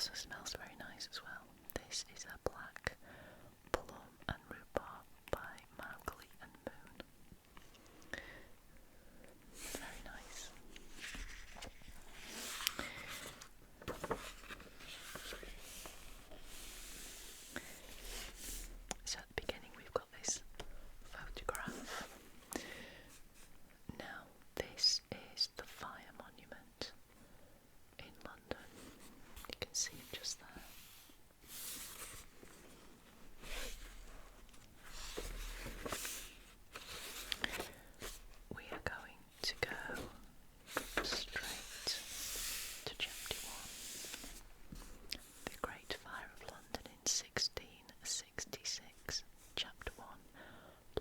also smells very nice as well. This is a black plum and rhubarb by Mowgli and Moon. Very nice. So at the beginning we've got this photograph. Now this is the fire monument in London. You can see it just there. We are going to go straight to chapter 1. The Great Fire of London in 1666. Chapter 1.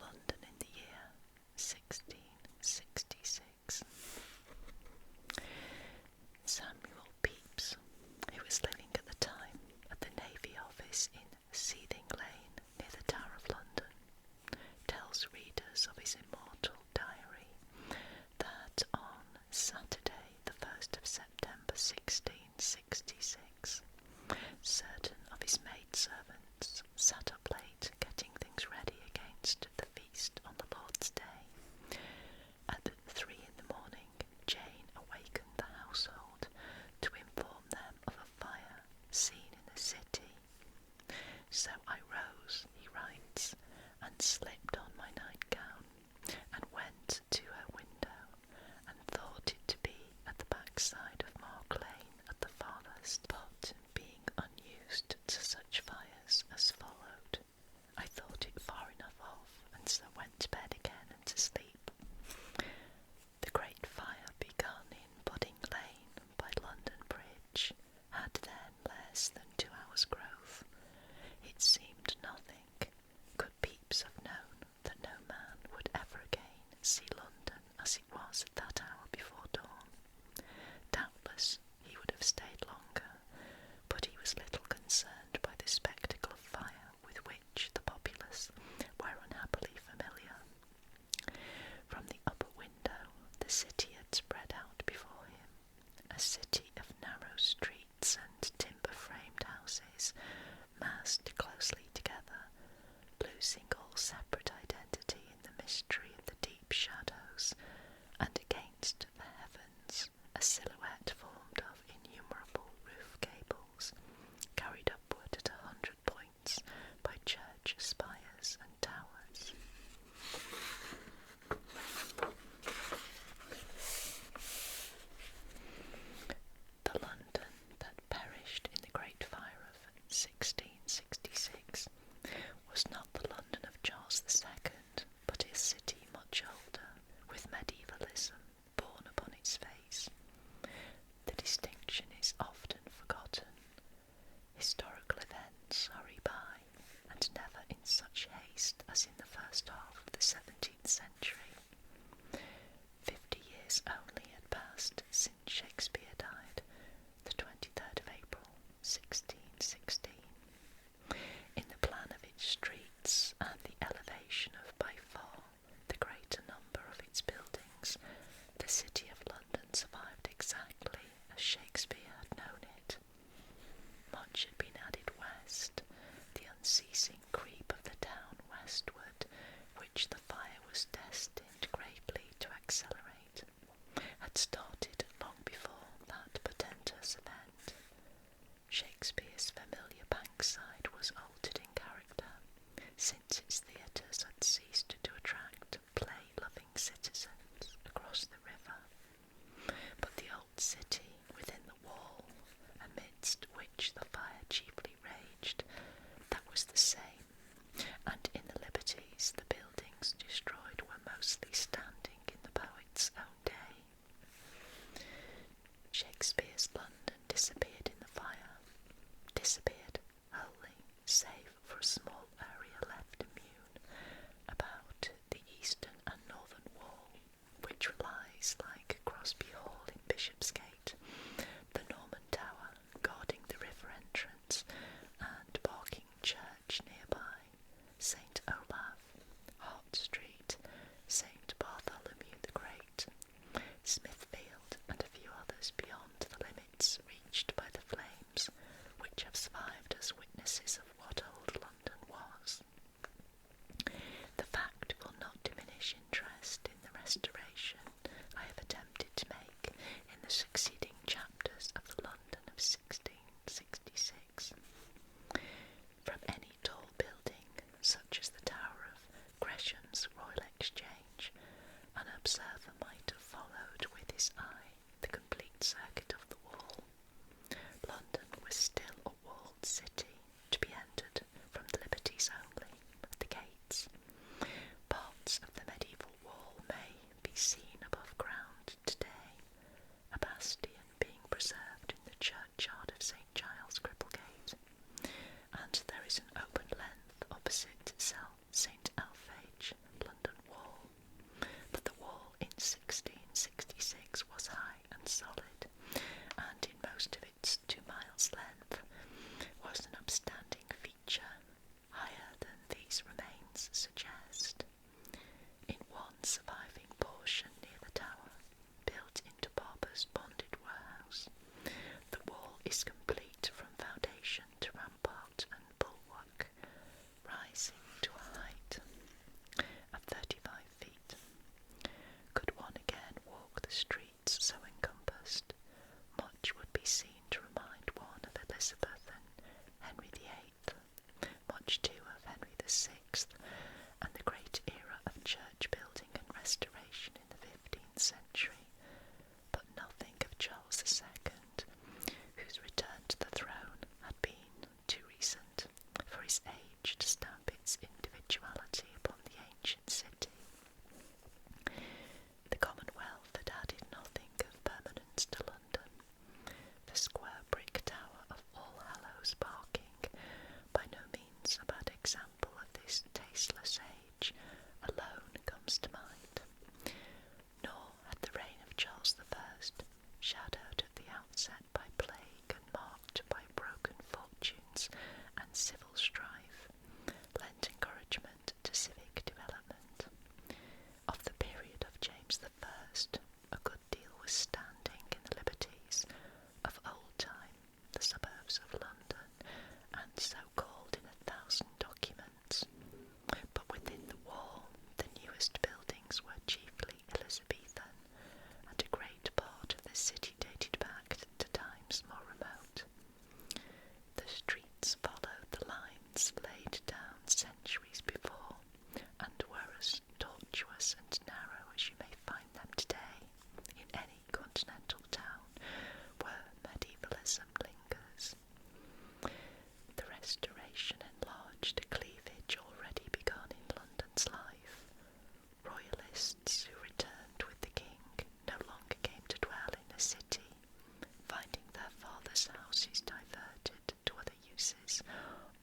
London in the year 1666. Samuel Pepys, who was living at the time at the Navy Office in Seething Lane near the Tower of London, tells readers of his immortal diary that on Saturday the 1st of September 1666, certain of his maidservants sat up late getting things ready against the feast on the Lord's Day. At 3 in the morning, Jane awakened the household to inform them of a fire seen in the city. So I rose, he writes, and slipped on my nightgown, and went to her window, and thought it to be at the backside of Mark Lane at the farthest, but being unused to such fires as followed, I thought it far enough off, and so went to bed again and to sleep. The great fire begun in Pudding Lane by London Bridge had then less than 2 hours' growth. It seemed nothing. Could Pepys have known that no man would ever again see London as it was at that hour before dawn? Doubtless he would have stayed longer, but he was little concerned by the spectacle of fire with which the populace were unhappily familiar. From the upper window the city had spread out before him, a city of narrow streets and timber-framed houses, massed closely together, losing all separate identity in the mystery of the deep shadows, and against the heavens a silhouette formed of innumerable roof gables, carried upward at 100 points by church spires and towers. The London that perished in the Great Fire of 1666 was not the London of Charles II, but a city much older, with medievalism born upon its face. The distinction is often forgotten. Historical events hurry by, and never in such haste as in the first half of the 17th century. 50 years only had passed since Shakespeare died, the 23rd of April, 1616. In the plan of its streets and the elevation of by far the greater number of its buildings, the city of London survived exactly as Shakespeare had known it. Much had been added west. The unceasing creep of the town westward, which the fire was destined greatly to accelerate, had started long before that portentous event. Shakespeare's familiar Bankside was altered in character, since its theatres had ceased to attract play-loving citizens across the river. But the old city within the wall, amidst which the fire chiefly raged, that was the same, and in the liberties the buildings destroyed were mostly standing in the poet's own day. Shakespeare's London disappeared in the fire, disappeared wholly, save for a small area left immune about the eastern and northern wall, which lies like Crosby Hall in Bishopsgate, the Norman Tower guarding the river entrance, and Barking Church nearby, St. Olaf, Hart Street, St. Bartholomew the Great, Smithfield, and a few others beyond the limits reached by the flames, succeeding chapters of the London of 1666. From any tall building, such as the Tower of Gresham's Royal Exchange, an observer might have followed with his eye the complete circuit of the wall. London was still a walled city, to be entered from the Liberties only, the gates. Parts of the medieval wall may be seen above ground today, a bastion being preserved in the churchyard of St. Giles Cripplegate, and there is an open length opposite St. Alphege, London Wall, but the wall in 1666 was high and solid, and in most of its 2 miles length was an upstanding feature, higher than these remains suggest. In one surviving portion near the tower, built into Barber's bonded warehouse, the wall is complete from foundation to rampart and bulwark, rising to a height of 35 feet. Could one again walk the streets so encompassed, much would be seen to remind one of Elizabeth and Henry VIII, much too of Henry VI, and the great era of church building and restoration in the 15th century, but nothing of Charles II, whose return to the throne had been too recent for his age to stamp its individuality upon the ancient city. The Commonwealth had added nothing of permanence to London. The square brick tower of All Hallows Barking, by no means a bad example of this tasteless age, alone comes to mind. Nor had the reign of Charles I, shadowed at the outset by plague and marked by broken fortunes and civil strife, lent encouragement to civic development. Of the period of James I, a good deal was standing in the liberties of old time, the suburbs of London, and so called in 1,000 documents. But within the wall, the newest buildings were chiefly Elizabethan, and a great part of the city dated back to times more remote. The streets followed the lines laid down centuries before, and were as tortuous and narrow as you may find them today in any continental town where medievalism lingers. The Restoration enlarged a cleavage already begun in London's life. Royalists who returned with the king no longer came to dwell in the city, finding their father's houses diverted to other uses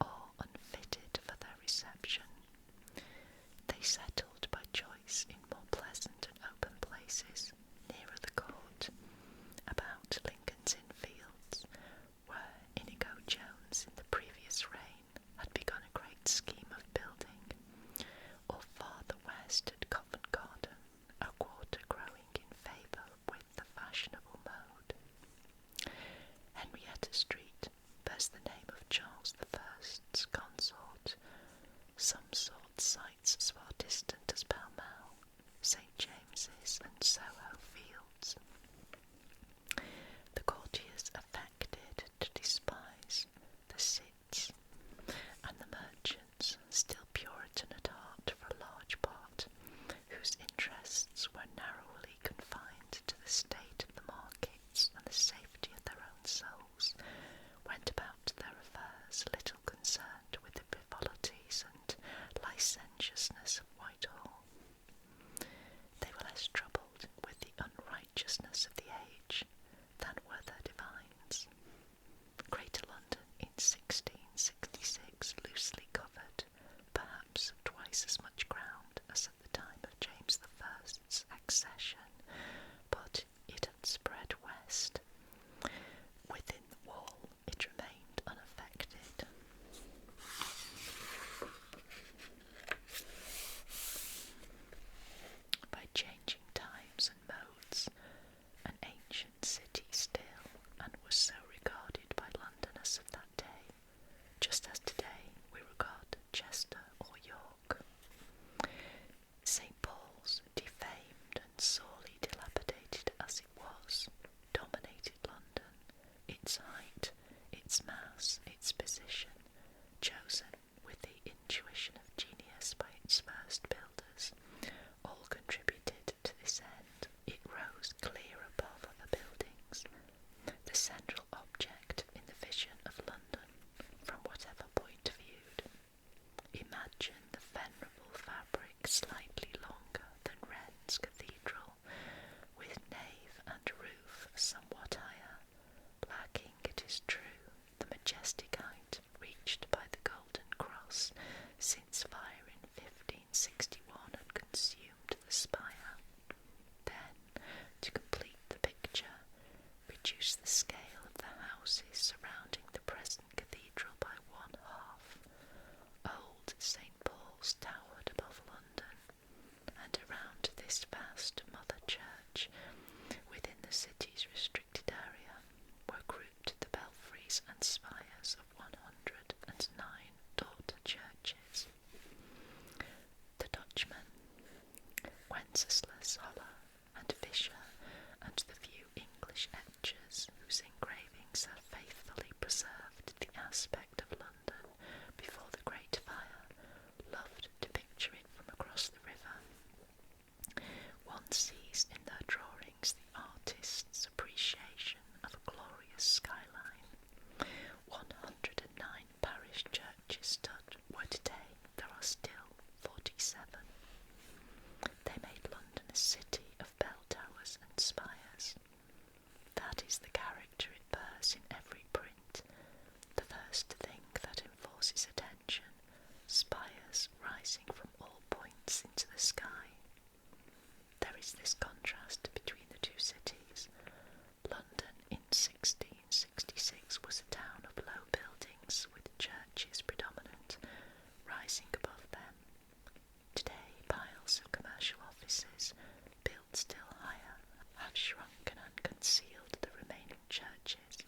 or unfitted for their reception. They settled by choice in more pleasant and open places nearer the court, about Lincoln's Inn Fields, where Inigo Jones in the previous reign had begun a great scheme of building, or farther west at Covent Garden, a quarter growing in favour with the fashionable mode. Henrietta Street bears the name of Charles I's consort. Some sought sites as far distant as Pall Mall, St. James's and Soho Fields. The courtiers affected to despise the cits, and the merchants, still Puritan at heart for a large part, whose interests were narrowly confined to the state of the markets and the safety of their own souls, went about their affairs little concerned with the frivolities and licentiousness of Whitehall. They were less troubled with the unrighteousness of the age than were their divines. Greater London in 1666 loosely covered perhaps twice as much ground as at the time of James I's accession, but it had spread west. Within the wall it remained unaffected. By changing times and modes, an this vast mother church within the city's restricted area were grouped the belfries and spires of 109 daughter churches. The Dutchman, Wenceslas Holler and Fisher, and the few English etchers whose engravings have faithfully preserved the aspect of London before the Great Fire, loved to picture it from across the river. One sees in their drawings the artist's appreciation of a glorious skyline. 109 parish churches stood where today there are still 47. They made London a city of bell towers and spires. That is the character it bears in every print. The first thing that enforces attention, spires rising from all points into the sky. There is this contrast between the two cities. London in 1666 was a town of low buildings with churches predominant, rising above them. Today, piles of commercial offices, built still higher, have shrunken and concealed the remaining churches.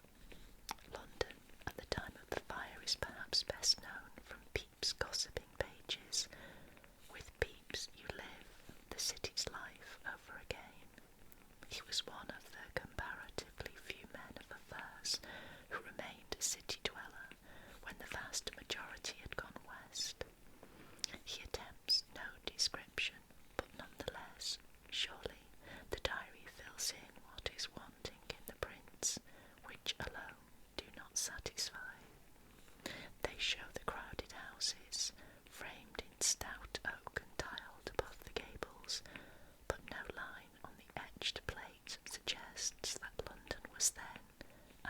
London, at the time of the fire, is perhaps best known from Pepys' gossiping pages. With Pepys you live the city's life over again. He was one of the comparatively few men of affairs who remained a city dweller when the vast majority had gone west. He attempts no description, but nonetheless, surely, the diary fills in what is wanting in the prints, which alone do not satisfy. They show the crowded houses, framed in stout oak and tiled above the gables, but no line on the etched plate suggests that London was then,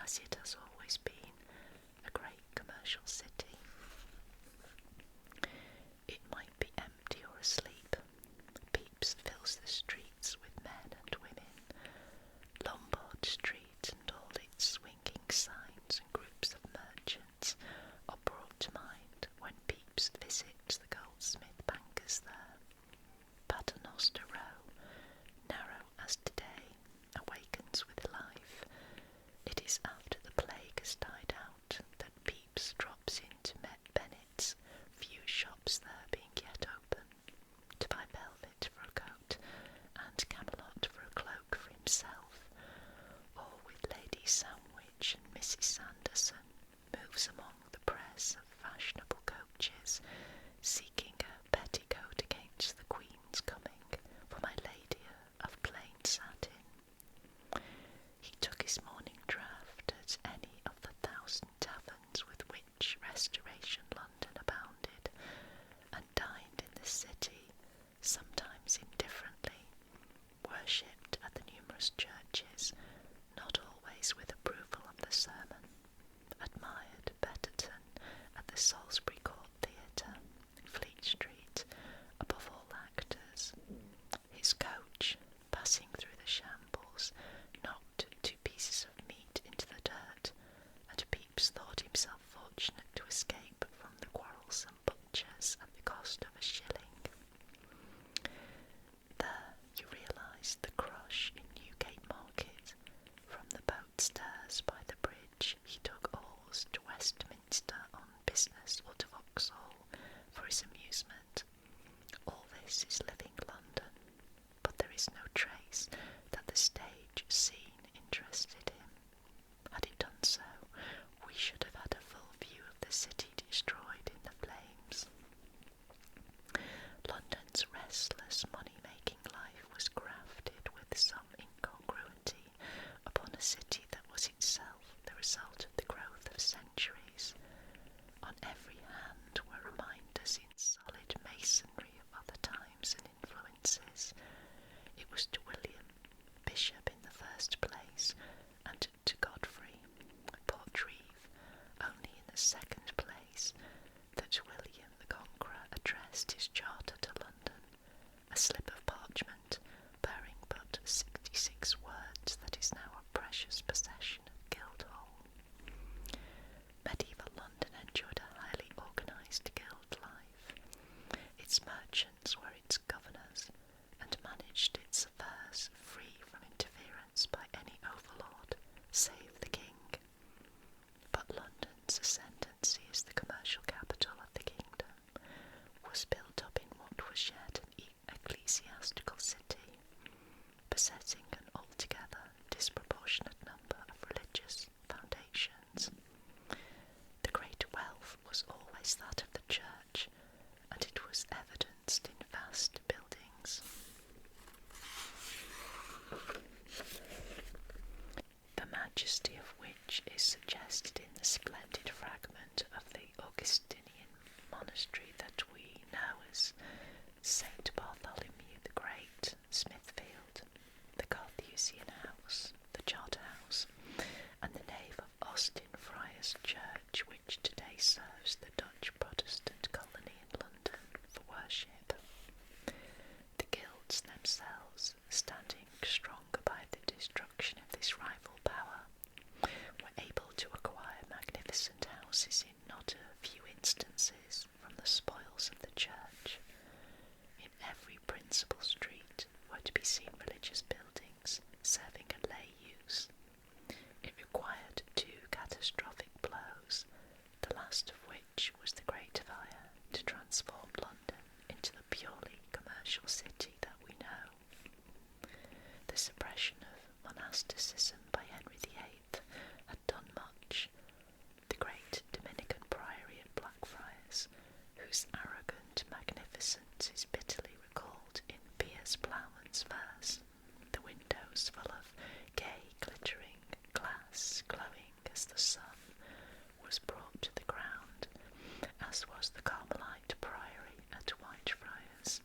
as it has always been, a great commercial city. It might be empty or asleep. Pepys fills the streets with men and women. Lombard Street and all its swinging signs and groups of merchants are brought to mind when Pepys visits the goldsmith bankers there. Paternoster Row, narrow as today, awakens with life. It is after the plague has died out that Pepys drops into Bennett's, few shops there being yet open, to buy velvet for a coat and camelot for a cloak for himself, or with Lady Sandwich and Mrs. Sanderson moves among the press of fashionable coaches, seeking a petticoat against the Queen's coming for my lady of plain satin. He took his morning draught at any of the 1,000 taverns with which Restoration London abounded, and dined in the city, sometimes indifferently, worshipped at the numerous churches, not always with approval of the sermon, admired Betterton at the Salisbury Court Theatre, Fleet Street, above all actors. His coach, passing through the shambles, knocked 2 pieces of meat into the dirt, and Pepys thought himself fortunate to escape from the quarrelsome butchers at the cost of a shilling. There you realise the crush in Newgate Market. From the boat stairs by the bridge he took oars to Westminster on business or to Vauxhall for his amusement. All this is living London, but there is no trace that the stage scene interested him. Had it done so, we should have had a full view of the city destroyed in the flames. London's restless money-making life was grafted with some incongruity upon a city that was itself the result of the growth of centuries. On every hand were reminders in solid masonry of other times and influences. It was to William, Bishop in the first place, and to Godfrey, Portreeve, only in the second place, that William the Conqueror addressed his charter to London, a slip of parchment bearing but 66 words that is now a precious possession of Guildhall. Medieval London enjoyed a highly organised guild life. Its merchants were its governors, and managed monasticism by Henry VIII had done much. The great Dominican priory at Blackfriars, whose arrogant magnificence is bitterly recalled in Piers Plowman's verse, the windows full of gay glittering glass glowing as the sun, was brought to the ground, as was the Carmelite priory at Whitefriars,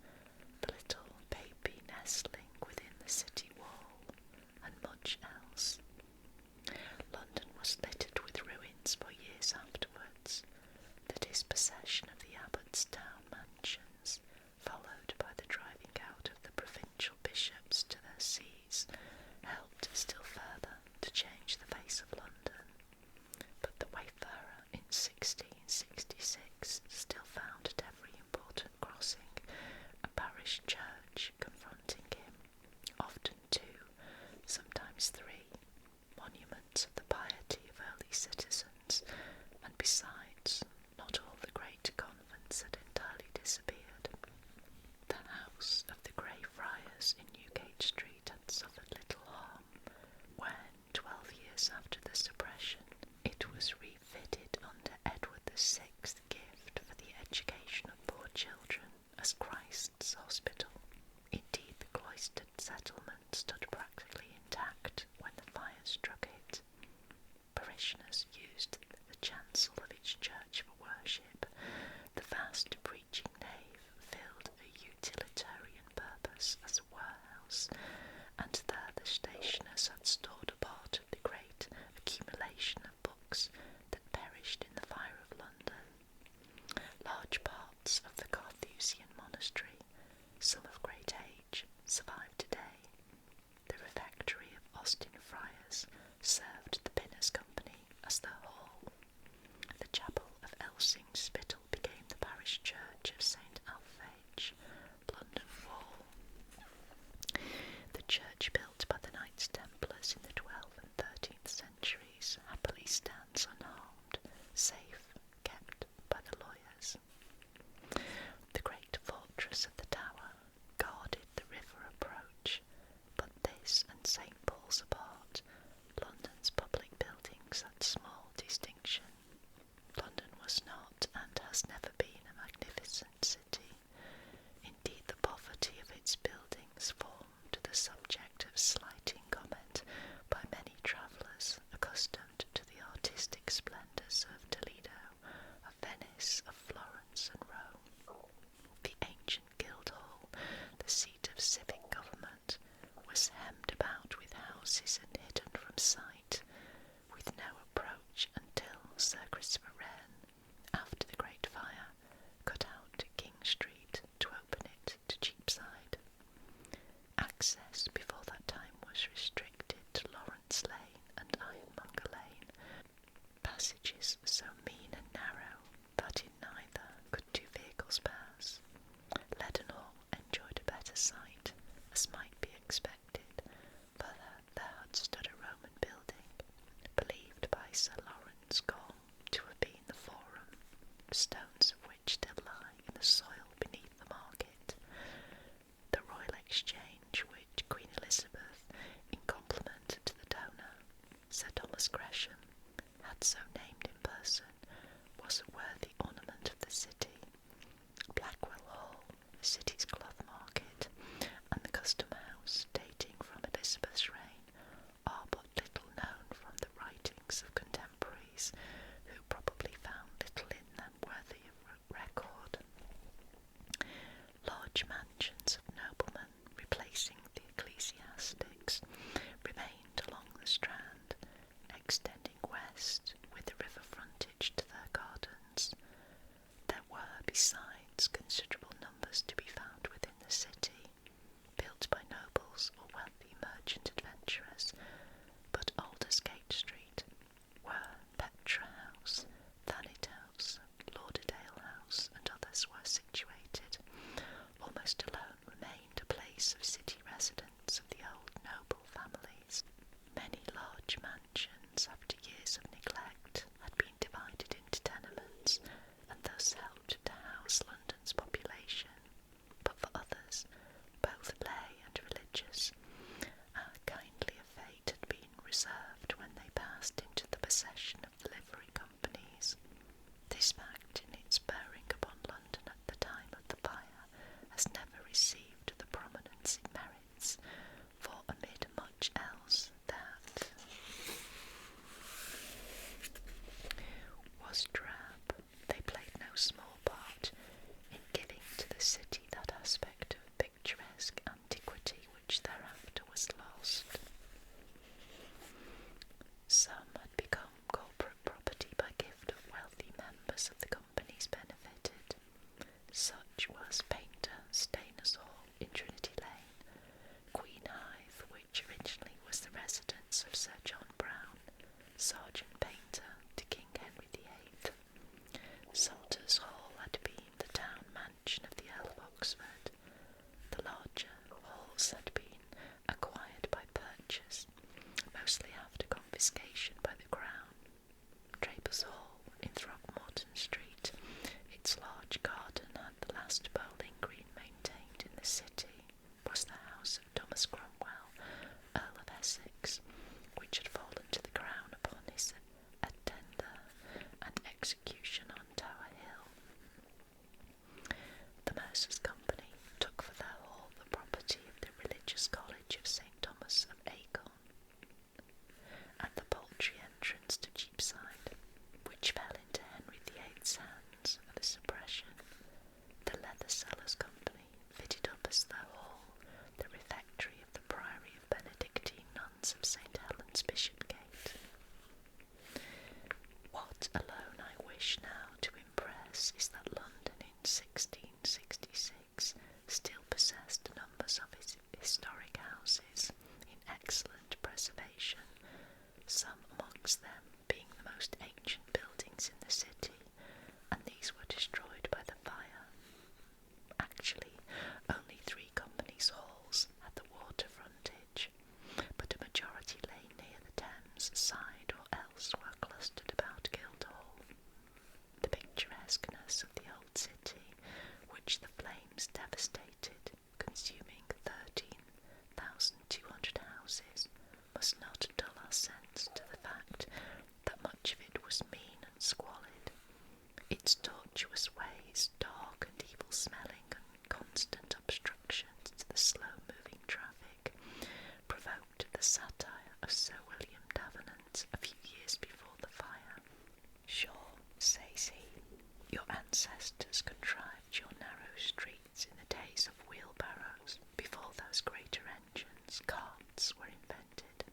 the little baby nestling within the city wall, and much else. London was littered with ruins for years afterwards. The dispossession of the Abbot's town mansions, followed by the driving out of the provincial bishops to their sees, helped still further to change the face of London. But the wayfarer in 1666 still found at every important crossing a parish church confronting him, often two, sometimes three, monuments of the piety of early citizens, and besides, not all the great convents had entirely disappeared. The house of the Grey Friars in Newgate Street had suffered little harm when, 12 years after the suppression, it was refitted under Edward VI's gift for the education of poor children as Christ's Hospital. Indeed, the cloistered settlement stood practically intact when the fire struck it. Parishioners used the chancel of its church for worship. The vast preaching nave filled a utilitarian purpose as a warehouse, and there the stationers had stored a part of the great accumulation of books that perished in the fire of London. Large parts of the Carthusian monastery, some of great age, survive today. The refectory of Austin Friars served the Pinners Company as their hall. The chapel of Elsing Spittal became the parish church of St. Alphege, London Wall. The church built by the Knights Templars in the 12th and 13th centuries happily stands unharmed, safe, kept by the lawyers. The great fortress of the Tower guarded the river approach, but this and St. Paul's apart, London's public buildings had small distinction. London was not and has never been a magnificent city. Indeed, the poverty of its buildings formed the subject of slighting comment by many travellers accustomed to the artistic splendours of Toledo, of Venice, of Florence and Rome. The ancient Guildhall, the seat of civic government, was hemmed about with houses and hidden from sight, with no approach until Sir Christopher Wren, after the Great Fire, cut out King Street to open it to Cheapside. Access before that time was restricted to Lawrence Lane and Ironmonger Lane, passages so mean and narrow that in neither could two vehicles pass. Leadenhall enjoyed a better sight, as might be expected, for there had stood a Roman building, believed by Sir Lawrence Gall to have been the Forum, stones of which still lie in the soil beneath the market. The Royal Exchange, which Queen Elizabeth, in compliment to the donor, Sir Thomas Gresham, had so named in person, was a worthy ornament of the city. Blackwell Hall, the city's cloth market, and the Custom House, dating from Elizabeth's reign, are but little known from the writings of contemporaries, who probably found little in them worthy of record. Large mansions of noblemen, replacing the ecclesiastics, remained along the Strand, extending west with the river frontage to their gardens. There were, besides, considerable numbers to be found within the city, built by nobles or wealthy merchant adventurers, but Aldersgate Street, where Petra House, Thanet House, Lauderdale House, and others were situated, almost alone remained a place of city residence of the old noble families. Many large mansions, after years of neglect, had been divided into tenements, and thus helped to house London's population. But for others, both lay and religious, a kindlier fate had some amongst them being the most ancient buildings in the city, and these were destroyed by the fire. Actually, only 3 companies' halls had the water frontage, but a majority lay near the Thames side or else were clustered about Guildhall. The picturesqueness of the old city, which the flames devastated, consuming 13,200 houses, must not dull our sense to the fact that much of it was mean and squalid. Its tortuous ways, dark and evil-smelling, and constant obstructions to the slow-moving traffic, provoked the satire of Sir William Davenant a few years before the fire. "Sure," says he, "your ancestors contrived your narrow streets in the days of wheelbarrows, before those greater engines, carts, were invented.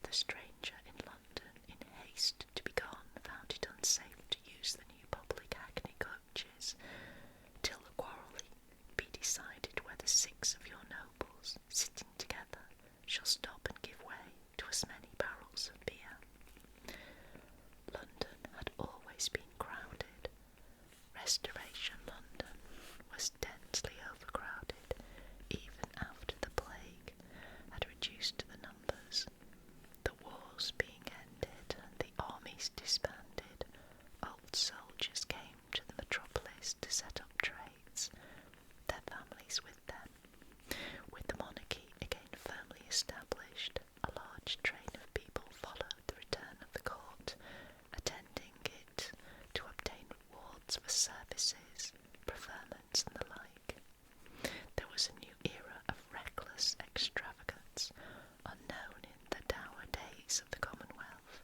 The stranger in London, in haste to be gone, found it unsafe to use the new public hackney coaches, till the quarrel be decided whether 6 of your nobles, sitting together, shall stop and give way to as many barrels of beer." London had always been crowded. Restoration London was densely overcrowded, even after the plague had reduced the numbers. The wars being ended and the armies disbanded, old soldiers came to the metropolis to set up trades, their families with them. With the monarchy again firmly established, a large train of people followed the return of the court, attending it to obtain rewards for services, preferments, and the like. There was a new era of reckless extravagance, unknown in the dour days of the Commonwealth.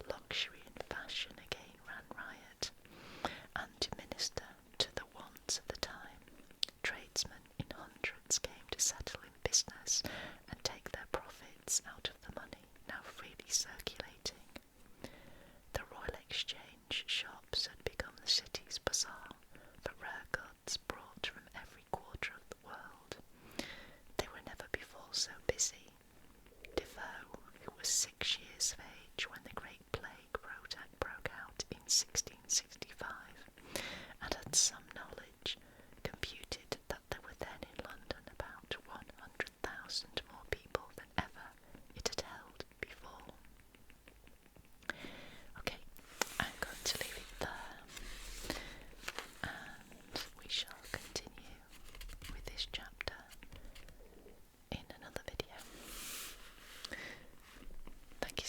Luxury and fashion again ran riot, and to minister to the wants of the time, tradesmen in hundreds came to settle in business and take their profits out of the money now freely circulating. The Royal Exchange shops had become the city's bazaar for rare goods brought from every quarter of the world. They were never before so busy. Defoe, who was 6 years of age when the Great Plague broke out in 1665, and had some knowledge, computed that there were then in London about 100,000 more people than ever it had held before. Okay, I'm going to leave it there, and we shall continue with this chapter in another video. Thank you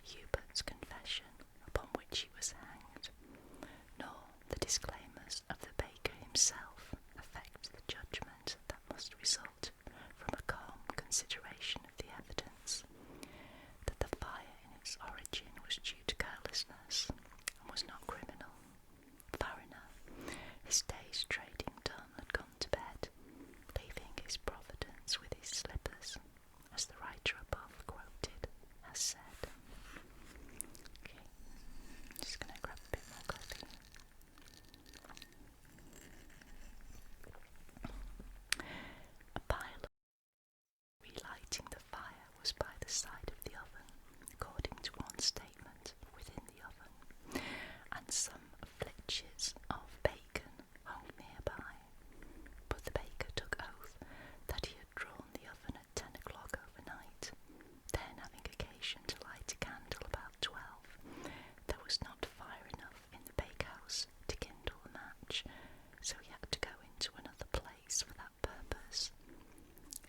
Hubert's confession upon which he was hanged, nor the disclaimers of the baker himself affect the judgment that must result from a calm consideration of the evidence, that the fire in its origin was due to carelessness and was not criminal. Fariner, his day's trading done, had gone to bed, leaving his providence with his slippers, as the writer above quoted has said. Okay, just going to grab a bit more coffee. A pile of relighting the fire was by the side of the oven, according to one statement, within the oven, and some flitches of bacon hung nearby. But the baker took oath that he had drawn the oven at 10 o'clock overnight. Then, having occasion to light a candle about 12, there was not fire enough in the bakehouse to kindle a match, so he had to go into another place for that purpose.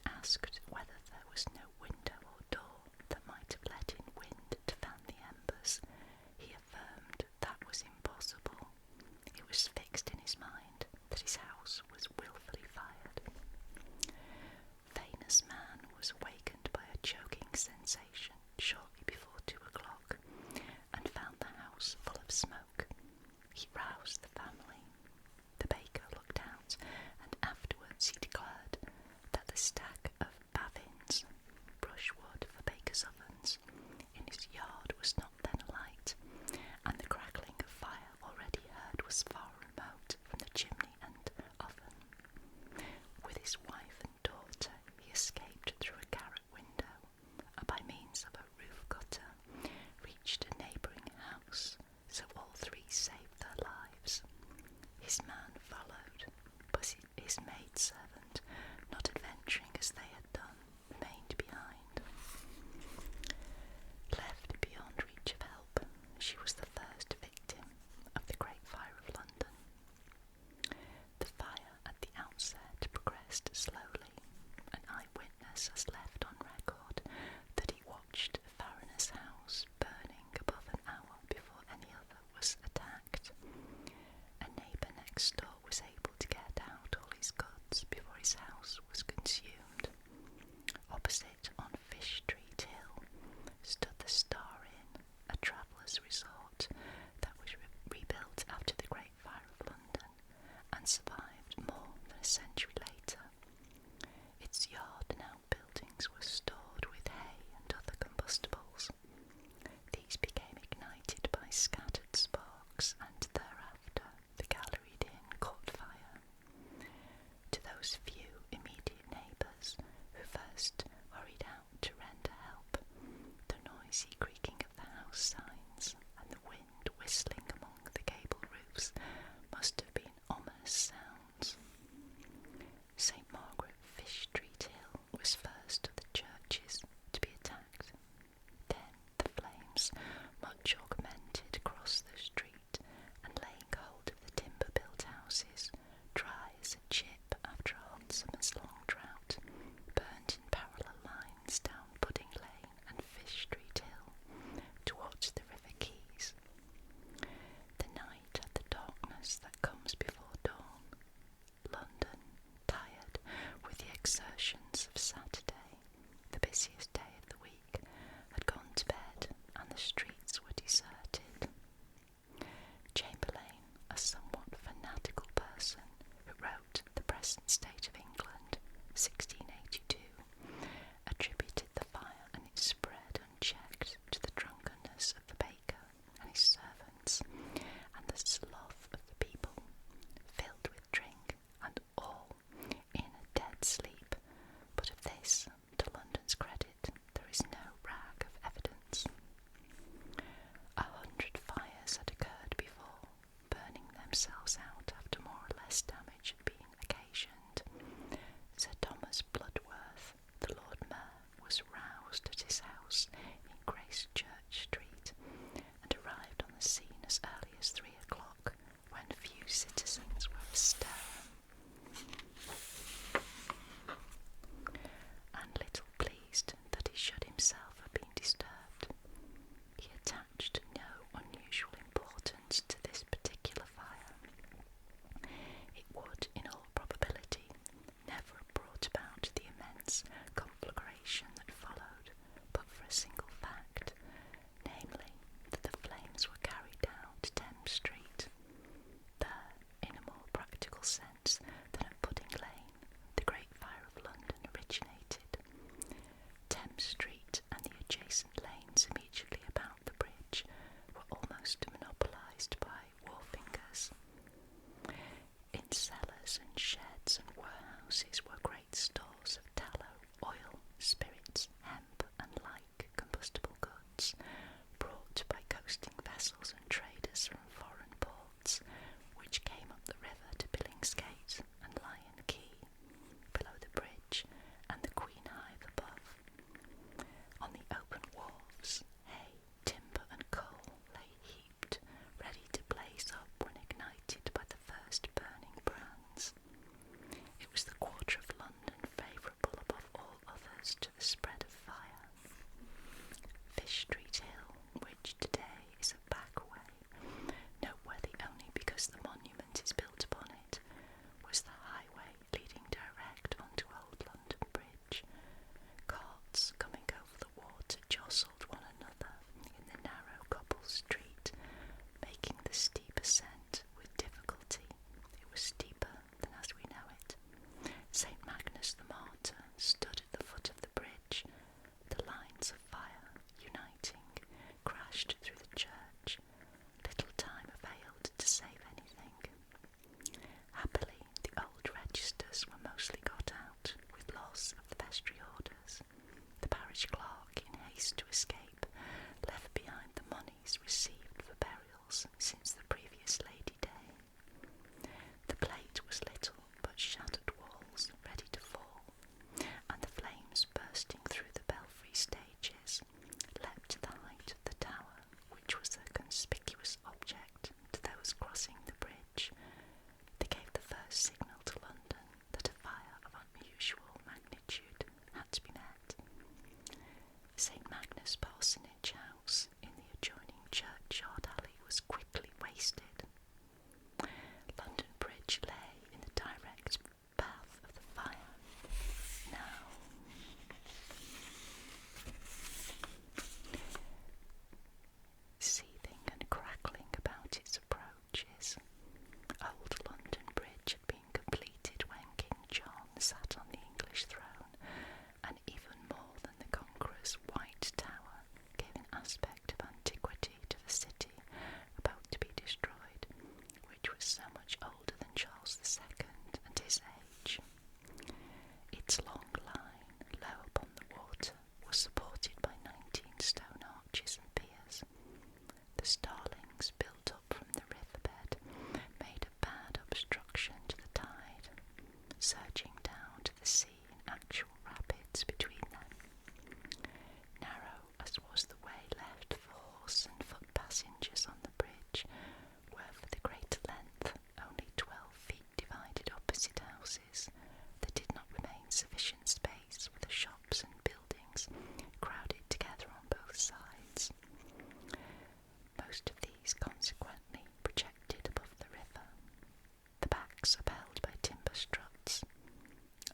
Asked whether there was no window or door that might have let in wind to fan the embers, he affirmed that was impossible. It was fixed in his mind that his house was wilfully fired. Famous man was awakened by a choking sensation shortly before 2 o'clock, and found the house full of smoke. He roused the family. The baker looked out, and afterwards he declared that the stack of bavins, brushwood for bakers' ovens, in his yard was not then alight, and the crackling of fire already heard was far remote from the chimney and oven. With his wife and daughter he escaped through a garret window, and by means of a roof gutter reached a neighbouring house, so all three saved their lives. His man followed, but his maidservant, not adventuring as they had done, remained behind. Left beyond reach of help, she was the first victim of the Great Fire of London. The fire at the outset progressed slowly. An eyewitness has left on record that he watched Fariner's house burning above an hour before any other was attacked. A neighbour next door was able to get out all his goods before his house was consumed. Opposite, on Fish Street Hill, stood the Star Inn, a traveller's resort that was rebuilt after the Great Fire of London and survived more than a century later. Its yard and outbuildings were stored with hay and other combustibles. These became ignited by scattered sparks, and thereafter the galleried inn caught fire. To those few immediate neighbours who first hurried out to render help, the noisy creaking of the house signs and the wind whistling among the gable roofs must have been ominous sounds. St. Margaret Fish Street Hill was first of the churches to be attacked. Then the flames, much augmented, crossed the street, and laying hold of the timber-built houses, dry as a chip after a hot summer's long drought, burnt in parallel lines down Pudding Lane and Fish Street Hill towards the River Quays. The night had the darkness that comes before dawn, bodies received for burials since the previous Lady Day. The plate was little but shattered walls ready to fall, and the flames bursting through the belfry stages leapt to the height of the tower, which was a conspicuous object to those crossing the bridge. They gave the first signal to London that a fire of unusual magnitude had to be met. St. Magnus Parsonage House in the adjoining churchyard alley was quickly wasted. London Bridge lay in the direct path of the fire. Now, seething and crackling about its approaches, old London Bridge had been completed when King John sat on the English throne, and even more than the Conqueror's White Tower gave an aspect of antiquity to the city about to be destroyed, which was so much older than Charles II and his age. Its long line, low upon the water, was supported by 19 stone arches and piers. The starlings built up from the riverbed made a bad obstruction to the tide, surging down to the sea in actual rapids between them. Narrow as was the way left for horse and foot passengers on the bridge, where for the greater length only 12 feet divided opposite houses, there did not remain sufficient space for the shops and buildings crowded together on both sides. Most of these consequently projected above the river, the backs upheld by timber struts.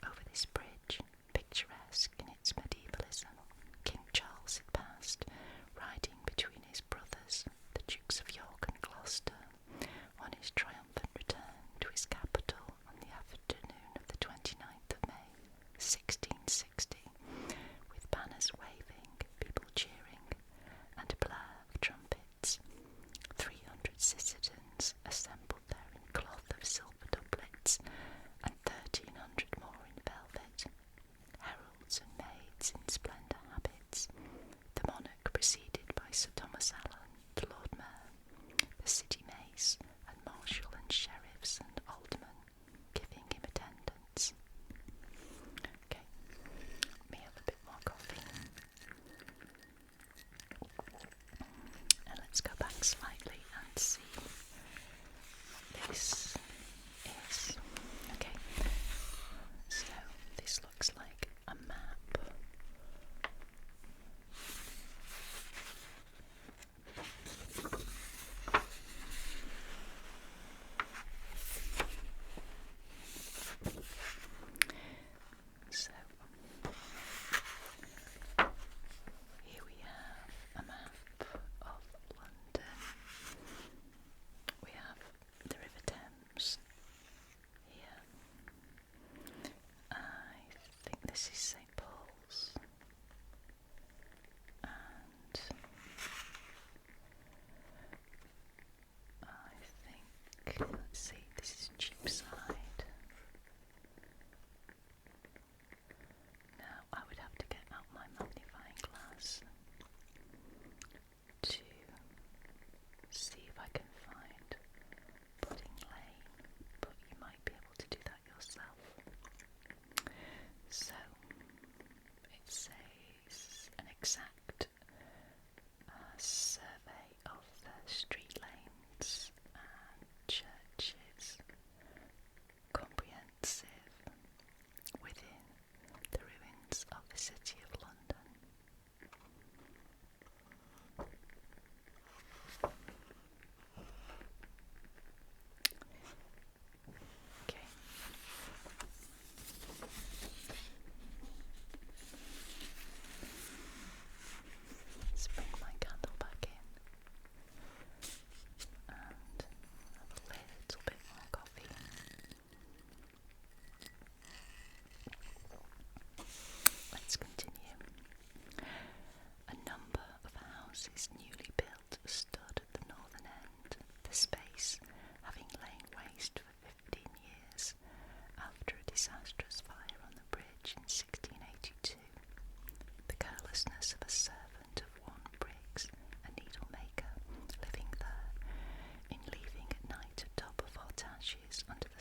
Over this bridge, picturesque in its medievalism, King Charles had passed, riding between his brothers, the Dukes of York and Gloucester, on his triumphant return to his capital on the afternoon of the 29th of May, 1660, with banners waving, people cheering, and a blare of trumpets. 300 citizens assembled there in cloth of silver doublets, and 1,300 more in velvet, heralds and maids in splendour habits, the monarch preceded by Sir Thomas Allen, the Lord Mayor, the city mace, and marshal and sheriffs and aldermen giving him attendance. Okay, let me have a bit more coffee. And let's go back slightly and see what this is. Okay, so this looks like a map.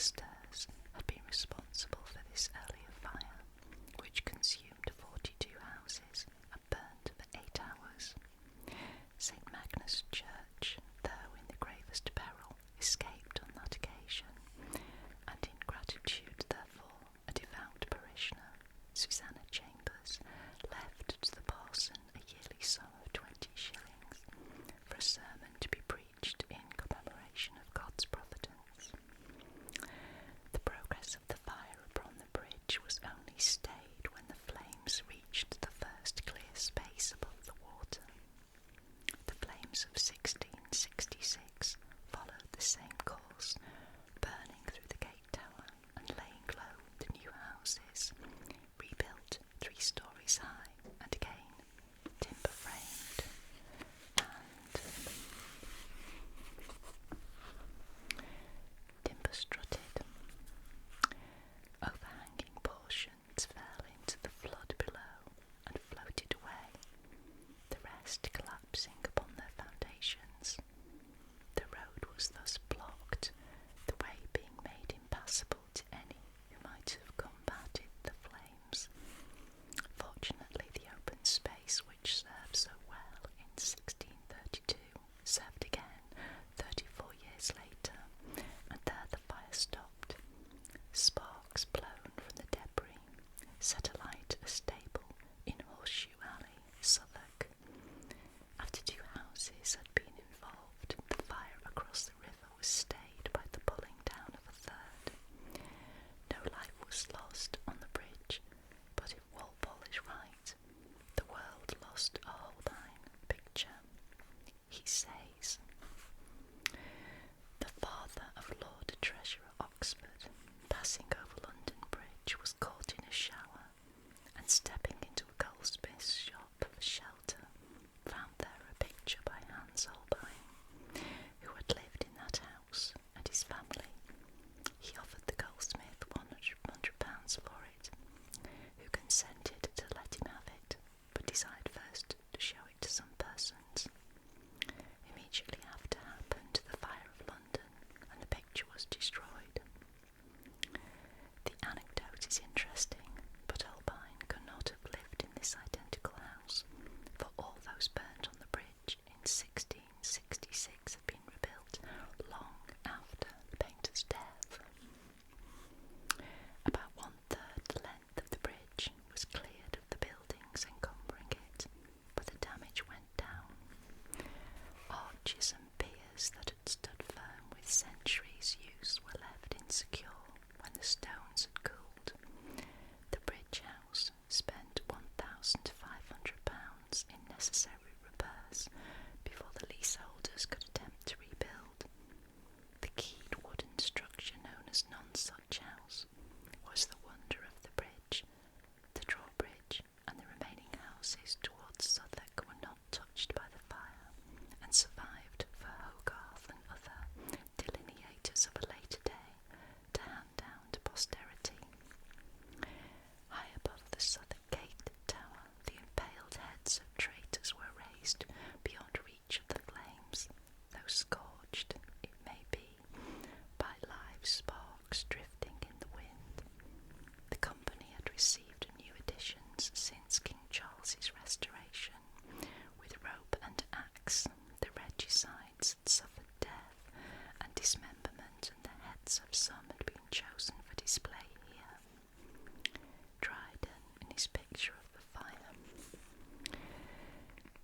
stairs had been responsible for this earlier fire, which consumed 42 houses and burned for 8 hours. St. Magnus Church, though in the gravest peril, escaped on that occasion, and in gratitude, therefore, a devout parishioner, Susanna Chambers, left to the parson a yearly sum of 20 shillings for a sermon to be preached in commemoration of God's providence. The progress of the fire upon the bridge was only stayed when the flames reached the first clear space above the water. The flames of 1666 followed the same course, burning through the gate tower and laying low the new houses, rebuilt 3 stories high and again timber framed, and timber strutted. Overhanging portions fell into the flood below and floated away, the rest collapsing upon their foundations. The road was thus blocked, the way being made impassable to any who might have combated the flames. Fortunately, the open space which served so well in 1632 served again 34 years later, and there the fire stopped. Sparks blown from the debris set alight a stable in Horseshoe Alley, Southwark. After 2 houses had been involved, the fire across the river was stayed by the pulling down of a third. No life was lost on the bridge, but if Walpole is right, the world lost a Holbein picture. He says, "The father of Lord Treasurer Oxford, passing over London Bridge, was caught in a shower, and stepping into a goldsmith's shop for shelter, found there a picture by Hans Holbein, who had lived in that house, and his family. He offered the goldsmith £100 for it, who consented to let him have it, but desired first to show it to some persons. Immediately after happened the fire of London, and the picture was destroyed." The anecdote is interesting, but Holbein could not have lived in this identical house, for all those burnt on the bridge in 1666 had been rebuilt long after the painter's death. About 1/3 the length of the bridge was cleared of the buildings encumbering it, but the damage went down. Arches and piers that had stood firm with centuries' use were left insecure when the stones had cooled. The bridge house spent £1,500 in necessary repairs before the leaseholders could attempt to rebuild. The keyed wooden structure known as Nonsuch House was the wonder of the bridge. The drawbridge and the remaining houses towards Southwark were not touched by the fire, and survived for Hogarth and other delineators of a later day to hand down to posterity. High above the Southwark Gate Tower, the impaled heads of traitors were raised beyond reach of the flames, though scorched, it may be, by live sparks drifting in the wind. The company had received new additions since King Charles's restoration. With rope and axe, the regicides had suffered death and dismemberment, and the heads of some had been chosen for display here. Dryden, in his picture of the fire,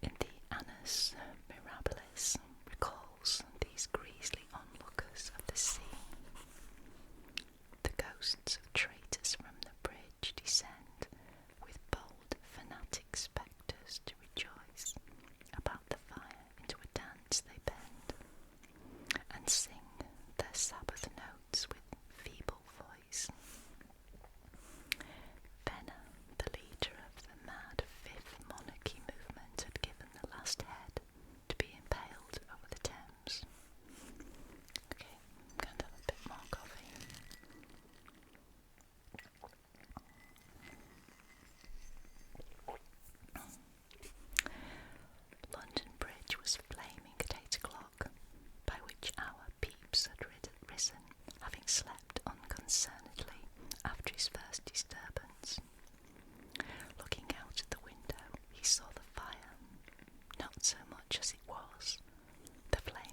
in the Annus Mirabilis, recalls these grisly onlookers of the scene. The ghosts of traitors from the bridge descend, with bold fanatic spectres to rejoice. About the fire into a dance they bend, and sing their Sabbath notes with feeble voice.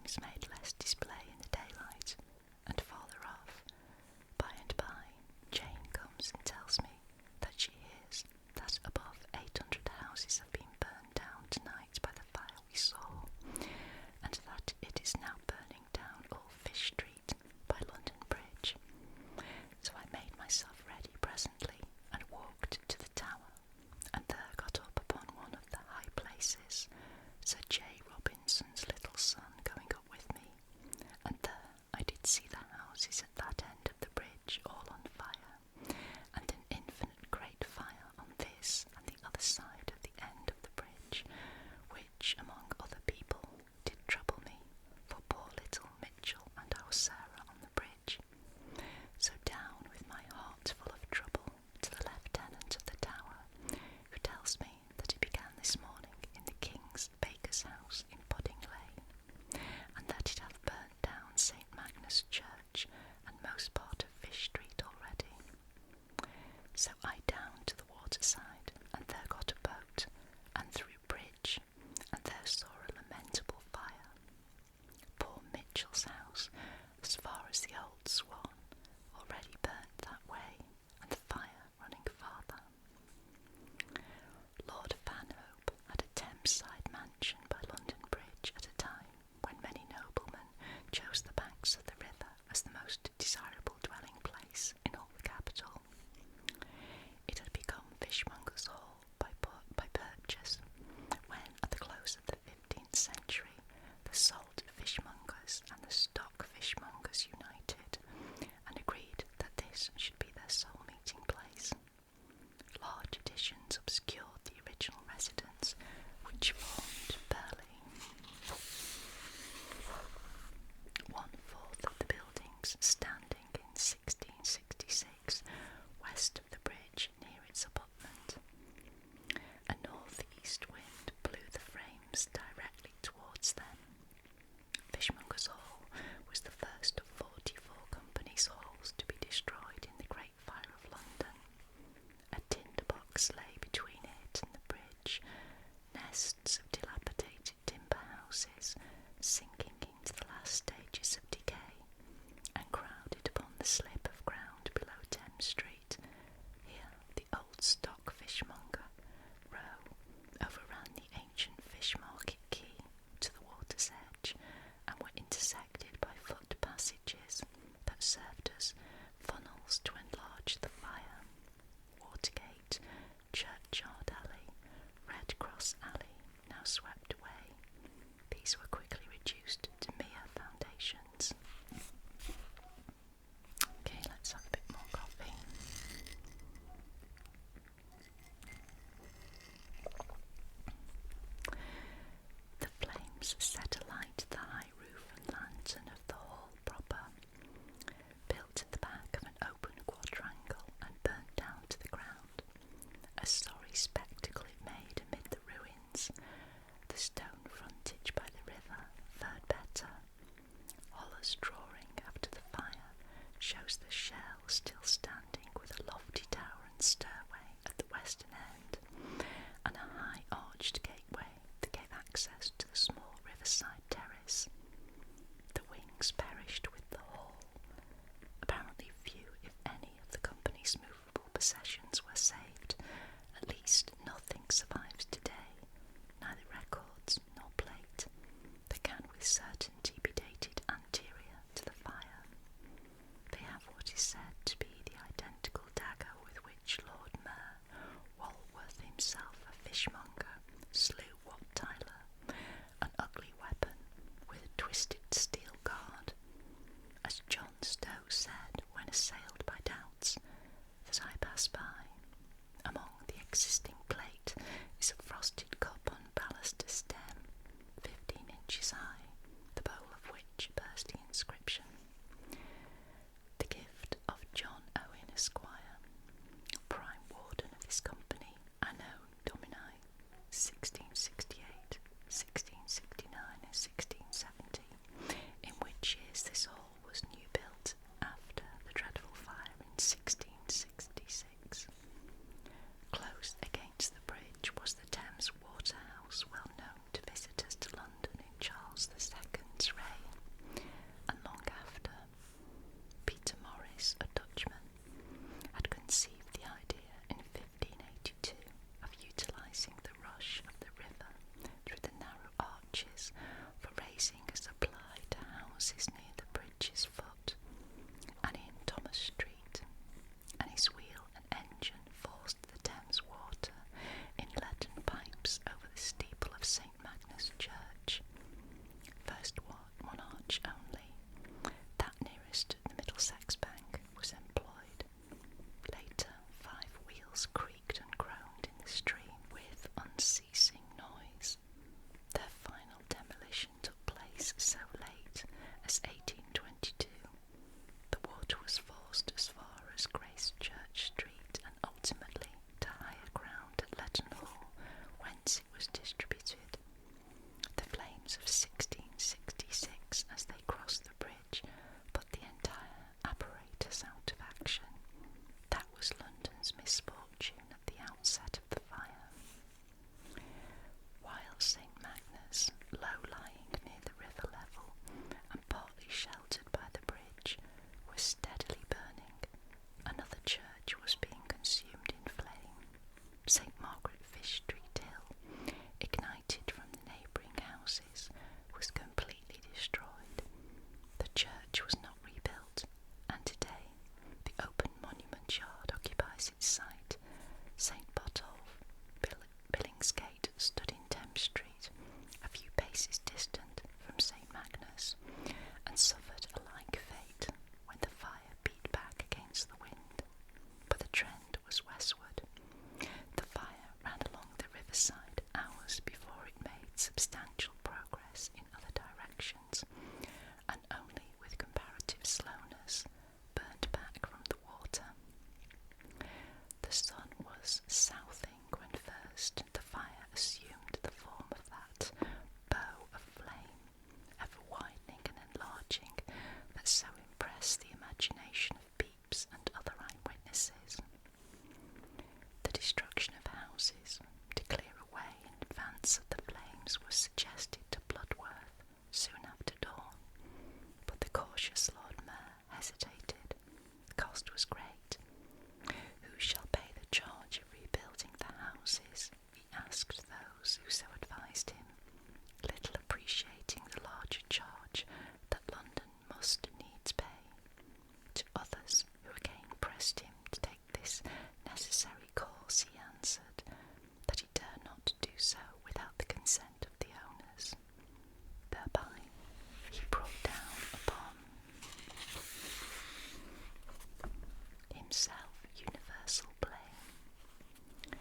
buildings made less display in the daylight, and farther off, by and by, Jane comes and tells me that she hears that above 800 houses have been burned down tonight by the fire we saw, and that it is now burning down all Fish Street by London Bridge. So I made myself ready presently and walked to the tower, and there got up upon one of the high places, Sir J. Robinson's little son going up with me, and there I did see the houses at that end of the bridge all on fire, and an infinite great fire on this and the other side of the end of the bridge, which, among other people, did trouble me, for poor little Mitchell and our Sarah on the bridge. So down with my heart full of trouble to the lieutenant of the tower, who tells me that it began this morning in the King's baker's house in Pudding Lane, and that it hath burnt down St. Magnus Church and most part of Fish Street already. So I down to the waterside, and there got a boat, and through bridge, and there saw a lamentable fire. Poor Mitchell's house, as far as the Old Swan, already burnt that way, and the fire running farther. Lord Fanhope had a Thameside mansion by London Bridge at a time when many noblemen chose the banks of the river as the most desirable dwelling place in all the capital. It had become Fishmonger's Hall by purchase, when, at the close of the 15th century, the salt fishmongers and the stock fishmongers united, and agreed that this should be their sole meeting place. Large additions obscured the original residence, which formed barely 1/4 of the buildings standing in 1666 west of the bridge near its abutment. A north-east wind blew the frames directly towards them. Fishmonger's Hall was the first of 44 companies' halls to be destroyed in the Great Fire of London. A tinderbox lay between it and the bridge, nests of dilapidated timber houses sinking into the last stages of decay, and crowded upon the slip of ground below Thames Street. Here the old stock fishmonger row overran the ancient fish market quay to the water's edge, and were intersected by foot passages that served as funnels to enlarge the fire. Watergate, Churchyard Alley, Red Cross Alley, now swept away. These were quickly reduced to mere foundations. Okay, let's have a bit more coffee. The flames set alight the high roof and lantern of the hall proper, built at the back of an open quadrangle and burnt down to the ground. A sorry spectacle it made amid the ruins. The stone frontage by the river fared better. Holler's drawing after the fire shows the shell still standing with a lofty tower and stairway at the western end, and a high arched gateway that gave access to the small riverside terrace. The wings perished with the hall. Apparently few, if any, of the company's movable possessions were saved. At least nothing survives today, neither records nor plate, that can with certainty be dated anterior to the fire. They have what is said to be the identical dagger with which Lord Mayor Walworth himself, a fishmonger, slew Wat Tyler, an ugly weapon with a twisted steel guard, days so late as 1822. The water was forced as far as Grace Church Street and ultimately to higher ground at Letton Hall, whence it was distributed. The flames of 1666, as they crossed the bridge, put the entire apparatus out of action. That was London's misfortune at the outset of the fire. While St. Magnus, low-lying near the river level and partly sheltered by the bridge, was steadily burning, another church was being consumed in flame. St. Margaret Fish Street Hill, ignited from the neighbouring houses, was completely destroyed. The church was not rebuilt, and today the open monument yard occupies its site. St. Botolph, Billingsgate stood in Thames Street, a few paces distant from St. Magnus, and suffered a like fate when the fire beat back against the wind. But the trend was westward. The fire ran along the riverside hours before it made substantial progress in other directions, and only with comparative slowness burned back from the water. The sun was southing when first the fire assumed the form of that bow of flame, ever widening and enlarging, that so impressed the imagination of Pepys and other eyewitnesses. The destruction of houses to clear a way in advance of the flames was suggested to Bloodworth soon after dawn, but the cautious Lord Mayor hesitated. The cost was great. Who shall pay the charge of rebuilding the houses? He asked those who so advised him, little appreciating the larger charge that London must needs pay. To others, who again pressed him to take this necessary course, he answered that he dare not do so without the consent of the owners. Thereby he brought down upon himself universal blame.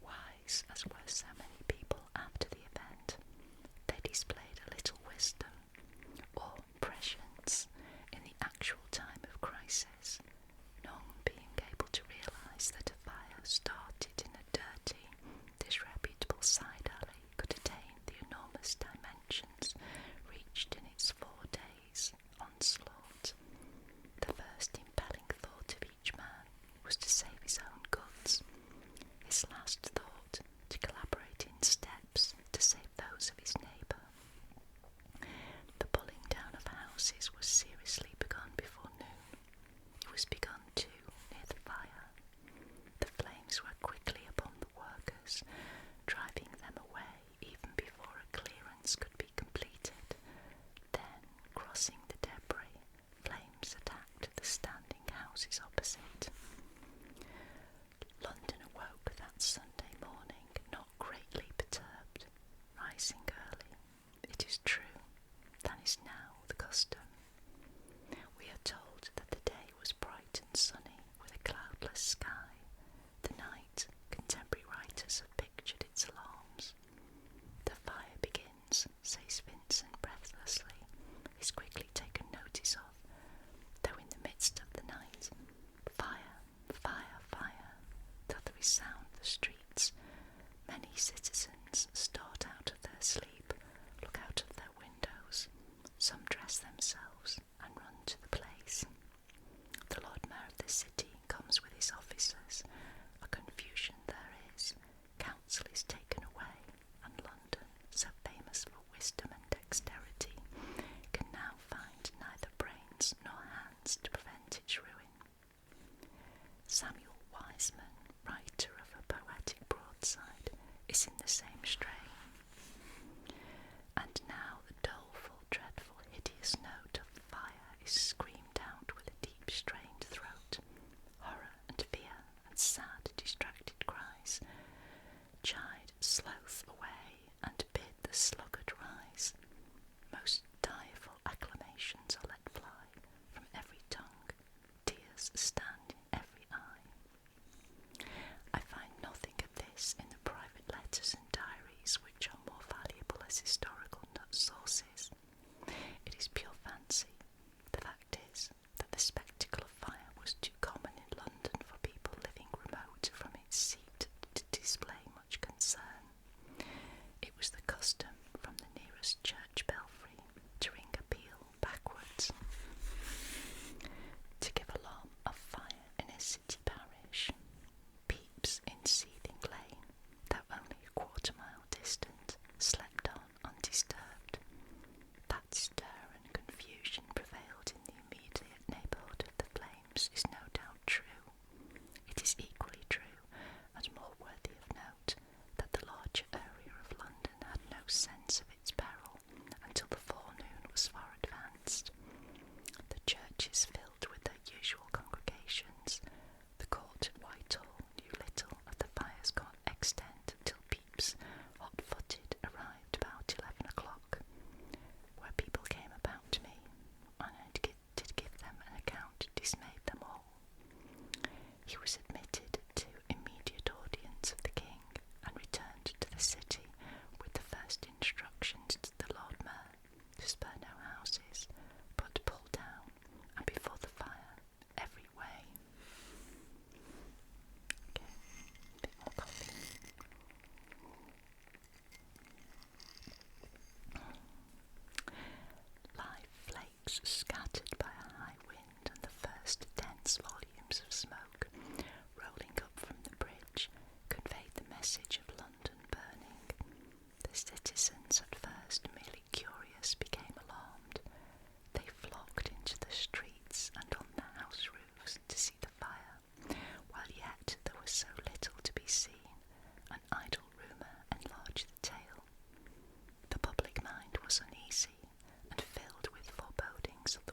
Wise as were so many people after the event, they displayed a little wisdom, or prescience, in the actual time of crisis, none being able to realise that a fire started in a dirty, disreputable side alley could attain the enormous dimensions reached in its 4 days' onslaught. The first impelling thought of each man was to save his own goods, his last thought to collaborate in steps to save those of his neighbour. The pulling down of houses was seriously begun before noon. It was begun too near the fire. The flames were quickly upon the workers, driving them away even before a clearance could be completed. Then, crossing the debris, flames attacked the standing houses opposite. London awoke that Sunday morning not greatly perturbed, rising early, it is true, than is now the custom. We are told that the day was bright and sunny with a cloudless sky. The night, contemporary writers have pictured its alarms. The fire begins, says Vincent breathlessly, is quickly taken notice of, though in the midst of the night, fire, fire, fire, doth resound the streets. Many citizens start out of their sleep, look out of their windows, some dress themselves and run to the place. The Lord Mayor of the city comes with his officers. A confusion there is. Counsel is taken away, and London, so famous for wisdom and dexterity, can now find neither brains nor hands to prevent its ruin. Samuel Wiseman, writer of a poetic broadside, is in the same strain. And now the doleful, dreadful, hideous note of fire is screamed out with a deep, strained throat. Horror and fear and sad, distracted cries chide sloth away and bid the sluggard rise. Most direful acclamations are let fly from every tongue. Tears stand in every eye. I find nothing of this in the private letters and diaries which Times is no doubt true, it is equally true, and more worthy of note, that the larger area of London had no sense of its peril until the forenoon was far advanced. The churches filled with their usual congregations, the court at Whitehall knew little of the fire's extent till Pepys, hot-footed, arrived about 11 o'clock, where people came about me, and I did give them an account dismayed them all. He was admitted to immediate audience of the king, and returned to the city with the first instructions to the Lord Mayor to spare no houses, but pull down, and before the fire, every way. Okay, a bit more coffee. Live flakes scattered by a high wind and the first dense volumes of smoke rolling up from the bridge conveyed the message of London burning. The citizens, at first merely curious, became alarmed. They flocked into the streets and on the house roofs to see the fire, while yet there was so little to be seen, an idle rumour enlarged the tale. The public mind was uneasy, and filled with forebodings of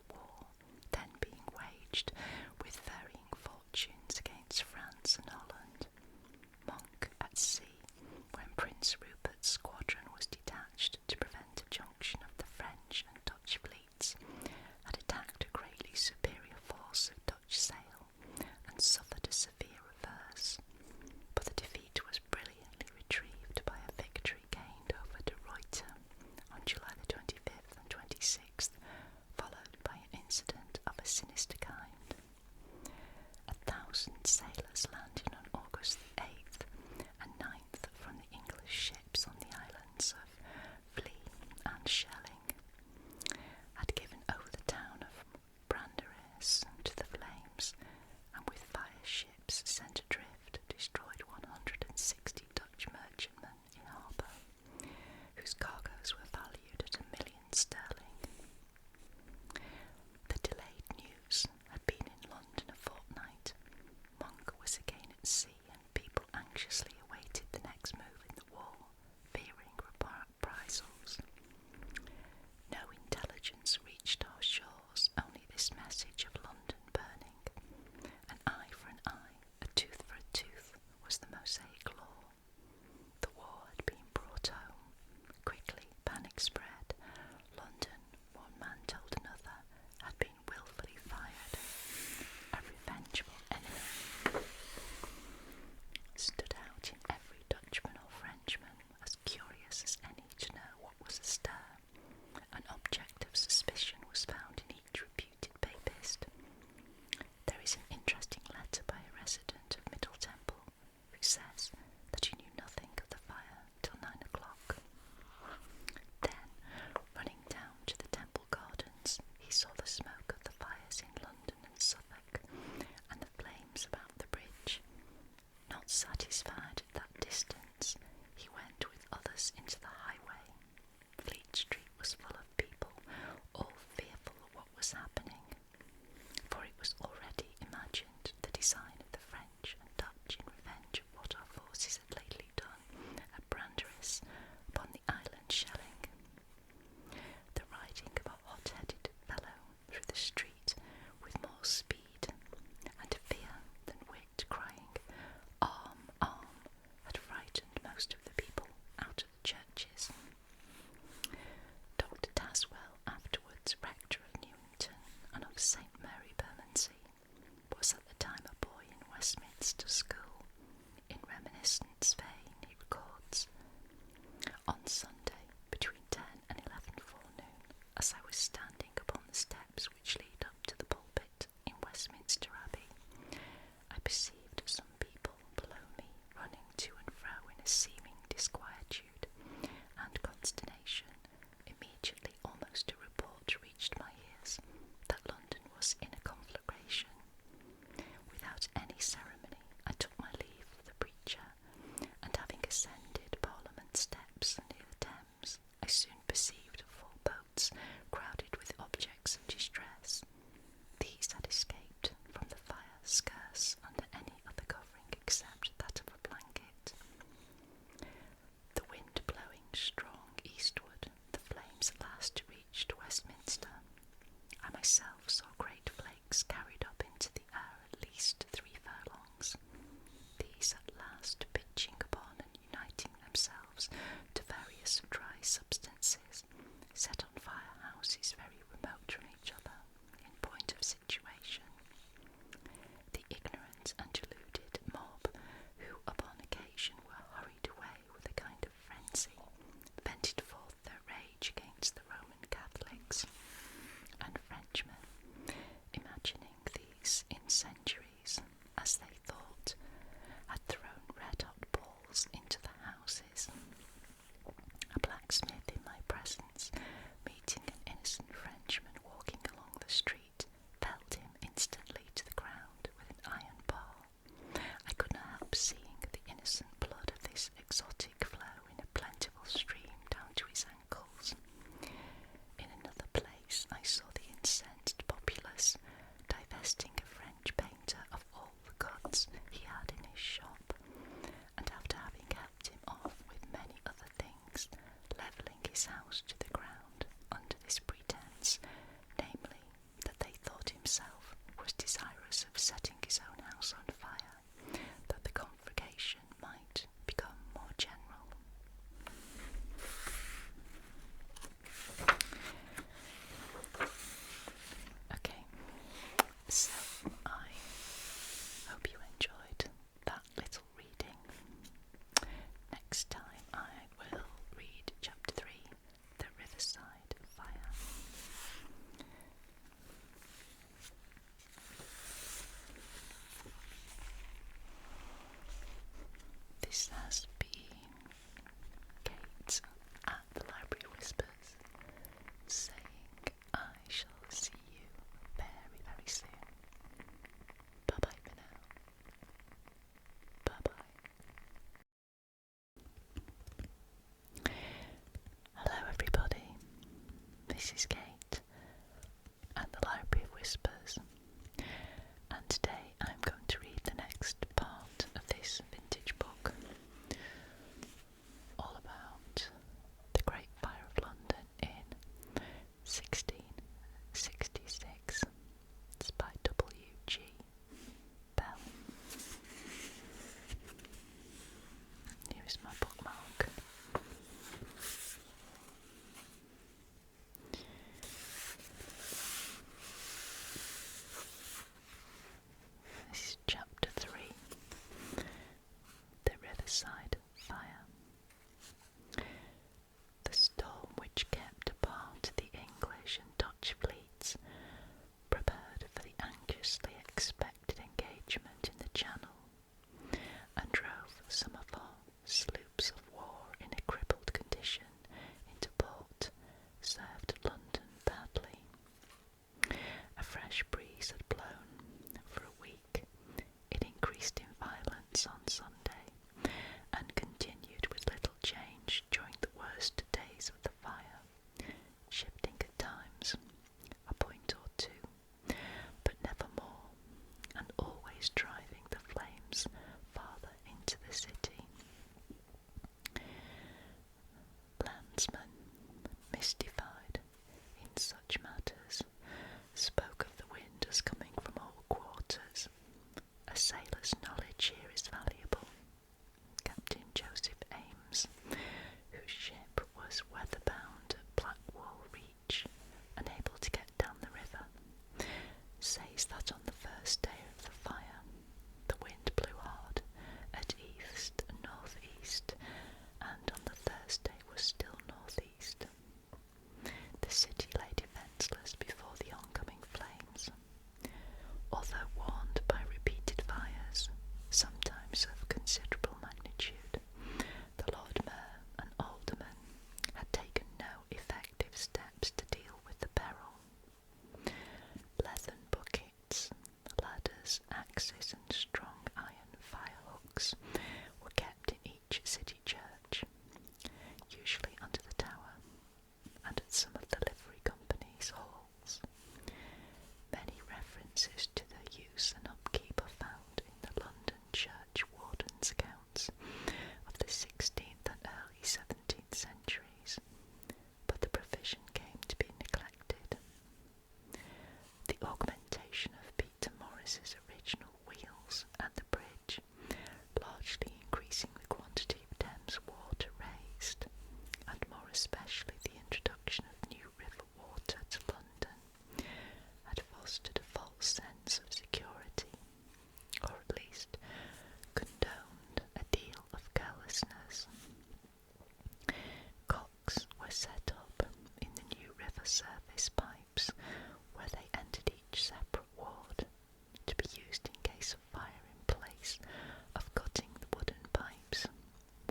Westminster. I myself saw great flakes carried up into the air at least 3 furlongs, these at last pitching upon and uniting themselves to various dry substances, set on fire houses very remote from each other in point of situation. The ignorant and deluded mob, who upon occasion were hurried away with a kind of frenzy, vented forth their rage against the Roman Catholics and Frenchmen, imagining these incendiaries, as they thought, had thrown red-hot balls into the houses. A blacksmith in my presence, meeting an innocent Frenchman walking along the street, felled him instantly to the ground with an iron bar. I could not help seeing the innocent blood of this exotic flow in a plentiful stream down to his ankles. In another place I saw the incensed populace divesting a French painter of all the goods he had in his shop, and after having helped him off with many other things, levelling his house to the ground under this pretence, namely, that they thought himself was desirous of setting his own house on fire, that the conflagration might become more general. Okay, so I hope you enjoyed that little reading. Next time I will read chapter 3, The Riverside Fire. This has been Kate at the Library Whispers, saying I shall see you very, very soon. Bye-bye for now. Bye-bye. Hello everybody, this is Kate at the Library of Whispers, and today I'm going to read the next part of this vintage book, all about the Great Fire of London in 1666. It's by W.G. Bell. Here is my bookmark. This is chapter 3, The Riverside Fire. The storm which kept apart the English and Dutch fleets prepared for the anxiously expected engagement in the Channel, and drove some of our sloops of war in a crippled condition into port, served London badly. A fresh breeze had blown. For a week it increased in violence on Sunday, and continued with little change during the worst days of the fire, shifting at times a point or two, but never more, and always driving the flames farther into the city. Landsmen, mystified in such matters, spoke of the wind as coming from all quarters. A sailor's knowledge here is valuable. Captain Joseph Ames, whose ship was weather-bound at Blackwall Reach, unable to get down the river, says that on the first day of the fire the wind blew hard at east and north-east, and on the Thursday was still north-east. The city lay defenceless before the oncoming flames. Although warned by repeated fires, sometimes of considerable magnitude, the Lord Mayor and Aldermen had taken no effective steps to deal with the peril. Leathern buckets service pipes, where they entered each separate ward, to be used in case of fire in place of cutting the wooden pipes,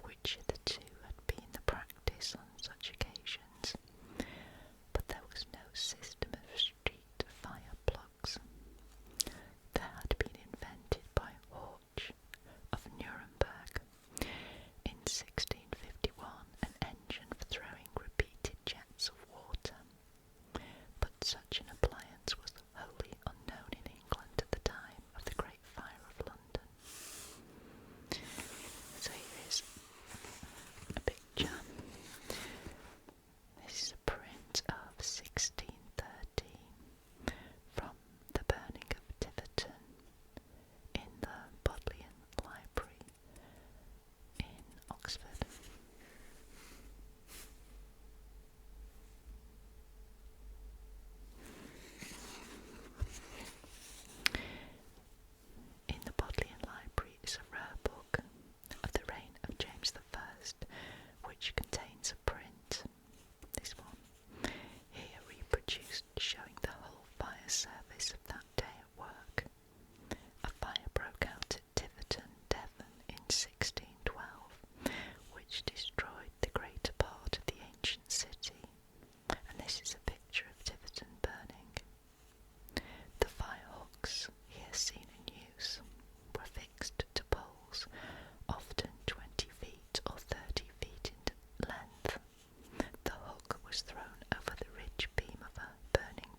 which hitherto had been the practice on such occasions. But there was no system of street fire plugs. There had been invented by Horch of Nuremberg in 1651 an engine for throwing repeated jets of water, but such an appliance was wholly unknown in England at the time of the Great Fire of London. So here is a picture. This is a print of 1613 from the burning of Tiverton in the Bodleian Library in Oxford. In the Bodleian Library is a rare book of the reign of James I, which contains a print, this one, here reproduced, showing the whole fire service of that day at work. A fire broke out at Tiverton, Devon, in 1612, which destroyed the greater part of the ancient city, and this is a picture of Tiverton burning. The fire hooks, here seen in use, were fixed to poles, often 20 feet or 30 feet in length. The hook was thrown over the ridge beam of a burning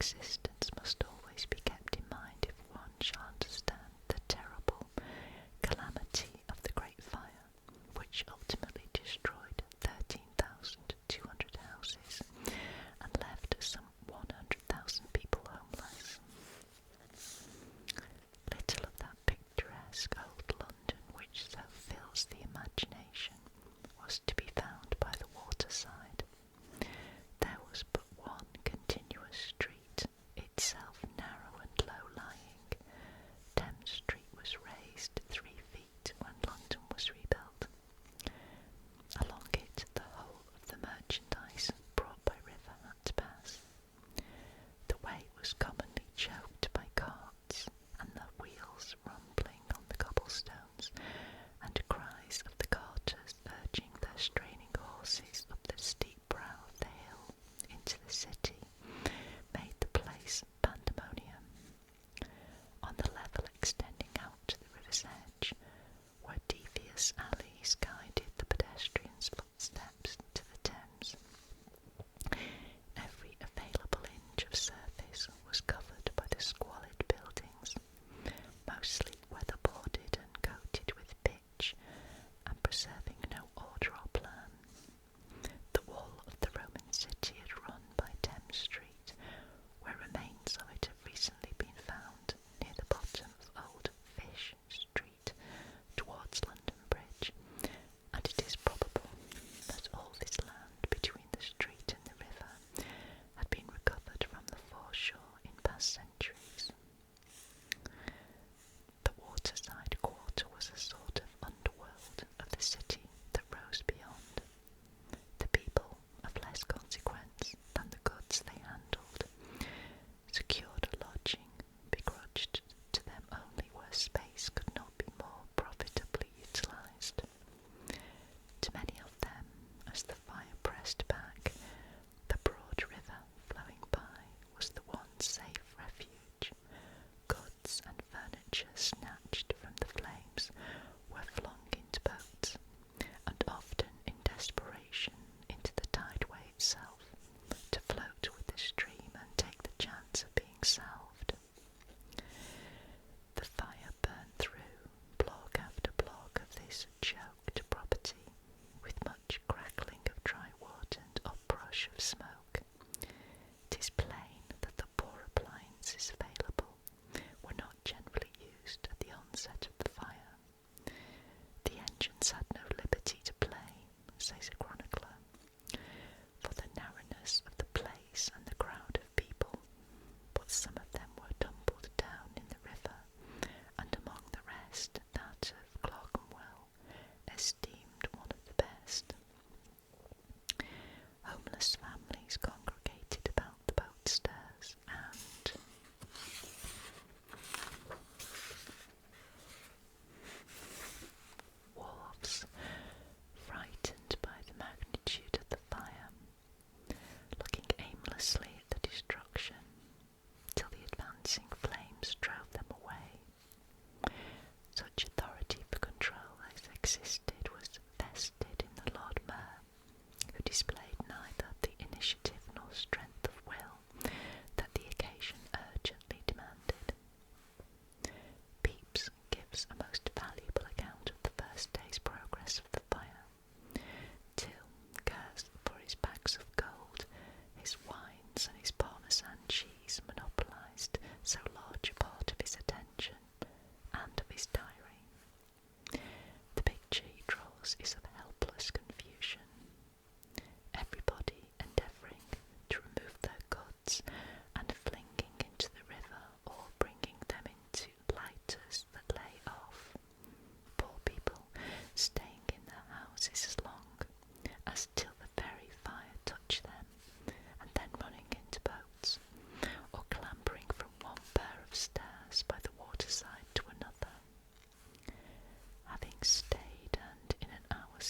existence must always be kept in mind if one shall understand the terrible calamity of the Great Fire, which ultimately destroyed 13,200 houses and left some 100,000 people homeless. Little of that picturesque old London which so fills the imagination was to be found by the waterside. There was but one continuous street, itself narrow and low-lying. Thames Street was raised 3 feet when London was rebuilt. Along it the whole of the merchandise brought by river had to pass. The way was commonly choked by carts, and the wheels rumbling on the cobblestones, and cries of the carters urging their straining horses up the steep brow of the hill into the city made the place pandemonium. On the level extending out to the river's edge, where devious alleys guided the pedestrians' footsteps to the Thames, every available inch of surface was covered by the squalid buildings, mostly weather-boarded and coated with pitch, and preserving no order or plan. The wall of the Roman city had run by Thames Street, where remains of it have recently been found near the bottom of Old Fish Street towards London Bridge, and it is probable that all this land between the street and the river had been recovered from the foreshore in past centuries. The waterside quarter was a sort of underworld of the city that rose beyond. The people, of less consequence than the goods they handled, secured a lodging begrudged to them only where space could not be more profitably utilised. To many of them, as the fire pressed back, the broad river flowing by was the one safe refuge. Goods and furniture snatched from the flames were flung into boats, and often in desperation into the tideway itself, to float with the stream and take the chance of being salved. The fire burned through block after block of this choked property, with much crackling of dry wood and uprush of smoke. It is plain that the poor appliances available were not generally used at the onset of the fire. The engines had no liberty to play, says a chronicler, for the narrowness of the place and the crowd of people, but some of them were tumbled down in the river, and among the rest that of Clerkenwell, esteemed one of the best. Homeless families congregated about the boat stairs, and wharves, frightened by the magnitude of the fire, looking aimlessly at the destruction, till the advancing flames drove them away. Such authority for control as existed was vested in the Lord Mayor, who displayed neither the initiative nor strength of will that the occasion urgently demanded. Pepys gives a most valuable account of the first day's progress of the fire, till, cursed for his bags of gold, his wines and his Parmesan cheese monopolised so large a part of his attention and of his diary. The picture he draws is of helpless confusion, everybody endeavouring to remove their goods and flinging into the river or bringing them into lighters that lay off. Poor people staying in their houses as long as till the very fire touched them, and then running into boats, or clambering from one pair of stairs by the waterside to another. Having stayed and in an hour's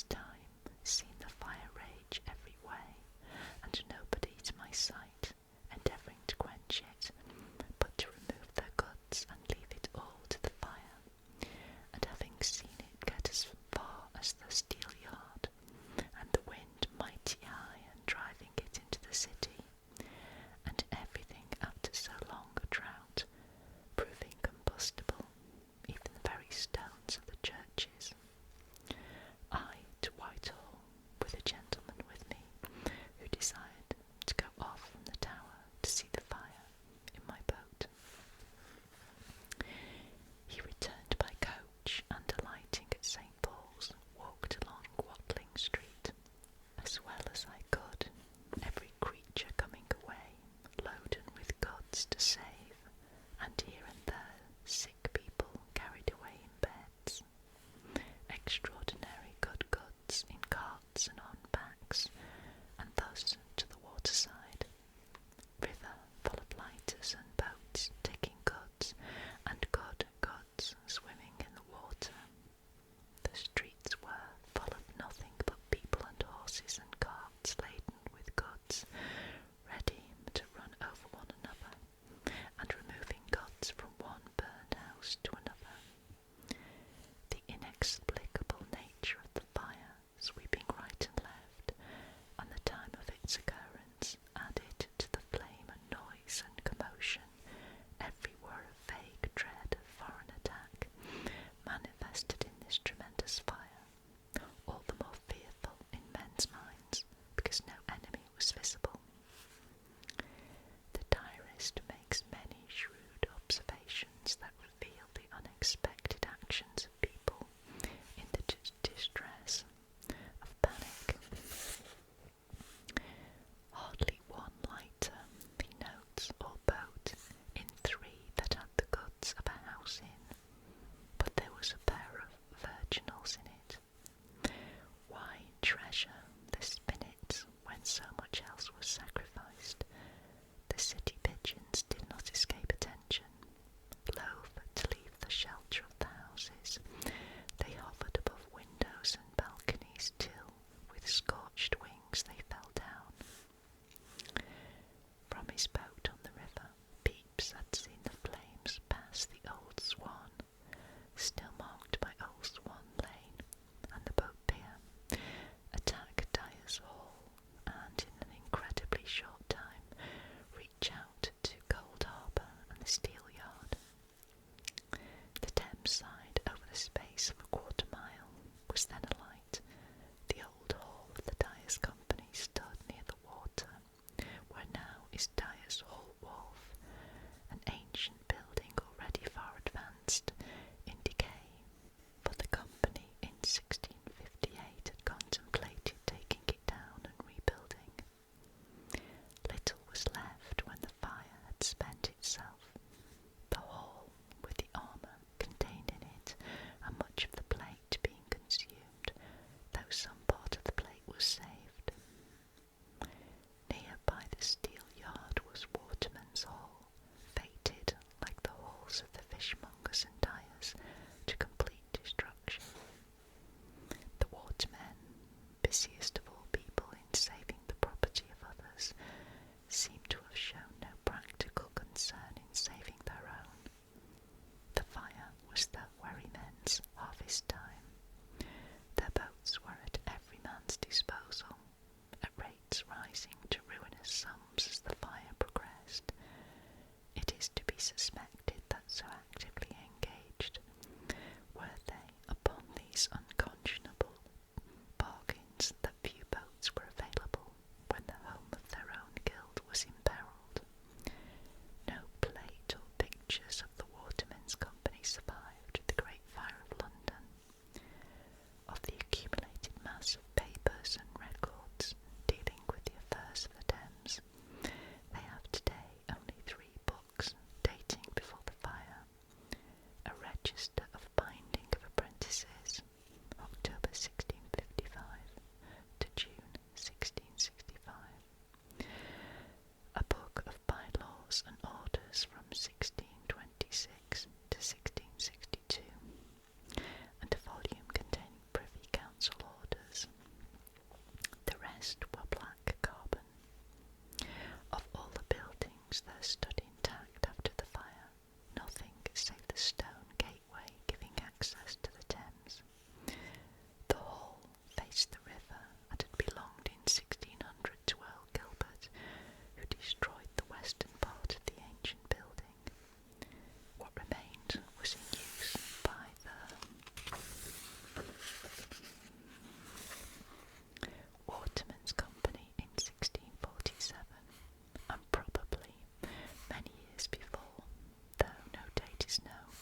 Thames side over the space of a quarter-mile was then alight. The old hall of the Dyers' Company stood near the water, where now is Dyers' Hall Wharf, an ancient building already far advanced in decay, but the company in 1658 had contemplated taking it down and rebuilding. Little was left when the fire had spent itself. The hall, with the armour contained in it, and much of the plate being consumed, though some part of the plate was saved. Near by the steel yard was Waterman's Hall, fated, like the halls of the fishmongers and dyers, to complete destruction. The watermen, busiest of all people in saving the property of others, seem to have shown no practical concern in saving their own. The fire was the wherrymen's harvest time. Their boats were at every man's disposal, at rates rising to ruinous sums as the fire progressed. It is to be suspected that so actively engaged were they upon these unconscionable bargains that few boats were available when the home of their own guild was imperilled. No plate or pictures of the Watermen's Company survived the Great Fire of London. Of the accumulated mass of papers and records dealing with the affairs of the Thames, they have today only 3 books dating before the fire: a register of binding of apprentices, October 1655 to June 1665, a book of bylaws and orders from 1626 to 1662, and a volume containing Privy Council orders. The rest were black carbon. Of all the buildings that stood intact after the fire, nothing save the stone gateway giving access to the Thames. The hall faced the river and had belonged in 1600 to Earl Gilbert, who destroyed the western part of the ancient building. What remained was in use by the Waterman's Company in 1647, and probably many years before, though no date is known.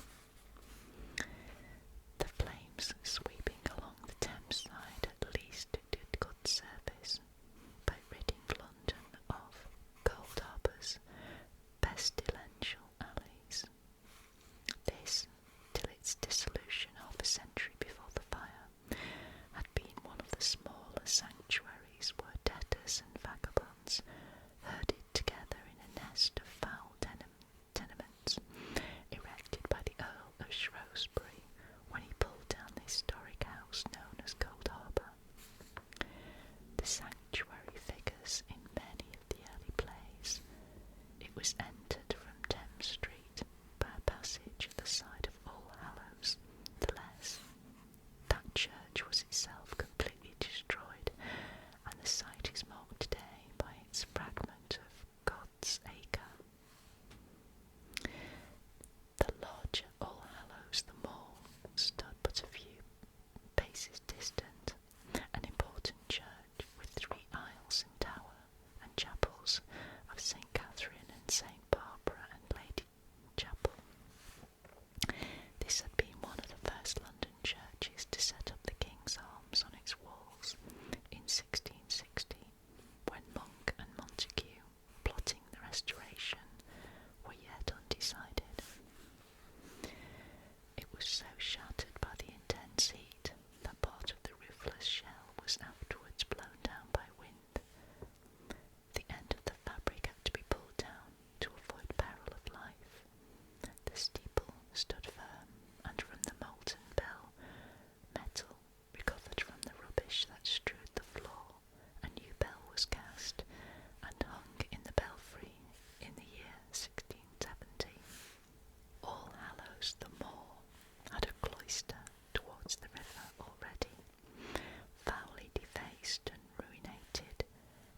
The flames sweeping along the Thames side at least did good service by ridding London of Cold Harbour's pestilential alleys. This, till its dissolution half a century before the fire, had been one of the smaller sanctuaries where debtors and vagabonds herded together in a nest of foul tenements erected by the Earl of Shrewsbury when he pulled down the historic house known as Cold Harbour. The sanctuary figures in many of the early plays. It was entered from Thames Street by a passage at the side of All Hallows, the less. That church was itself completely destroyed, and the site is marked today by its fragment of God's Acre. The larger All Hallows, the Mall, stood but a few paces distant, an important church with 3 aisles and tower, and chapels of St. Catherine and St. Barbara and Lady Chapel. This had been one of the first London churches to set up the King's Arms on its walls in 1660, when Monk and Montague, plotting the restoration, were yet undecided. It was so shattered by the intense heat that part of the roofless shell was afterwards blown down by wind. The end of the fabric had to be pulled down to avoid peril of life. The steeple stood firm, and from the molten bell, metal recovered from the rubbish that strewed the floor, a new bell was cast and hung in the belfry in the year 1670. All Hallows the Moor had a cloister towards the river already, foully defaced and ruinated.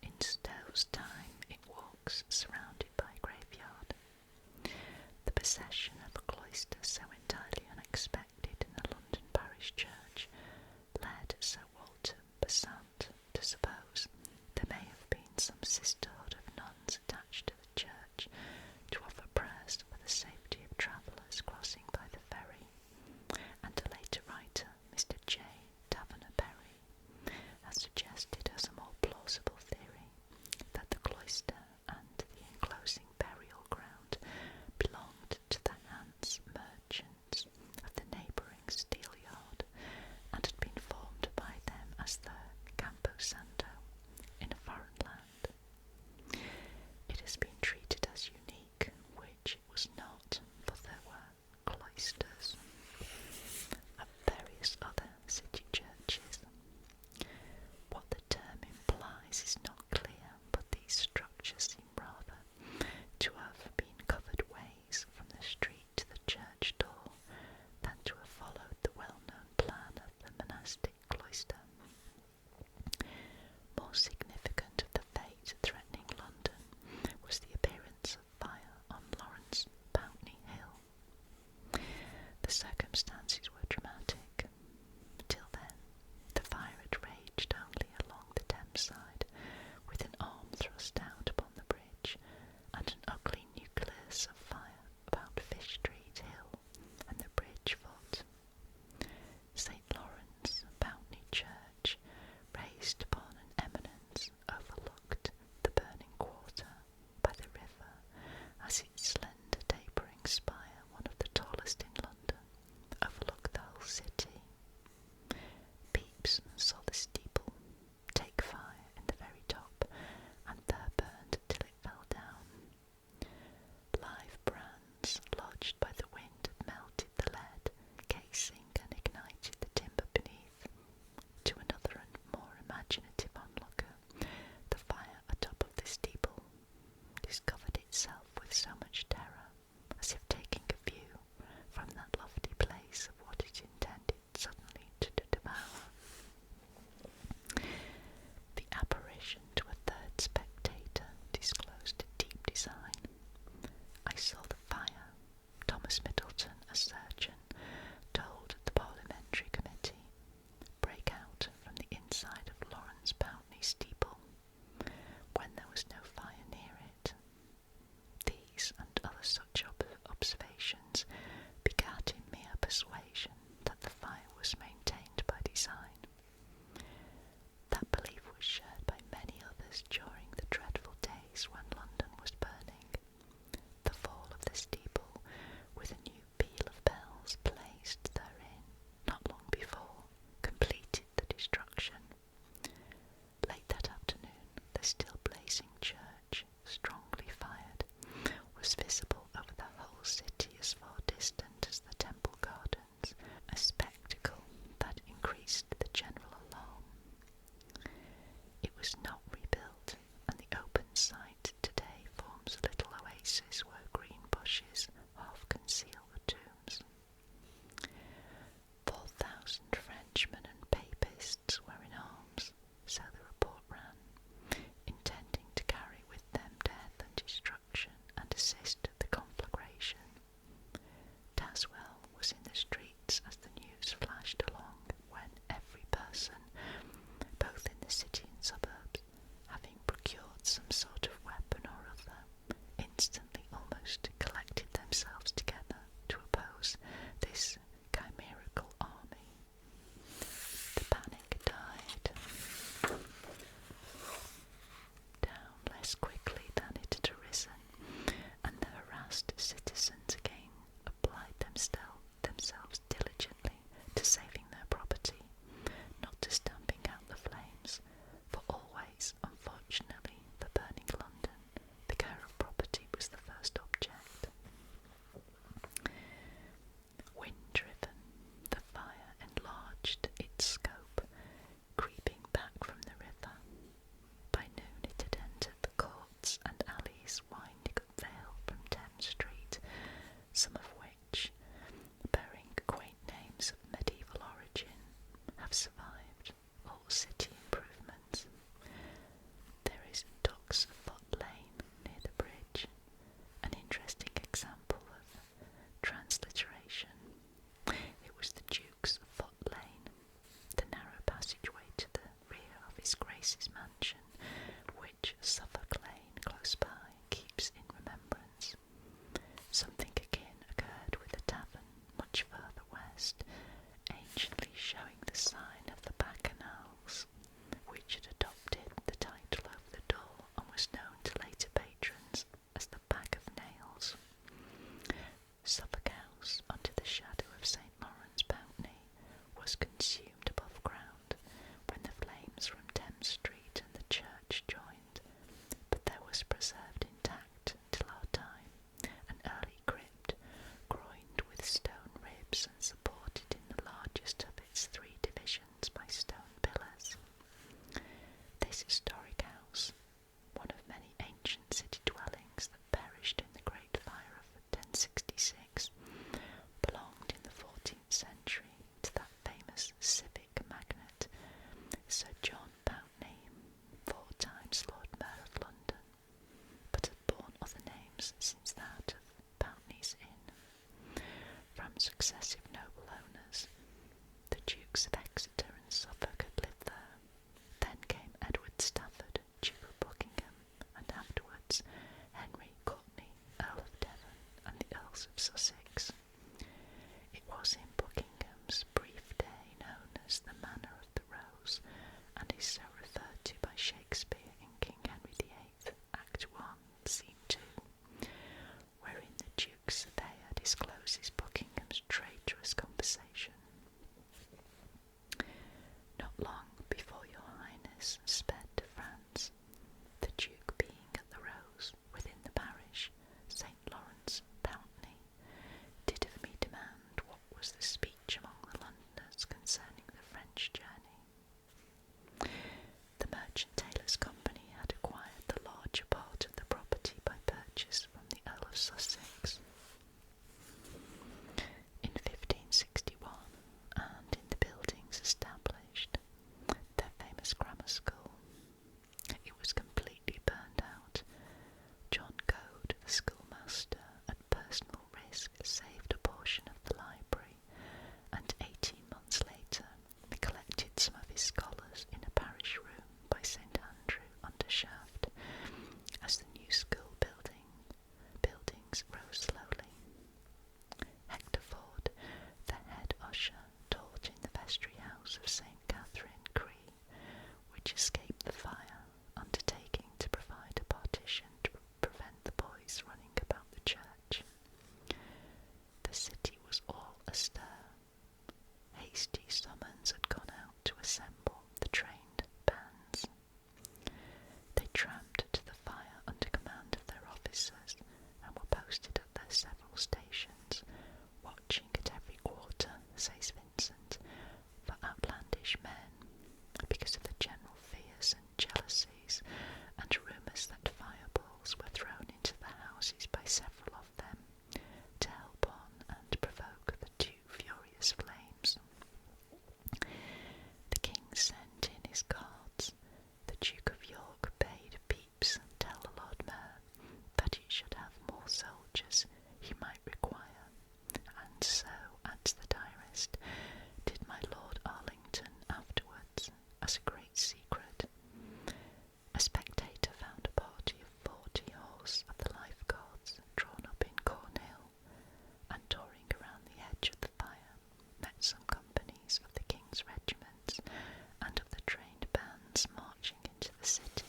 In Stow's time it walks surrounded by a graveyard. The possession of a cloister so entirely unexpected steelyard and had been formed by them as the Campo Santo in a foreign land. It has been treated as unique, which it was not, for there were cloisters of various other city churches. What the term implies is not clear, but these structures seem rather to have been covered ways from the street to the church door than to have followed the was consumed above ground when the flames from Thames Street and the church joined, but there was preserved intact till our time an early crypt groined with stone ribs and supported in the largest of its 3 divisions by stone pillars. This historic house, one of many ancient city dwellings that perished in the Great Fire of 1066, belonged in the 14th century to that famous civic magnate, Sir John Pountney, 4 times Lord Mayor of London, but had borne other names since that of Pountney's Inn, from successive noble owners. The Dukes of Exeter and Suffolk had lived there. Then came Edward Stafford, Duke of Buckingham, and afterwards Henry Courtenay, Earl of Devon, and the Earls of Sussex. It was in Buckingham's brief day known as the Manor of the Rose, and is so referred to by Shakespeare in King Henry VIII, Act 1, Scene 2, wherein the Duke's surveyor discloses Buckingham's traitorous conversation. Not long before your Highness sped to France, the Duke being at the Rose, within the parish, St. Lawrence, Pountney, did of me demand what was the speech among the Londoners concerning the French journey. The Merchant Taylors' Company had acquired the larger part of the property by purchase from the Earl of Sussex in 1561, and in the buildings established their famous grammar school. It was completely burned out. John Goad, the schoolmaster, at personal risk saved a portion of the library, and 18 months later collected some of his scholars in a parish room by St. Andrew under Shaft, as the new school buildings rose slowly. Hector Ford, the head usher, taught in the vestry house of St. Catherine, Cree, which escaped the fire, undertaking to provide a partition to prevent the boys running about the church. The city was all astir. Hasty summons had gone out to assemble the trained bands. They tramped to the fire under command of their officers, and were posted at their several stations, watching at every quarter, says Vincent, for outlandish men, because of the general fears and jealousies and rumours that fireballs were thrown into the houses by several of them, to help on and provoke the too furious flames. The king sent in his guards. The Duke of York bade Pepys tell the Lord Mayor that he should have more soldiers he might require, and so, adds the diarist, did my Lord Arlington afterwards, as a great secret. A spectator found a party of 40 horse of the Life Guards drawn up in Cornhill, and touring around the edge of the fire, met some companies of the king's regiments and of the trained bands marching into the city.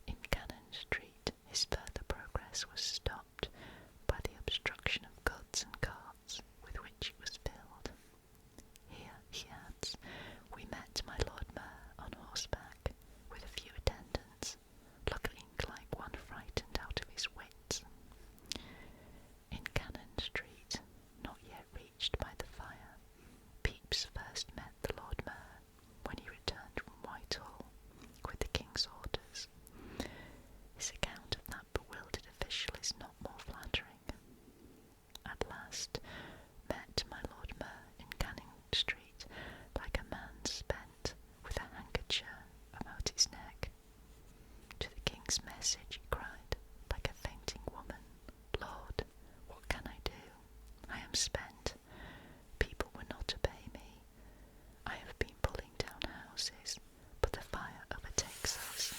In Cannon Street his further progress was stopped by the obstruction of goods and carts with which it was filled. Here, he adds, we met my Lord Mayor on horseback, with a few attendants, looking like one frightened out of his wits. In Cannon Street, not yet reached by the fire, Pepys first met the Lord Mayor when he returned from Whitehall with the king's orders. His account of that bewildered official is not more flattering. At last, met my Lord Mayor in Canning Street, like a man spent, with a handkerchief about his neck. To the king's message he cried, like a fainting woman, Lord, what can I do? I am spent. People will not obey me. I have been pulling down houses, but the fire overtakes us.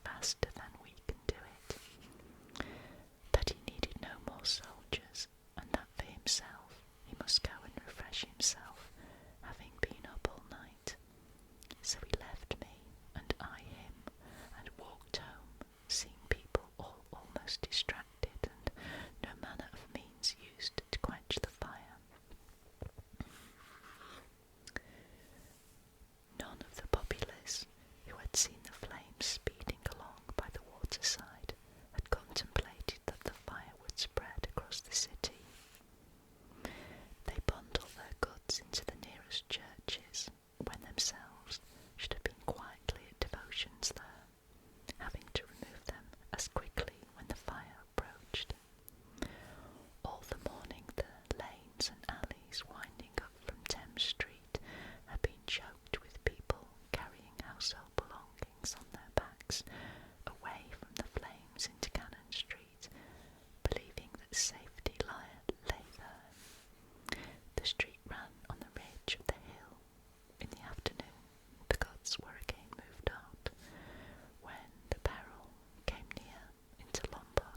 Faster than we can do it. That he needed no more soldiers, and that for himself he must go and refresh himself, having been up all night. So he left me, and I him, and walked home, seeing people all almost distracted,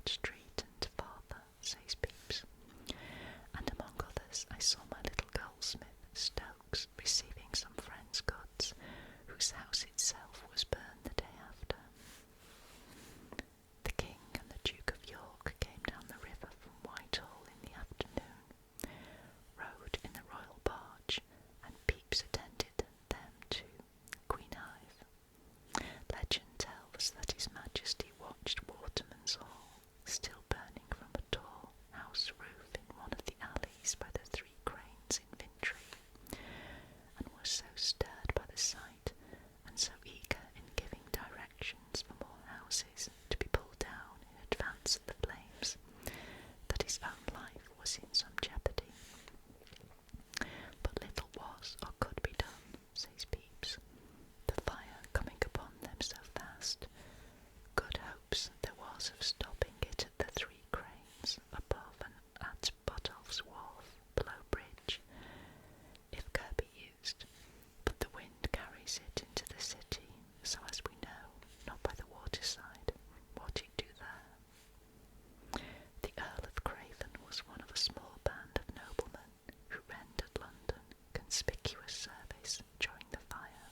Broad Street and farther, says Pepys. And among others I saw my little goldsmith, Stokes, receiving some friend's goods, whose house itself was burned the day after. The King and the Duke of York came down the river from Whitehall in the afternoon, rode in the royal barge, and Pepys attended them to Queenhithe. Legend tells that His Majesty watched Waterman's Hall, still burning from a tall house roof in one of the alleys by the Three Cranes in Vintry, and was so stirred by the sight, and so eager in giving directions for more houses to be pulled down in advance of the flames, that his own life was in some jeopardy. But little was or could be done, says Pepys, the fire coming upon them so fast. Good hopes there was of stopping it at the Three Cranes, above and at Botolph's Wharf, below bridge, if Kirby used, but the wind carries it into the city, so as we know, not by the waterside, what it do there. The Earl of Craven was one of a small band of noblemen who rendered London conspicuous service during the fire.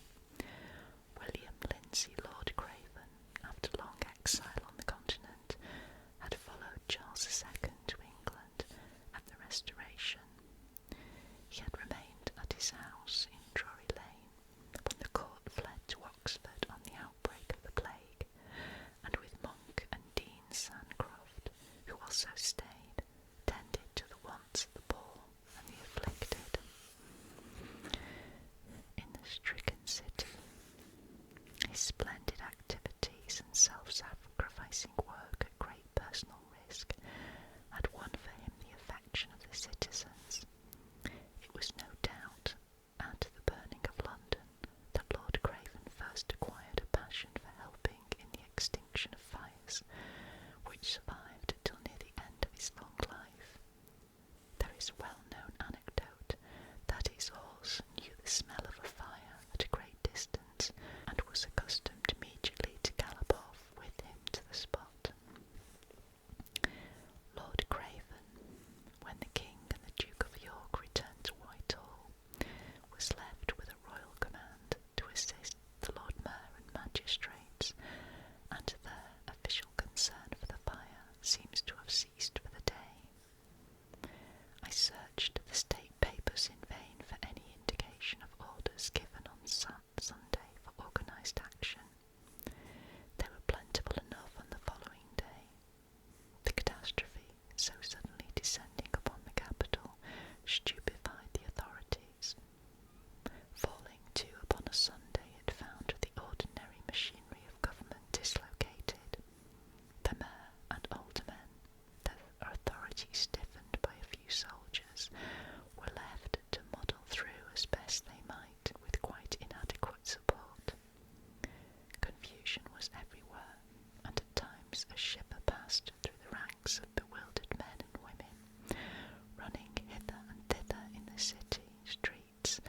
William Lindsay Lord Craven, after long exile on the continent, had followed Charles II to England at the Restoration. He had remained at his house in Drury Lane when the court fled to Oxford on the outbreak of the plague, and with Monk and Dean Sancroft, who also stayed, tended to the wants of the poor and the afflicted. In the stricken city, his splendid activities and self-sacrificing work at great personal risk had won for him the affection of the citizens. It was no doubt at the burning of London that Lord Craven first acquired a passion for helping in the extinction of fires, which survived till near the end of his long life. There is a well-known anecdote that his horse knew the smell of a fire at a great distance, and was accustomed immediately to gallop off with him to the spot. Lord Craven, when the King and the Duke of York returned to Whitehall, was left with a royal command to assist the Lord Mayor and magistrates, and their official concern for the fire seems to have ceased for the day. I searched the state papers in vain for any indication of orders given on Sunday for organised action. They were plentiful enough on the following day. The catastrophe, so suddenly descending upon the capital, stupefied the authorities. Falling to upon a Sunday, it found the ordinary machinery of government dislocated. The mayor and aldermen, their authority stiffened by a few soldiers, were left to muddle through as best they might with quite inadequate support. Confusion was everywhere, and at times a shiver passed through the ranks of bewildered men and women, running hither and thither in the city streets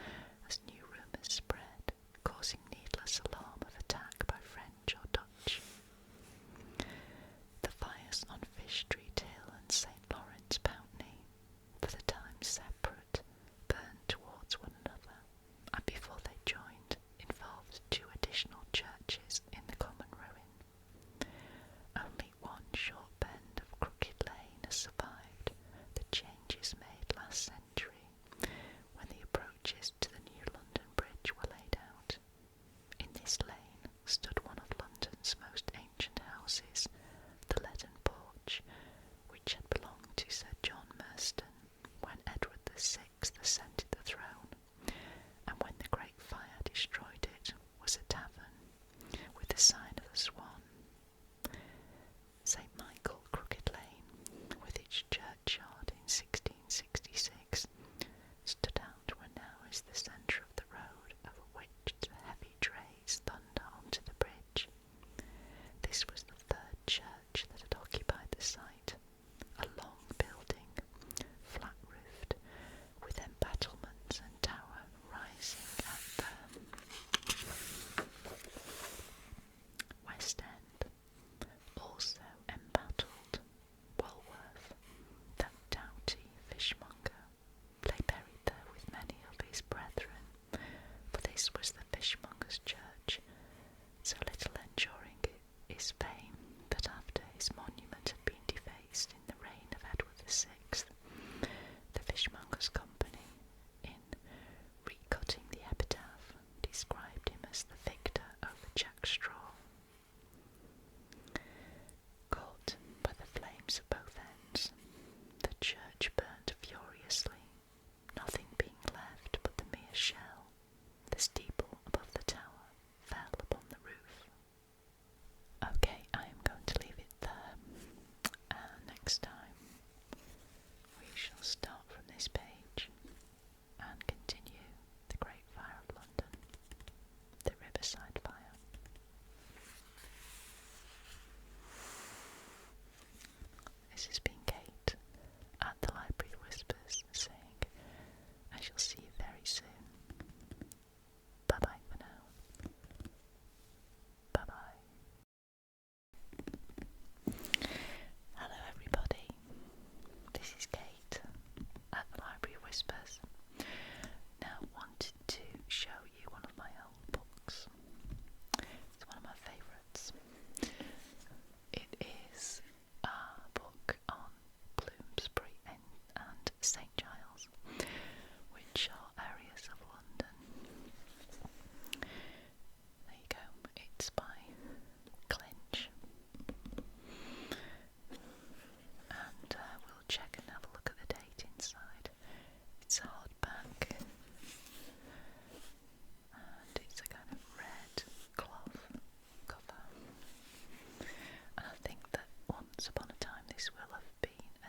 as new rumours spread, causing needless alarm of attack by French or Dutch. The fires on Fish Street Hill and St. Lawrence Pountney, for the time separate, burned towards one another, and before they joined, involved two additional churches in the common ruin. Only one short bend of Crooked Lane has survived the changes made last century, when the approaches to the new London Bridge were laid out. In this lane stood one of London's most ancient houses, the Leaden Porch, which had belonged to Sir John Merston when Edward VI ascended the throne, and when the Great Fire destroyed it was a tavern, with the sign of the Swan. St. Michael Crooked Lane, with its churchyard in 1666, stood out where now is the centre of the road over which the heavy drays thunder onto the bridge. This was the third church that had occupied the site, a long building, flat-roofed, with embattled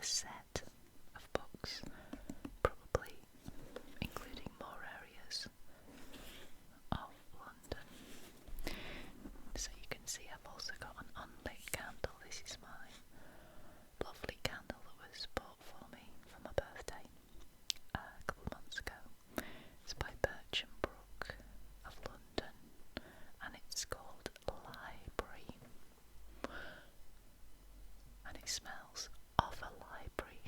set of books, probably including more areas of London. So you can see I've also got an unlit candle. This is my lovely candle that was bought for me for my birthday a couple of months ago. It's by Birch and Brook of London, and it's called Library, and it smells of a library.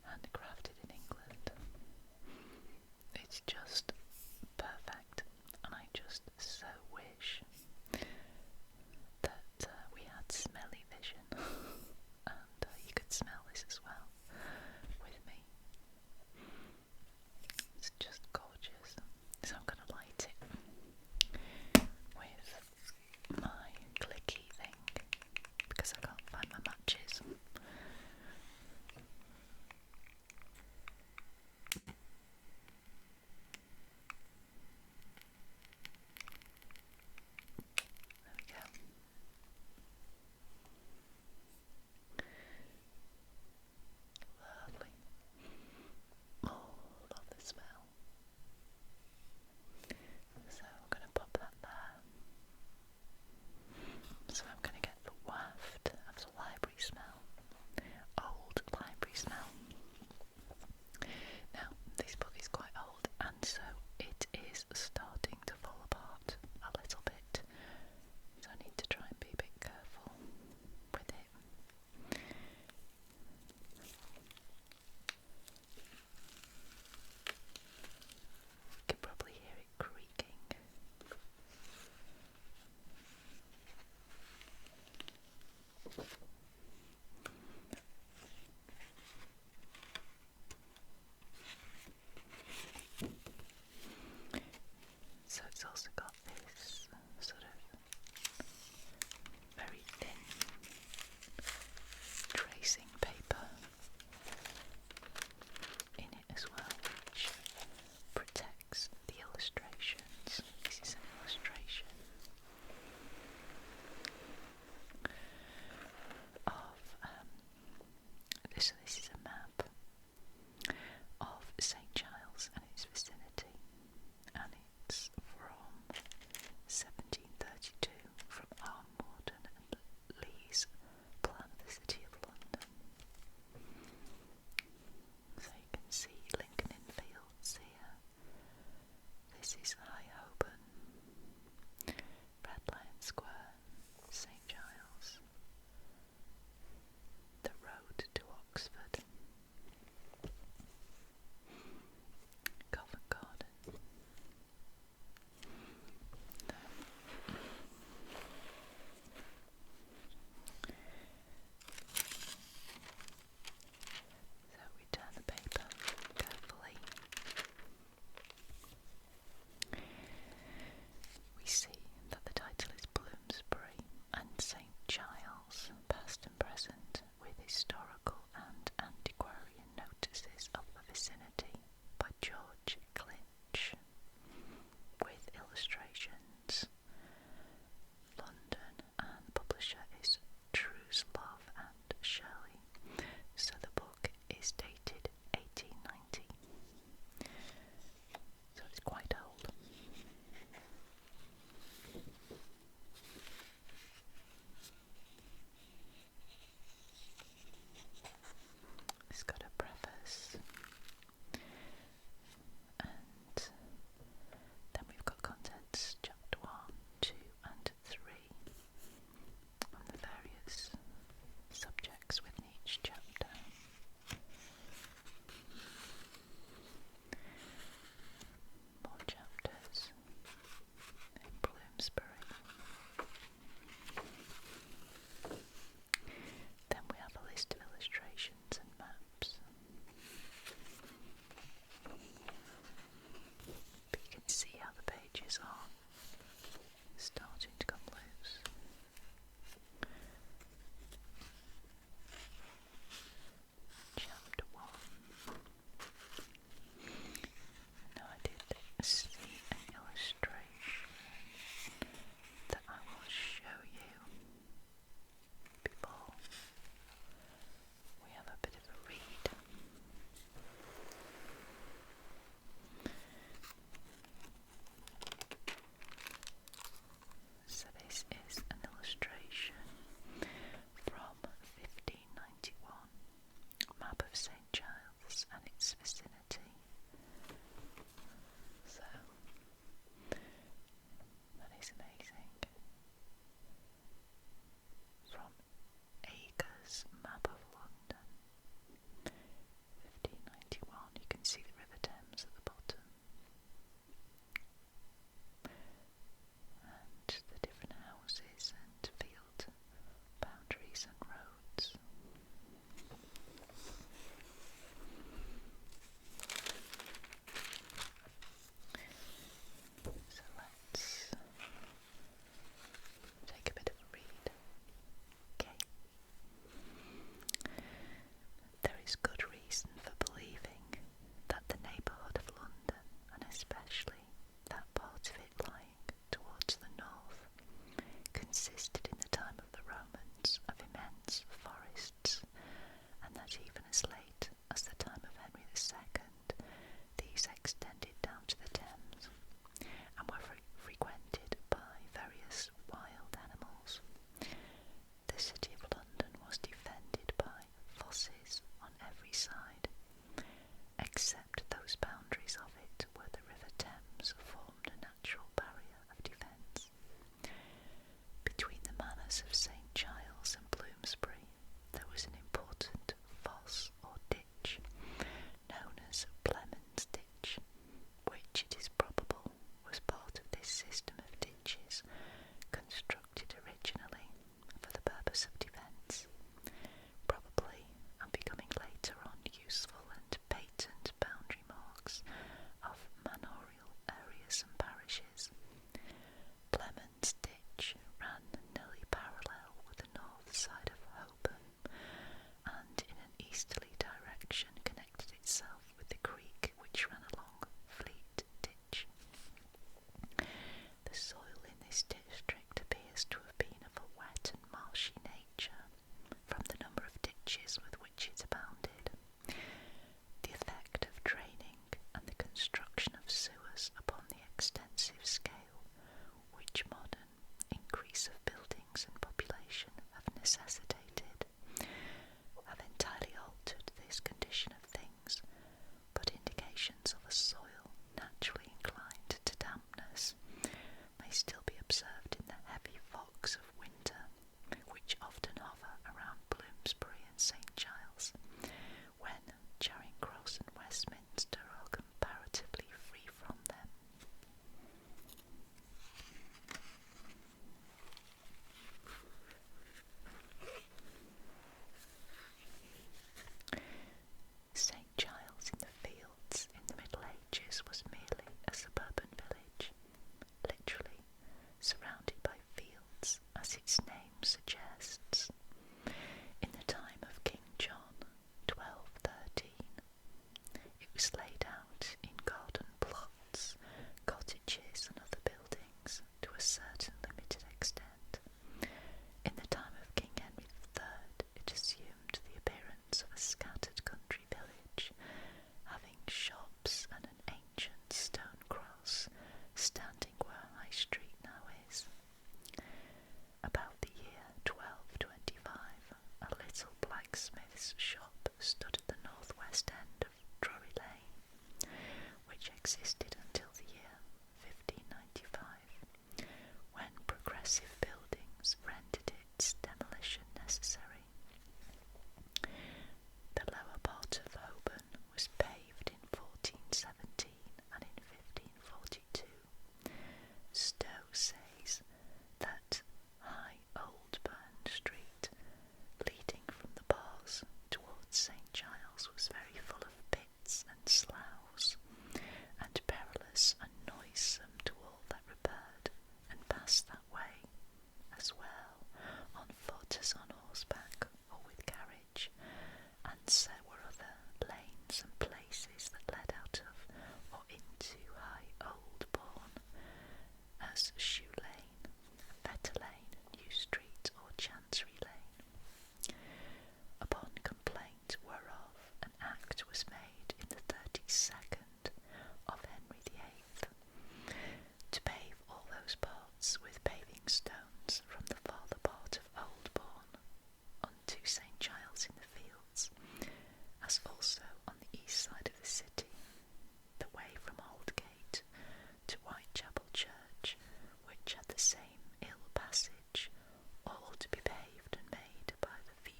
Handcrafted in England. It's just perfect, and I just so wish that we had smelly vision and you could smell this as well with me. It's just gorgeous. So I'm going to light it with my clicky thing because I can't find my matches. There we go. Lovely. Oh, love the smell. So I'm going to pop that there. So I'm going to get the waft of the library smell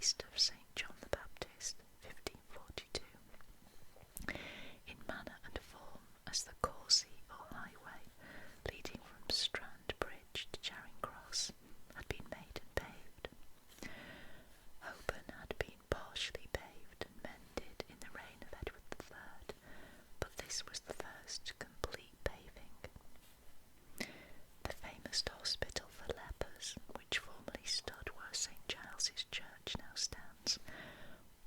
feast of St. John the Baptist, 1542, in manner and form as the Causey or highway leading from Strand Bridge to Charing Cross had been made and paved. Holborn had been partially paved and mended in the reign of Edward III, but this was the first complete paving. The famous hospital for lepers, which formerly stood where St. Giles's Church now stands,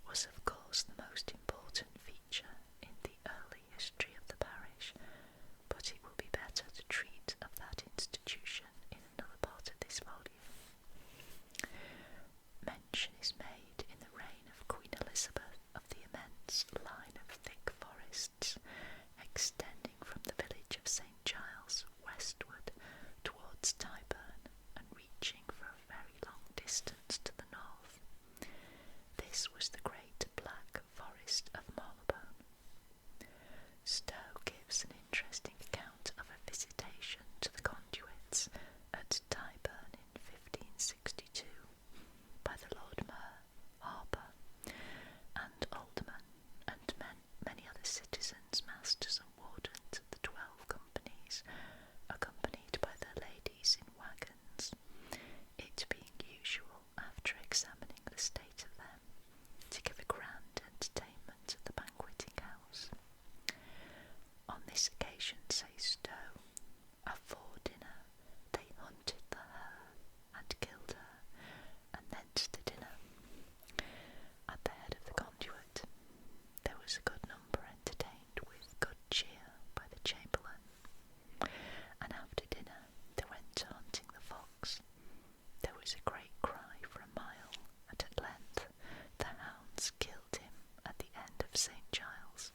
was of course the most important feature in the early history of the parish, but it will be better to treat of that institution in another part of this volume. Mention is made in the reign of Queen Elizabeth of the immense line of thick forests extending from the village of St. Giles westward towards Tyburn and reaching for a very long distance to the north. This was the great Black Forest of Marylebone. Stowe gives an interesting account of a visitation to the conduits at Tyburn in 1562 by the Lord Mayor, Harper, and aldermen, and many other citizens, masters and wardens of the 12 companies, accompanied by their ladies in wagons, it being usual, after examining the state of them, to give a grand entertainment at the banqueting house. On this occasion, says Stowe, afore dinner they hunted the hare and killed her, and then to the dinner. At the head of the conduit there was a good number entertained with good cheer by the chamberlain, and after dinner they went to hunting the fox. There was a great cry for a mile, and at length the hounds killed him at the end of St. Giles,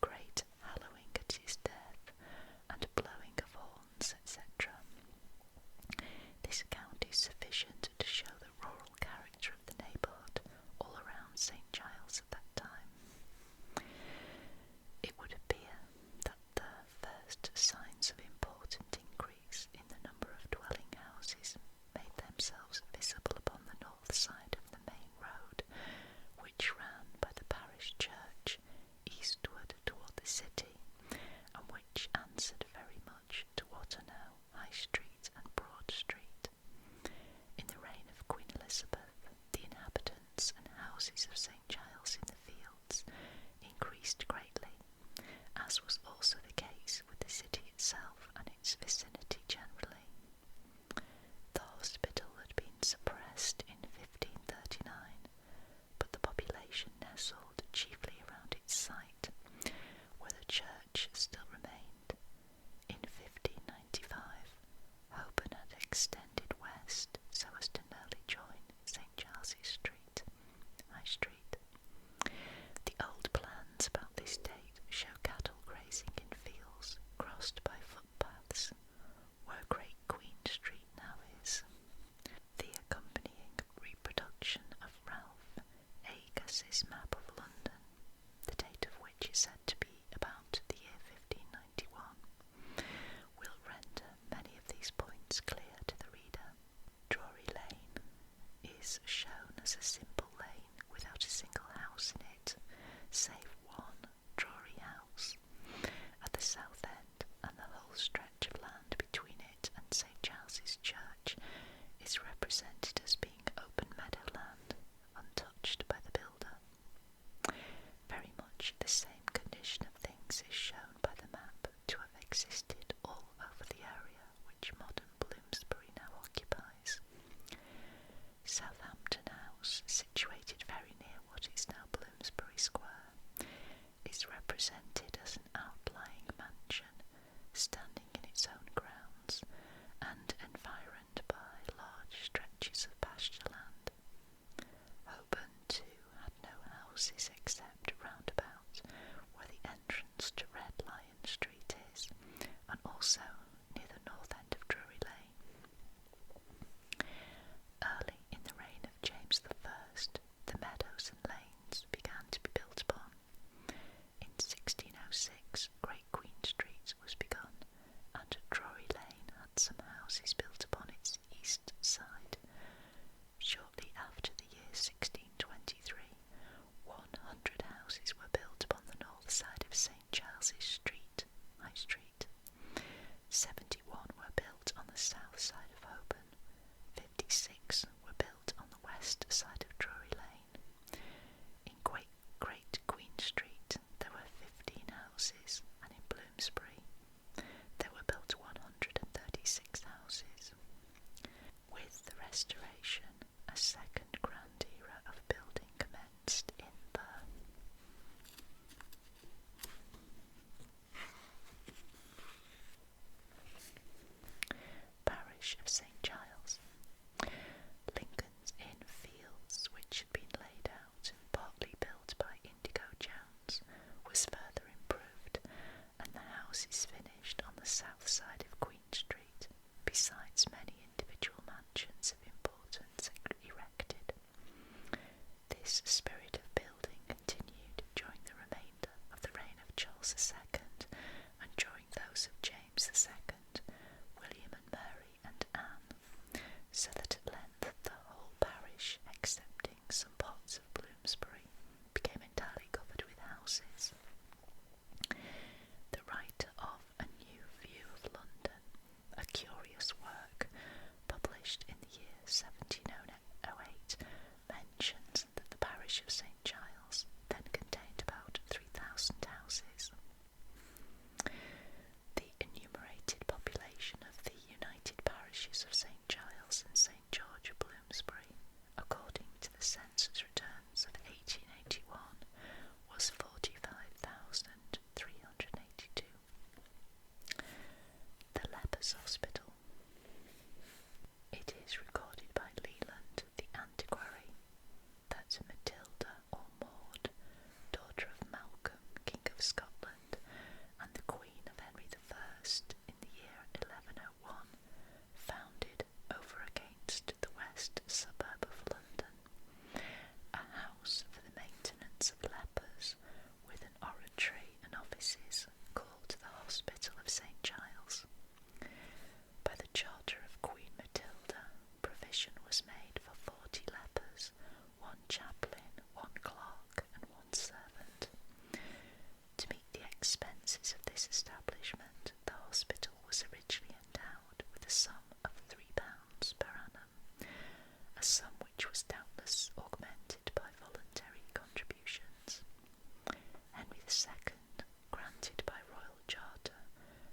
great hallowing at his death, and blowing of horns, etc. This account is sufficient to show the rural character of the neighbourhood all around St. Giles at that time. It would appear that the first signs of important increase in the number of dwelling houses made themselves visible upon the north side of the main road, which ran by the parish church eastward toward the city, and which answered very much to what are now High Street and Broad Street. In the reign of Queen Elizabeth, the inhabitants and houses of St. Giles in the Fields increased greatly, as was also the case with the city itself and its vicinity generally. The hospital had been suppressed in 1539, but the population nestled chiefly around its site, where the church still remained. In 1595, Holborn had extended west so as to nearly join St. Giles's Street, High Street. The old plans about this date show cattle grazing in fields crossed by footpaths, where Great Queen Street now is. The accompanying reproduction of Ralph Agus's map of London, the date of which is said to be about the year 1591, will render many of these points clear to the reader. Drury Lane is shown as a simple lane without a single house in it, save one Drury House at the south end, and the whole stretch of land between it and St. Giles's Church is represented as being open meadowland, untouched by the builder. Very much the same condition of things is shown by the map to have existed all over the area which modern Bloomsbury now occupies. Southampton House, situated very near what is now Bloomsbury Square, is represented as an outlying mansion standing in its own grounds and environed by large stretches of pasture land. Holborn, too, had no houses except round about where the entrance to Red Lion Street is, and also near the north end of Drury Lane. Early in the reign of James I, the meadows and lanes began to be built upon. In 1606, Great Queen Street was begun, and Drury Lane had some houses built upon its east side. Shortly after the year 1600, south side of Holborn, 56 were built on the west side of Drury Lane. In Great Queen Street there were 15 houses, and in Bloomsbury there were built 136 houses. With the Restoration, a second grand era of building commenced in the parish of St Giles. Lincoln's Inn Fields, which had been laid out and partly built by Indigo Jones, was further improved, and the houses finished on the south side of Queen Street, besides many individual mansions of importance erected. This spirit of building continued during the remainder of the reign of Charles II and during those of James II, William and Mary and Anne, so that at length the whole parish, excepting some parts of Bloomsbury, became entirely covered with houses. The writer of A New View of London, a curious work, published in the year 1708, mentions that the parish of St Giles then contained about 3,000 houses. The enumerated population of the united parishes of St Giles and St George of Bloomsbury, according to the census returns of 1881, was 45,382. The Lepers Hospital. It is recorded by Leland, the antiquary, that Matilda or Maud, daughter of Malcolm, King of Scotland, and the Queen of Henry I, in the year 1101, founded, over against the west suburb of London, a house for the maintenance of lepers, with an oratory and offices, called the Hospital of St Giles. By the charter of Queen Matilda, provision was made for 40 lepers, 1 chaplain, 1 clerk, and 1 servant. To meet the expenses of this establishment, the hospital was originally endowed with a sum of £3 per annum, a sum which was doubtless augmented by voluntary contributions. Henry II granted by royal charter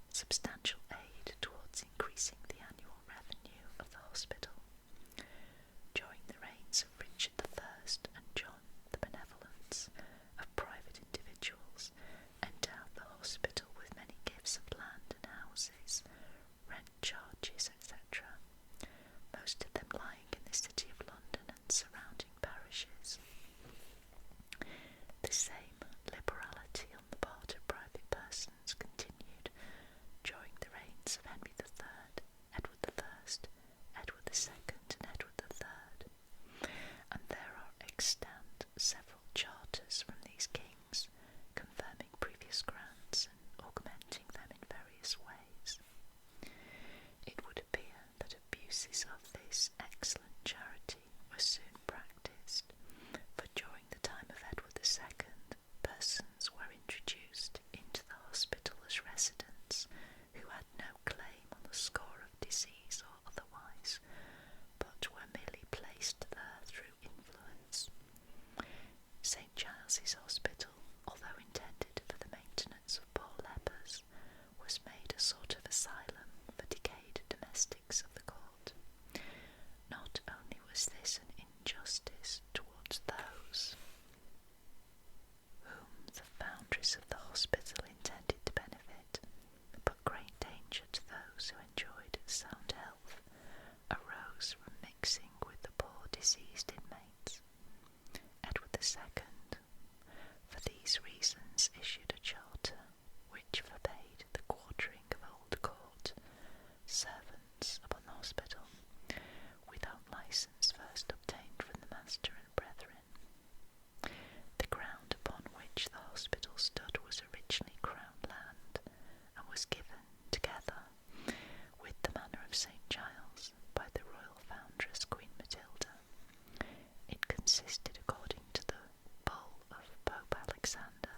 substantial aid towards increasing the annual revenue of the hospital. During the reigns of Richard I and John the Benevolent, of private individuals, endowed the hospital with many gifts of land and houses, rent charges, etc., most of them lying in the city of London and surrounding parishes. The same liberality on the part of private persons continued during the reigns of Henry III, Edward I, Edward II, and Edward III, and there are extant several charters from these kings, confirming previous grants and augmenting them in various ways. It would appear that abuses of this excellent charity were soon practised, for during the time of Edward II, persons were introduced into the hospital as residents who had no claim on the score of disease or otherwise, but were merely placed there through influence. St Giles's Hospital, although intended for the maintenance of poor lepers, was made a sort of asylum for decayed domestics of the court. Not only was this an injustice towards those whom the foundress of the hospital intended to benefit, but great danger to those who enjoyed sound health arose from mixing with the poor diseased inmates. Edward II, for these reasons, issued a charter which forbade the quartering of old court servants upon the hospital, without licence first obtained from the master and brethren. The ground upon which the hospital stood was originally crown land, and was given, together with the manor of St Giles, by the royal foundress Queen Matilda. It consisted, according to the bull of Pope Alexander,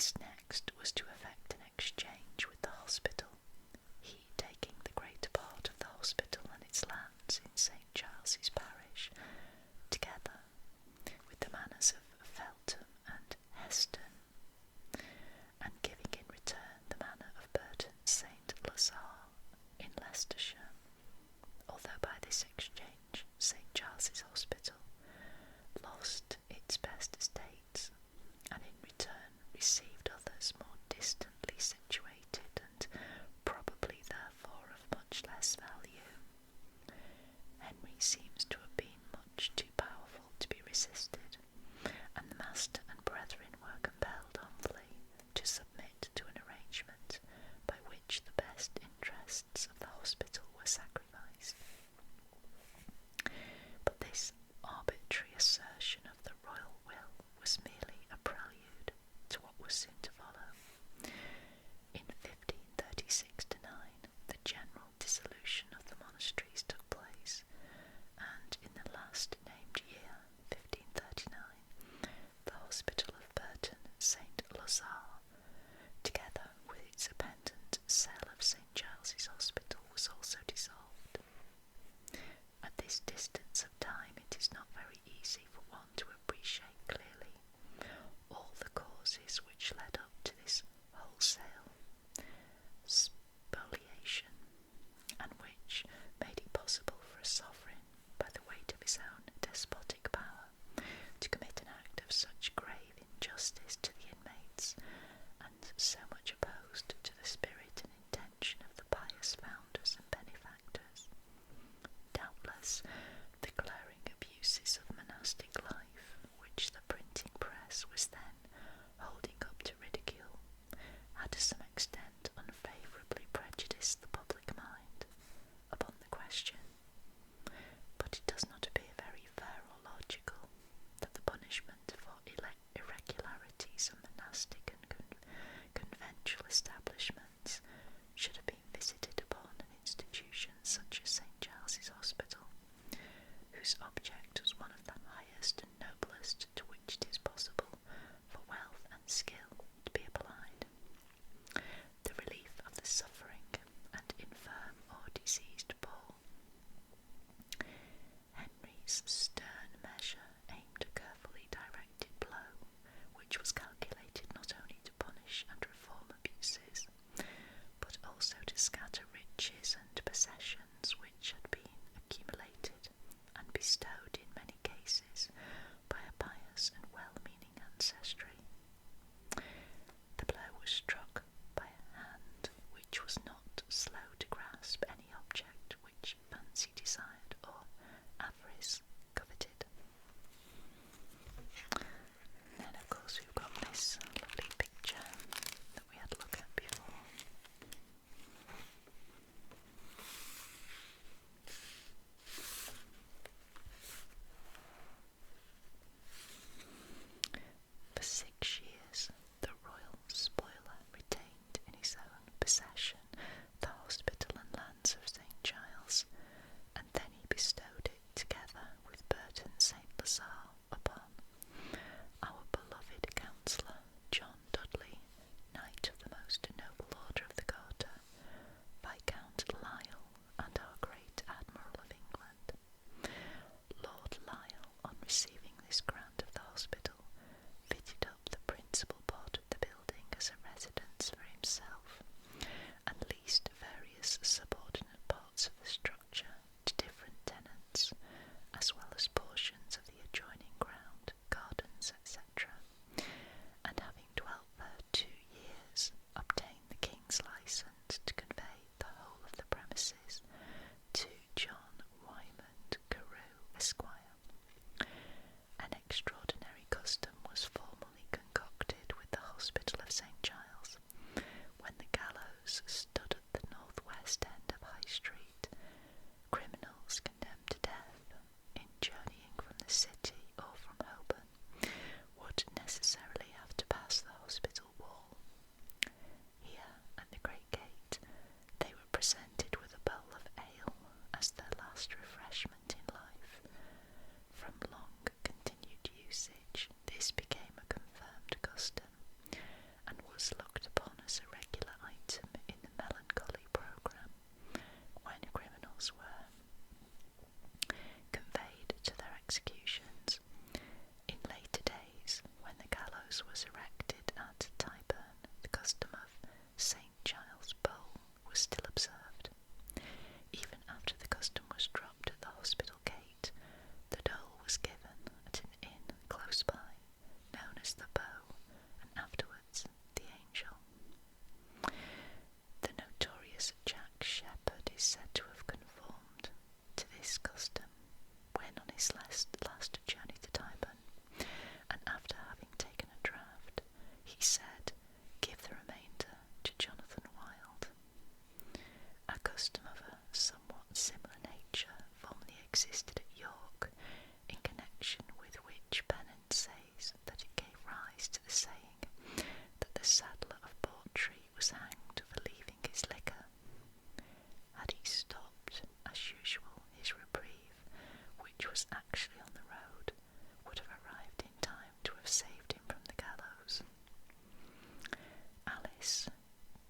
His next was to effect an exchange with the hospital, he taking the greater part of the hospital and its lands in St. Giles's parish, together with the manors of Feltham and Heston, and giving in return the manor of Burton St. Lazare in Leicestershire, although by this exchange St. Giles's Hospital lost its best estates, and in return received others more distantly situated and probably therefore of much less value. Henry seems to have been much too powerful to be resisted, and the master and brethren were compelled humbly to submit to an arrangement by which the best interests of the hospital were sacrificed. But this arbitrary assertion of the royal will was merely a prelude to what was soon to follow. In 1536-9, the general dissolution of the monasteries took place, and in the last named year, 1539, the hospital of Burton St. Lazare, together with its appendant cell of St. Giles's Hospital, was also dissolved. At this distance of time it is not very easy for one to appreciate clearly all the causes which led up to this wholesale spoliation, and which made it possible for a sovereign, by the weight of his own despotic power, to commit an act of such grave injustice to the inmates, and so much opposed to the spirit and intention of the pious founders and benefactors. Doubtless, the glaring abuses of monastic life, which the printing press was then holding up to ridicule, had to some extent unfavourably prejudiced the public mind upon the question, but it does not appear very fair or logical that the punishment for irregularities of monastic and conventual establishments should have been visited upon an institution such as St. Giles's Hospital, whose object was one of the highest and noblest to which it is possible for wealth and skill to be applied, the relief of the suffering and infirm or diseased poor. Henry's stern measure aimed a carefully directed blow, which was calculated not only to punish and reform abuses, but also to scatter riches and possessions which had been accumulated and bestowed in many cases by a pious and well-meaning ancestry. The blow was struck by a hand which was not slow to grasp any object which fancy desired or avarice coveted. Then of course we've got this lovely picture that we had a look at before. For 6 years, the royal spoiler this,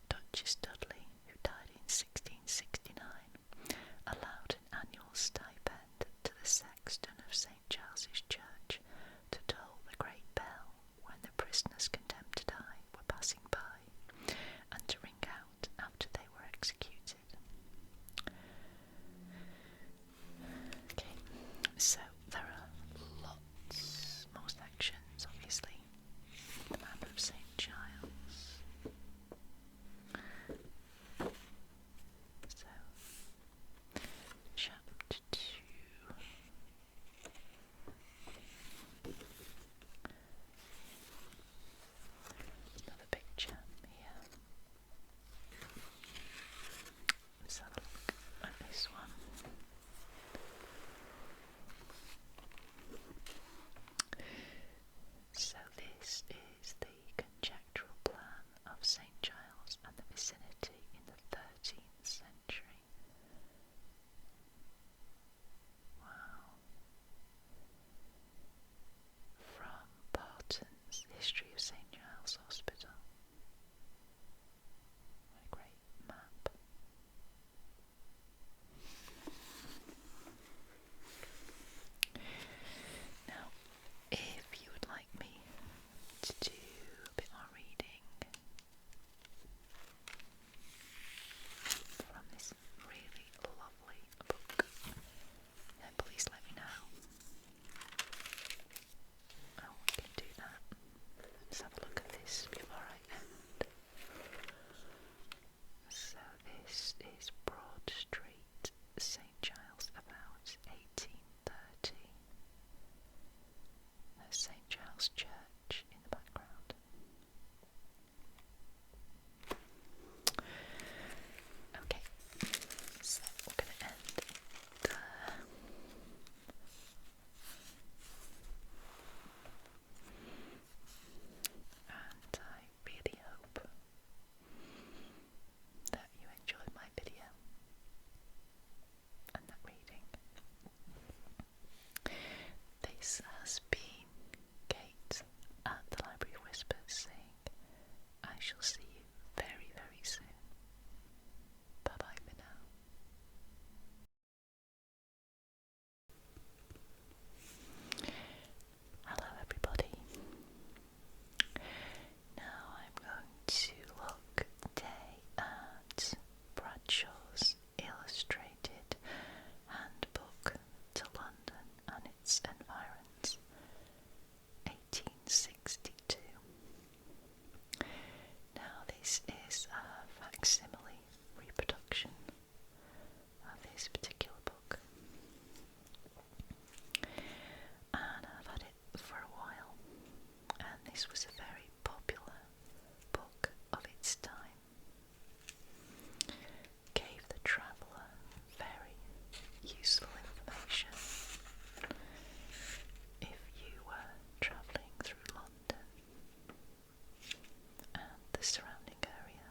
Duchess Dudley, who died in 1669, allowed an annual stipend to the sexton of St. Giles's Church to toll the great bell when the prisoners condemned to die were passing by, and to ring out after they were executed. Okay, so there are lots more sections, obviously. The map of St. Giles. So, chapter 2. Another picture here. Let's have a look at this one. So this is the conjectural plan of St. Giles and the vicinity in the 13th century. Wow. From Barton's History of St. Giles Hospital. What a great map. Now, if you would like me to do a bit more reading from this really lovely book, then please let me know. Oh, we can do that. Let's have a look at this before I end. So this is Broad Street, St. Giles, about 1830. There's St. Giles Church in the background. Okay, so we're going to end there. And I really hope that you enjoyed my video and that reading. This has been Kate at the Library of Whispers saying, I shall see you very, very soon. Bye bye for now. Hello everybody. Now I'm going to look today at Bradshaw's Illustrated Handbook to London and its Environs, 1862. Now this is a facsimile reproduction of this particular book, and I've had it for a while, and this was a very popular book of its time. Gave the traveller very useful information if you were travelling through London and the surrounding area.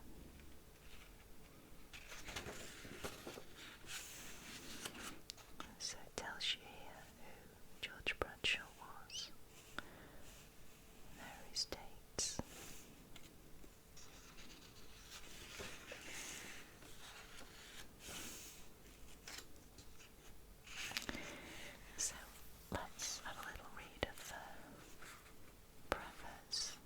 So it tells you here who George Bradshaw was. There are his dates. So let's have a little read of the preface.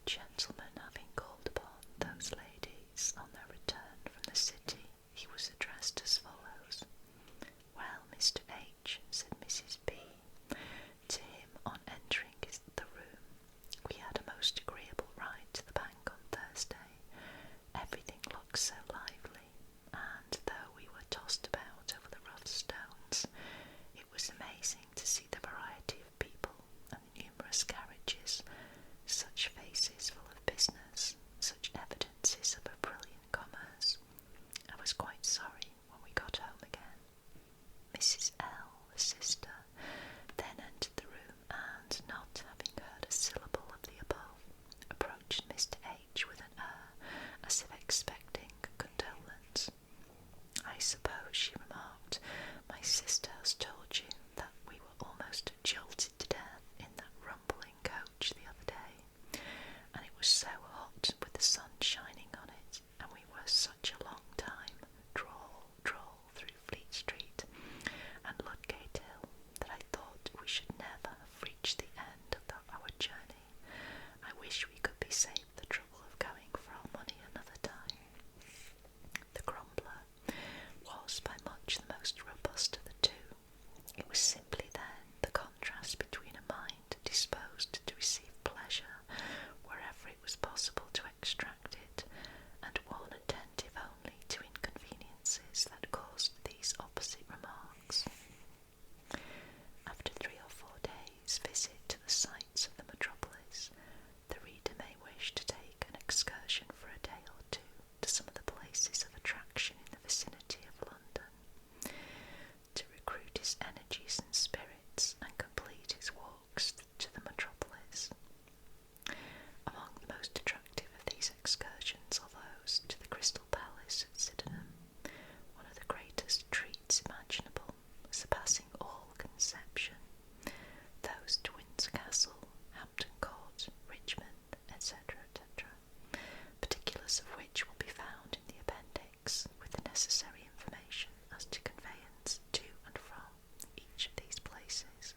gentleman having called upon those ladies on their return from the city, he was addressed as follows. "Well, Mr. H," said Mrs. B to him on entering the room, "we had a most agreeable ride to the bank on Thursday. Everything looked so lively, and though we were tossed about over the rough stones, it was amazing to see the variety of people and the numerous carriages, such faces full of business, such evidences of a brilliant commerce. I was quite sorry when we got home again." Mrs. L, the sister, then entered the room, and, not having heard a syllable of the above, approached Mr. H with an air as if expecting condolence. "I suppose," she remarked, "my sister has told you that we were almost jolted to death in that rumbling coach the other day, and it was so hot with the sun shining on it, and we were such a long time drawl through Fleet Street and Ludgate Hill that I thought we should never have reached the end of our journey. I wish we could be saved the trouble of going for our money another time." The grumbler was by much the most robust of the two. It was simply then the contrast between a mind disposed to receive pleasure wherever it was possible to extract it, and one attentive only to inconveniences, that caused these opposite remarks. After 3 or 4 days' visit to the sights of the metropolis, the reader may wish to take an excursion for a day or two to some of the places of attraction in the vicinity of London, to recruit his energies and spirits and complete his walks to the metropolis. Among the most attractive of these excursions are those to the Crystal Palace at Sydenham, one of the greatest treats imaginable, surpassing all conception, those to Windsor Castle, Hampton Court, Richmond, etc., etc., particulars of which will be found in the appendix, with the necessary information as to conveyance to and from each of these places.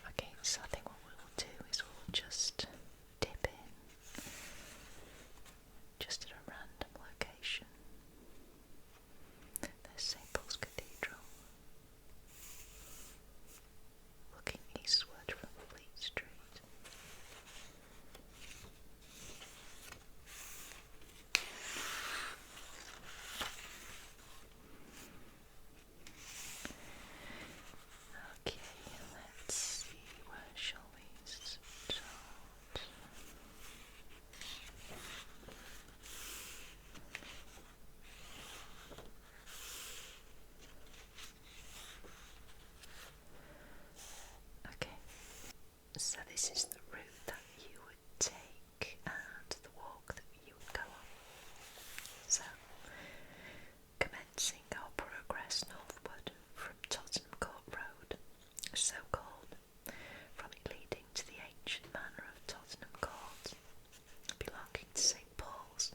Okay, so I think what we'll do is we'll just dip in just at a random location. There's St. Paul's Cathedral, looking eastward from Fleet Street. Okay, let's see, where shall we start? Okay, so this is the route that you would take and the walk that you would go on. So, commencing our progress northward from Tottenham Court Road, so called from it leading to the ancient manor of Tottenham Court, belonging to St. Paul's,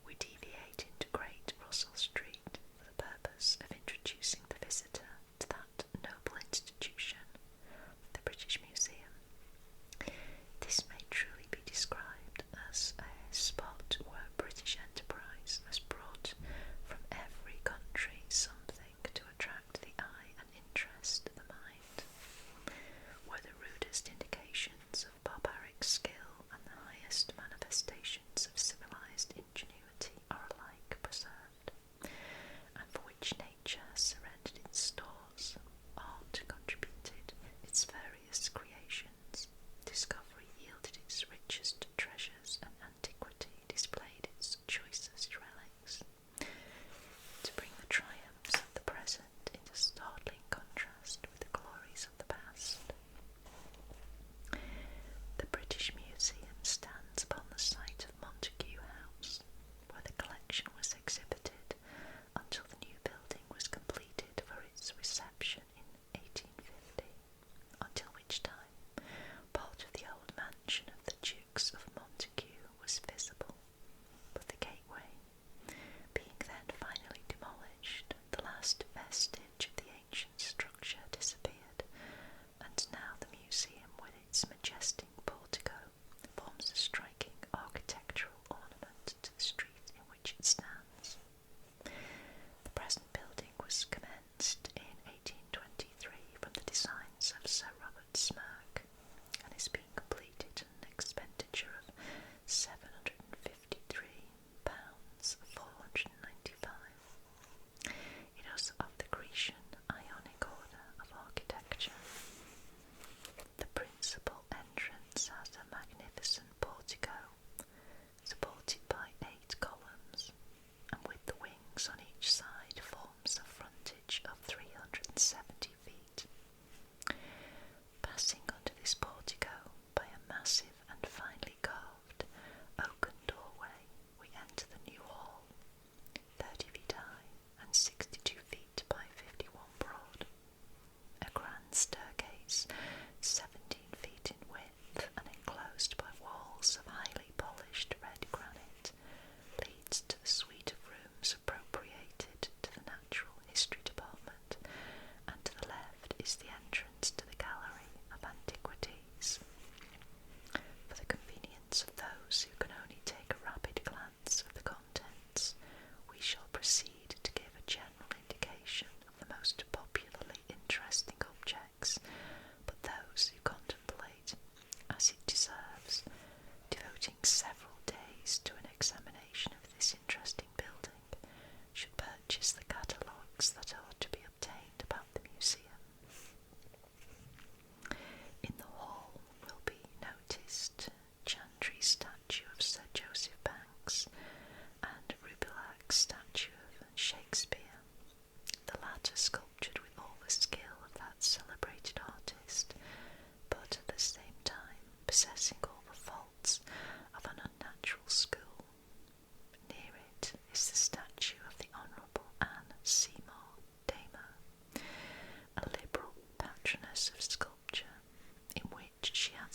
we deviate into Great Russell Street for the purpose of introducing the visitor to that noble institution, the British Museum.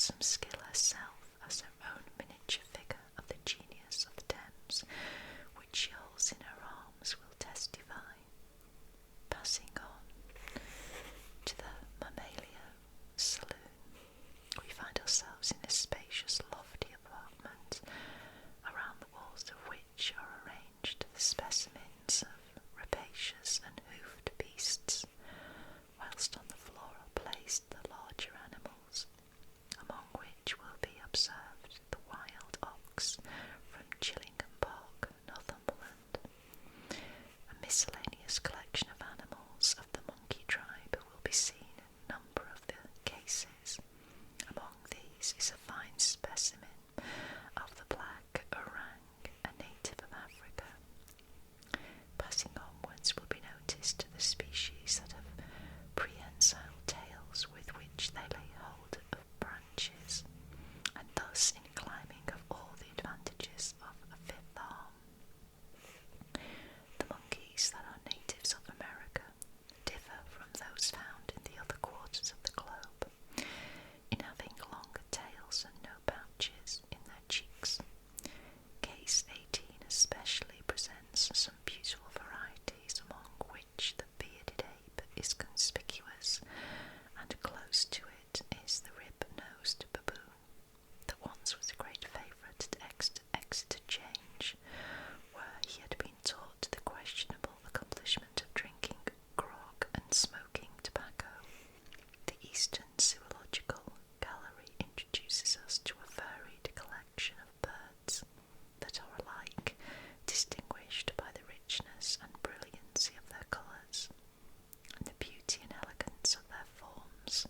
some skill herself as her own miniature figure of the genius of the Thames, which she holds in her arms, will testify. Passing on to the Mammalia Saloon, we find ourselves in a spacious, lofty apartment, around the walls of which are arranged the specimens of rapacious and hoofed beasts, whilst on the floor are placed the larger animals, among which will be observed the wild ox from Gillingham Park, Northumberland. A miscellaneous collection of animals of the monkey tribe will be seen in a number of the cases. Among these is a fine specimen of the black orang, a native of Africa. Passing onwards will be noticed the species that have prehensile tails with which they lay hold of branches, and thus in climbing have all the advantages of a fifth arm. The monkeys that are natives of America differ from those found in the other quarters of the globe, in having longer tails and no pouches in their cheeks. Case 18 especially presents some beautiful varieties, among which the bearded ape is conspicuous, and close to it is the rib-nosed baboon, that once was a great favourite at Exeter Change, where he had been taught the questionable accomplishment of drinking grog and smoking tobacco. The Eastern Zoological Gallery introduces us to a varied collection of birds that are alike distinguished by the richness and brilliancy of their colours, and the beauty and elegance of their forms,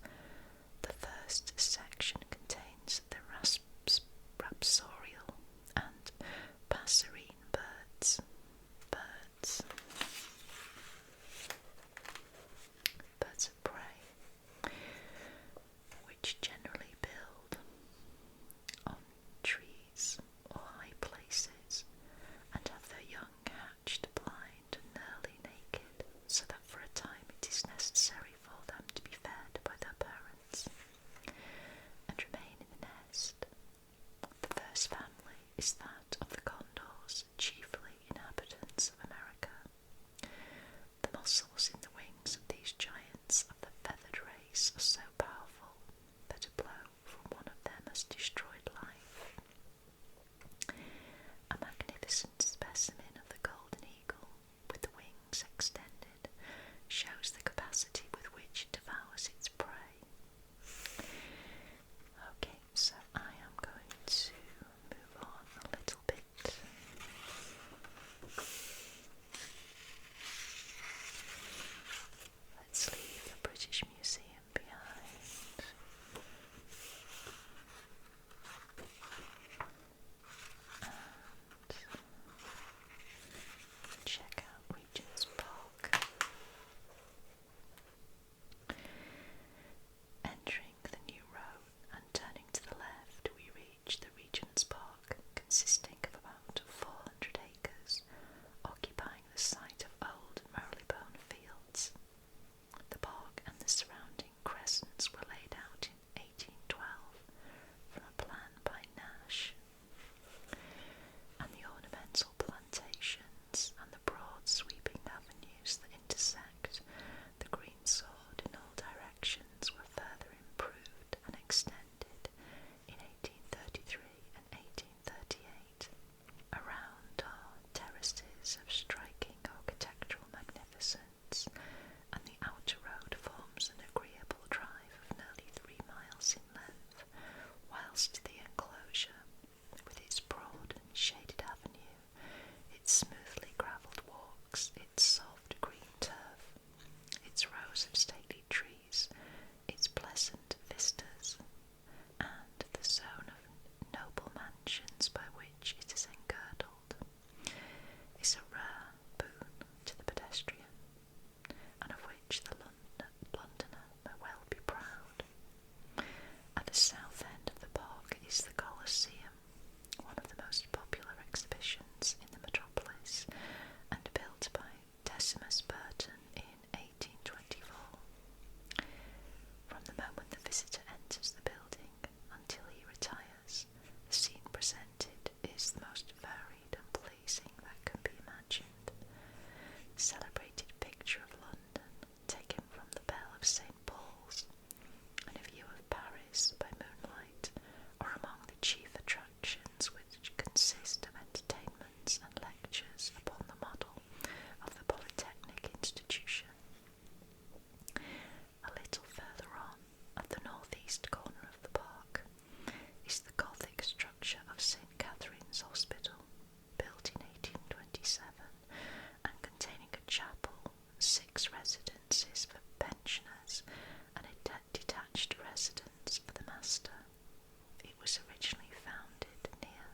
was originally founded near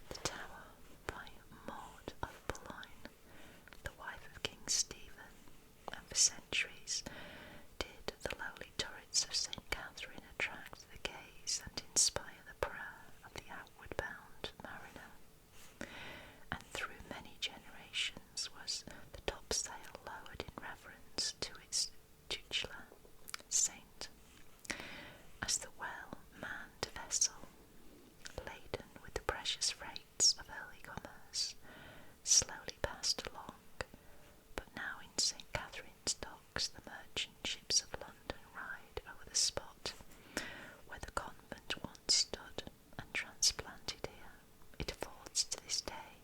the tower by Maud of Boulogne, the wife of King Stephen, and for centuries did the lowly turrets of St. Catherine attract the gaze and inspire the prayer of the outward-bound mariner. And through many generations was the topsail lowered in reverence to its tutelar saint, as the well-manned vessel, laden with the precious freights of early commerce, slowly passed along. But now in St. Catherine's docks the merchant ships of London ride over the spot where the convent once stood, and transplanted here, it affords to this day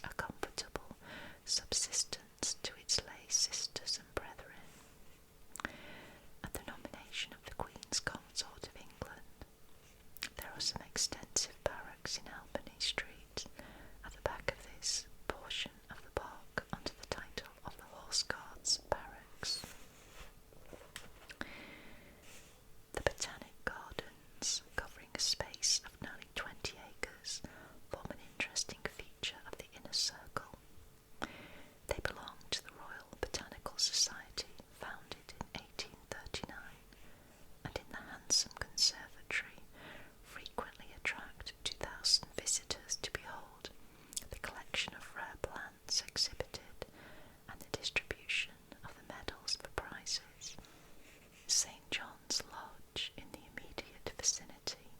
a comfortable subsistence to its lay sisters and brethren. At the nomination of the Queen's Consort of England, there are some extensive barracks in Albany Street, at the back of this portion of the park, under the title of the Horse Guards Barracks. The Botanic Gardens, covering a space of nearly 20 acres, form an interesting feature of the inner circle. They belong to the Royal Botanical Society, founded in 1839, and in the handsome conservatory frequently attract 2,000 visitors to behold the collection of rare plants exhibited and the distribution of the medals for prizes. St. John's Lodge, in the immediate vicinity,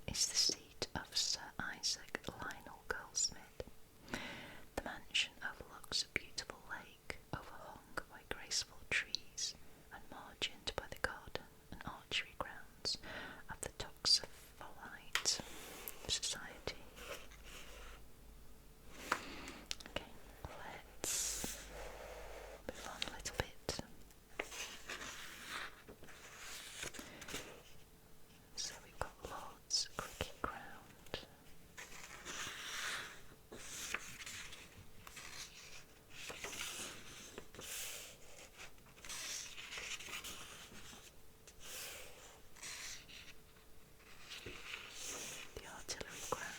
is the seat of Sir Isaac Lionel Goldsmith. The mansion overlooks a beautiful lake, overhung by graceful trees and margined by the garden and archery grounds of the Toxophilite Society. Okay, let's move on a little bit. So we've got Lord's Cricket Ground. The Artillery Ground.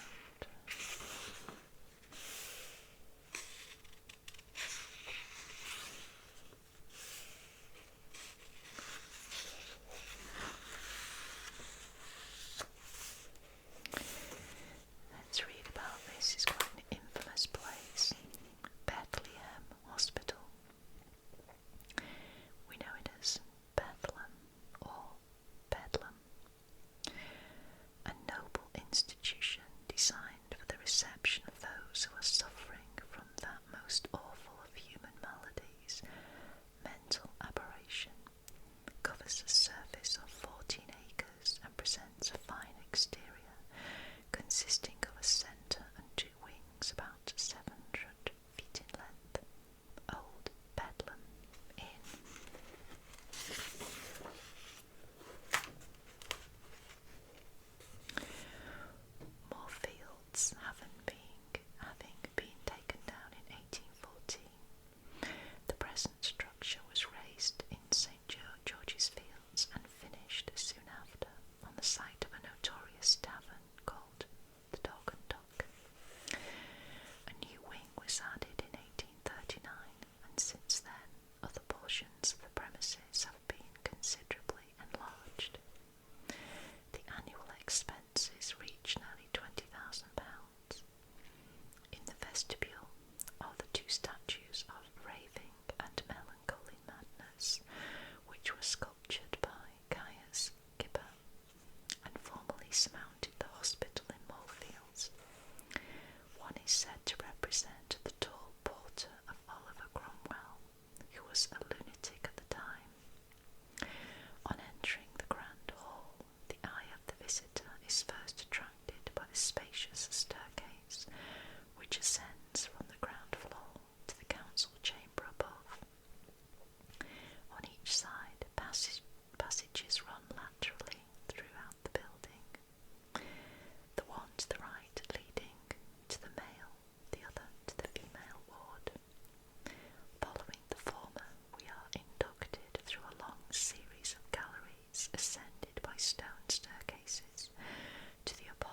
Let's read about this. It's quite an infamous place. Bethlehem Hospital. We know it as Bethlehem or Bedlam. A noble institution designed for the reception of those who are suffering from that most awful of human maladies, mental aberration, covers a surface of 14 acres and presents a fine exterior, consisting of a centre and two wings about 700 feet in length. Old Bedlam Inn. Moorfields having been taken down in 1814, the present structure was raised in St. George's Fields and finished soon after on the site of a notorious tavern called the Dog and Duck. A new wing was added in 1839, and since then other portions of the premises have been considerably enlarged. The annual expenses reach nearly £20,000. In the vestibule are the two statues of Raving and Melancholy Madness, which were sculptured by Caius Gibber, and formerly surmounted the hospital in Moorfields. One is said to represent the tall porter of Oliver Cromwell, who was a lunatic at the time. On entering the Grand Hall, the eye of the visitor is first attracted by the spacious staircase, which ascends from the ground floor to the council chamber above. On each side, passages run laterally throughout the building, the one to the right leading to the male, the other to the female ward. Following the former, we are inducted through a long series of galleries ascended by stone staircases to the apartments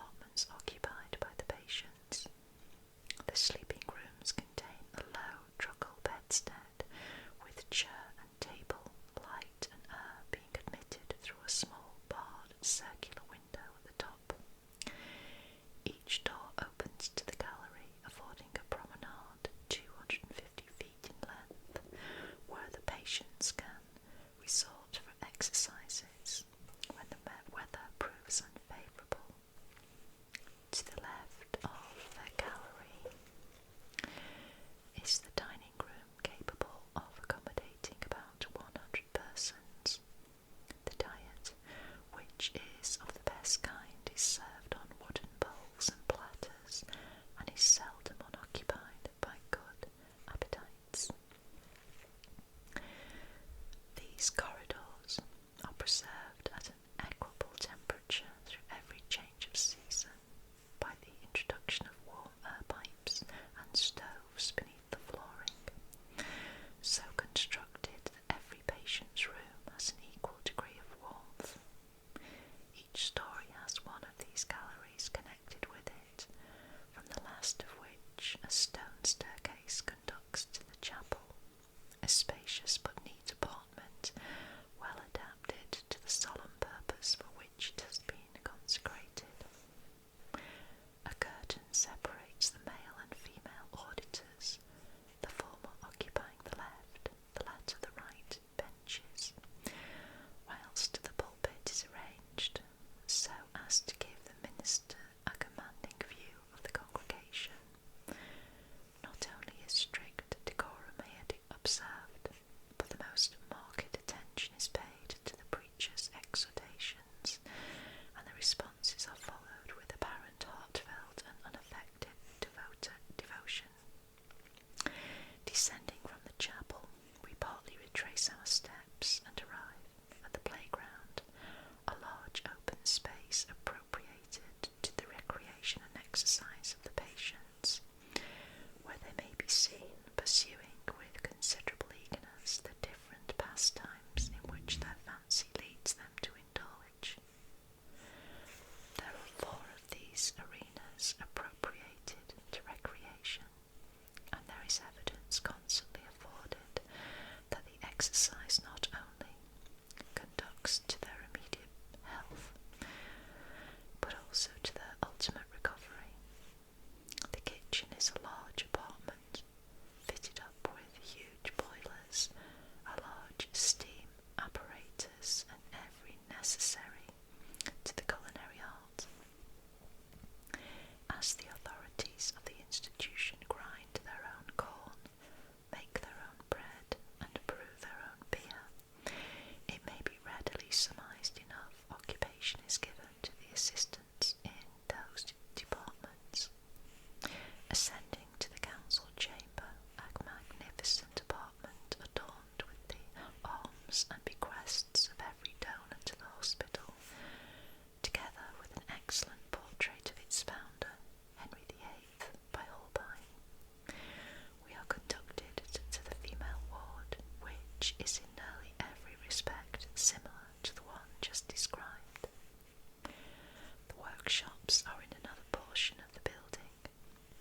workshops are in another portion of the building,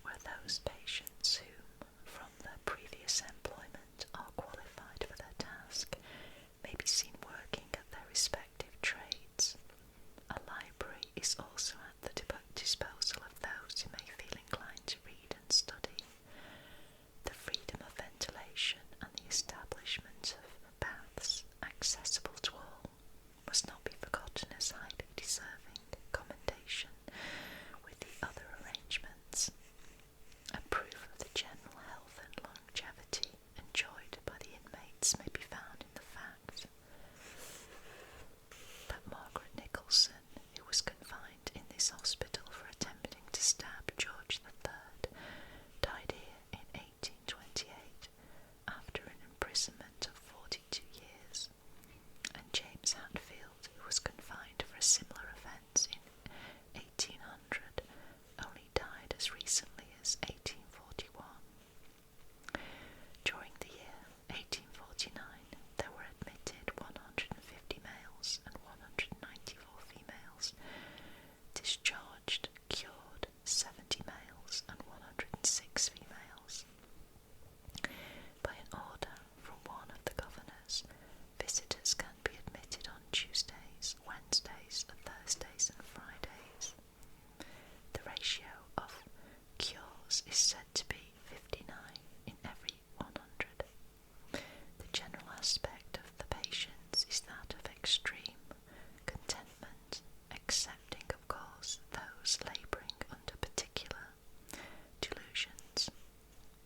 where those patients whom, from their previous employment, are qualified for their task may be seen working at their respective trades. A library is also at the disposal of those who may feel inclined to read and study. The freedom of ventilation and the establishment of baths accessible to all must not be forgotten as highly deserving commendation with the other arrangements. A proof of the general health and longevity enjoyed by the inmates may be found in the fact that Margaret Nicholson, who was confined in this hospital for attempting to stab George III, died here in 1828 after an imprisonment of 42 years, and James Hatfield, who was confined for a similar offence in 1800, only died as recently as 1841. During the year 1849, there were admitted 150 males and 194 females, discharged, cured 70 males and 106 females. By an order from one of the governors, visitors can be admitted on Tuesdays, Wednesdays, Thursdays and Fridays. The ratio of cures is said to be 59 in every 100. The general aspect of the patients is that of extreme contentment, excepting, of course, those labouring under particular delusions.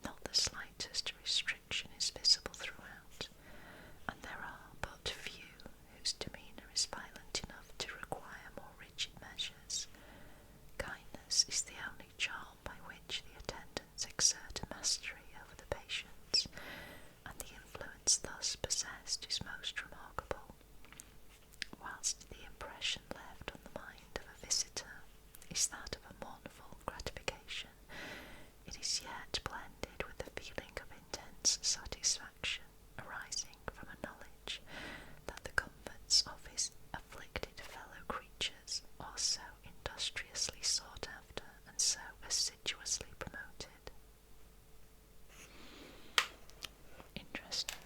Not the slightest restriction is visible throughout, and there are but few whose demeanour is violent enough to require more rigid measures. Kindness is the only charm by which the attendants exert a mastery over the patients, and the influence thus possessed is most remarkable, whilst the impression left on the mind of a visitor is that of a mournful gratification. It is yet blended with the feeling of intense satisfaction arising from a knowledge that the comforts of his afflicted fellow creatures are so industriously sought after and so assiduously promoted. Interesting.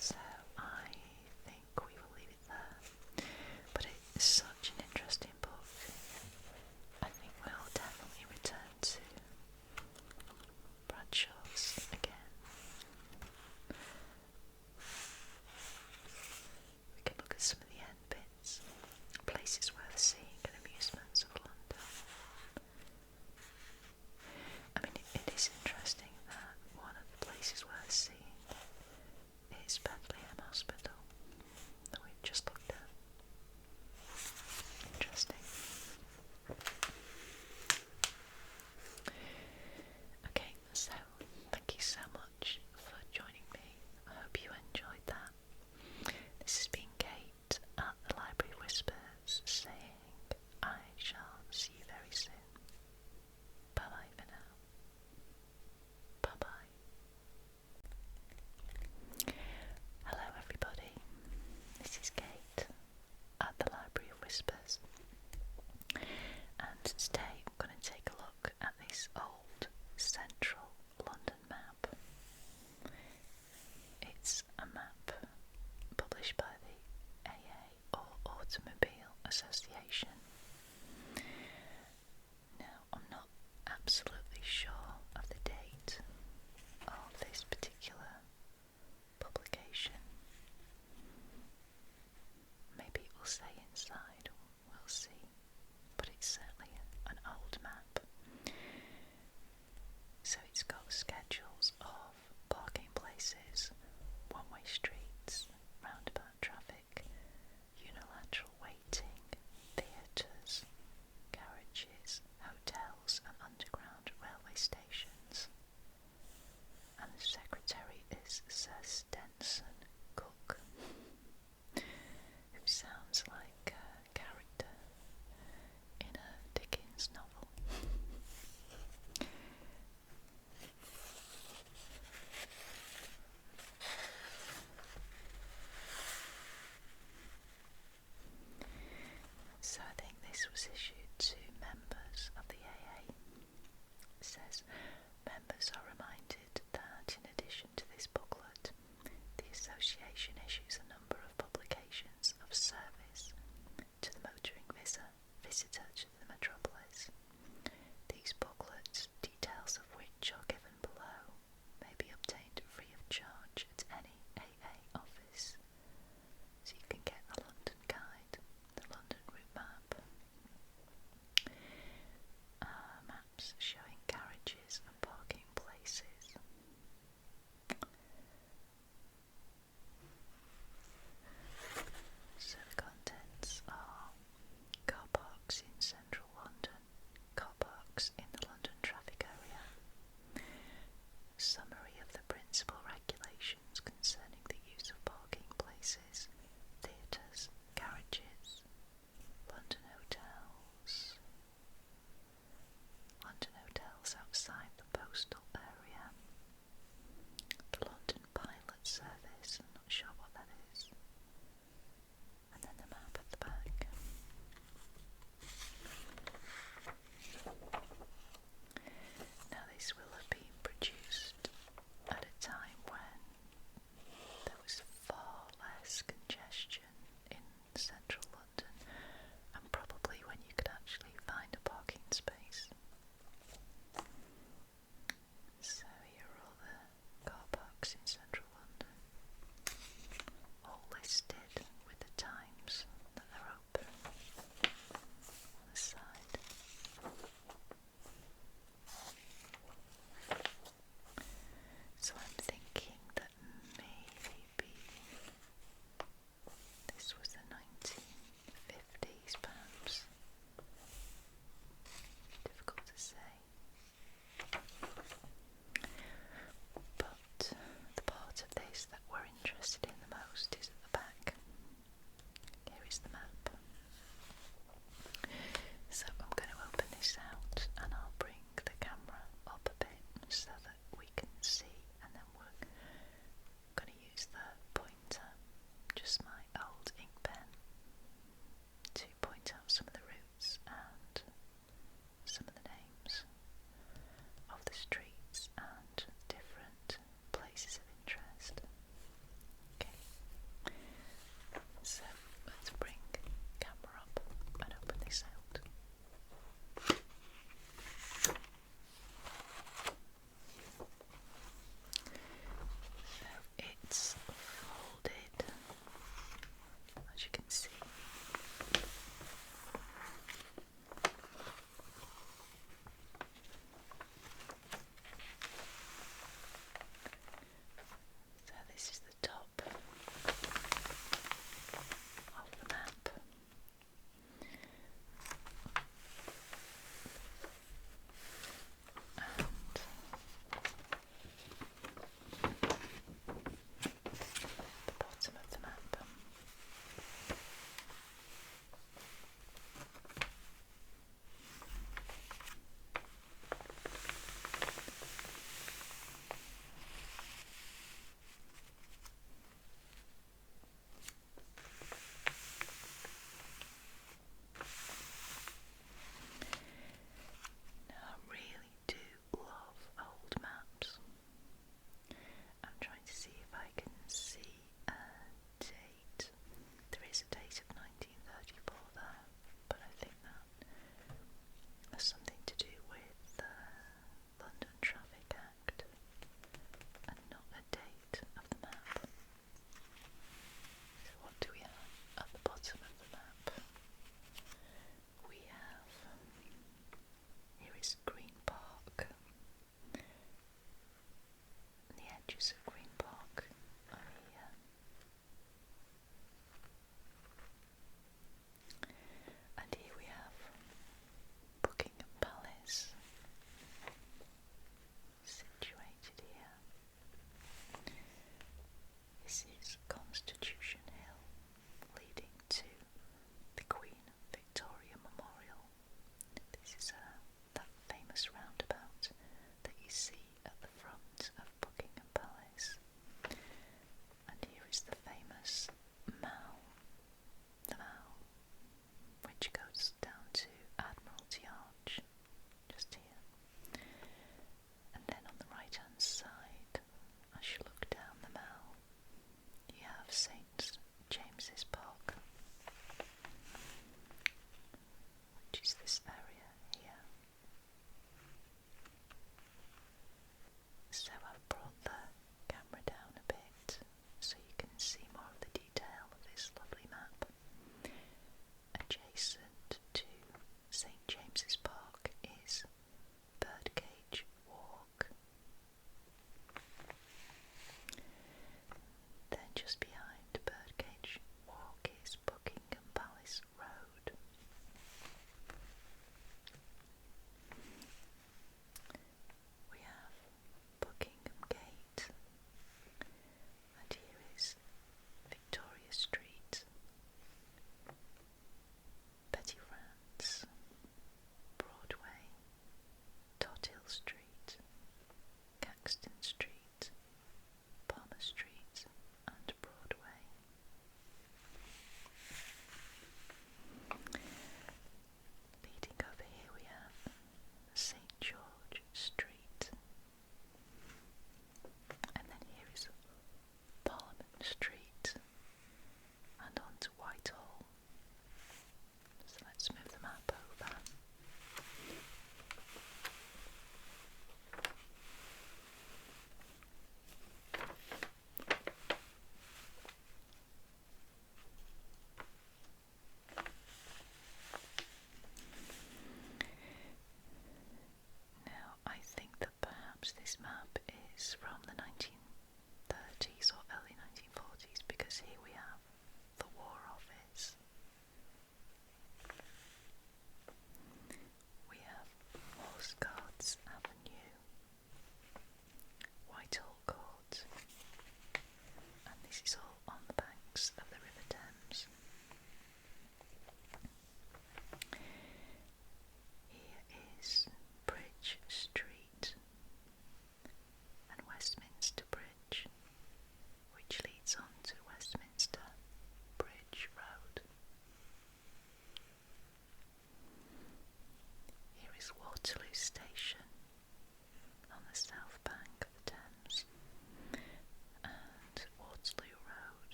So I think we will leave it there. But it is such an interesting book. I think we'll definitely return to Bradshaws again. We can look at some of the end bits, places worth seeing and amusements of London. I mean, it is interesting that one of the places worth seeing is Bethlehem Hospital that we've just looked at. Interesting. Okay, so thank you so much for joining me. I hope you enjoyed that. This has been Kate at the Library Whispers saying I shall see you very soon. Bye bye for now. Bye bye. Hello everybody, this is Kate at the Library of Whispers, and today I'm going to take a look at this old central London map. It's a map published by the AA, or Automobile Association. Now, I'm not absolutely sure of the date of this particular publication. Maybe it will say inside, we'll see, but it's certainly an old map. So it's got schedules of parking places, one-way streets, roundabout traffic, unilateral waiting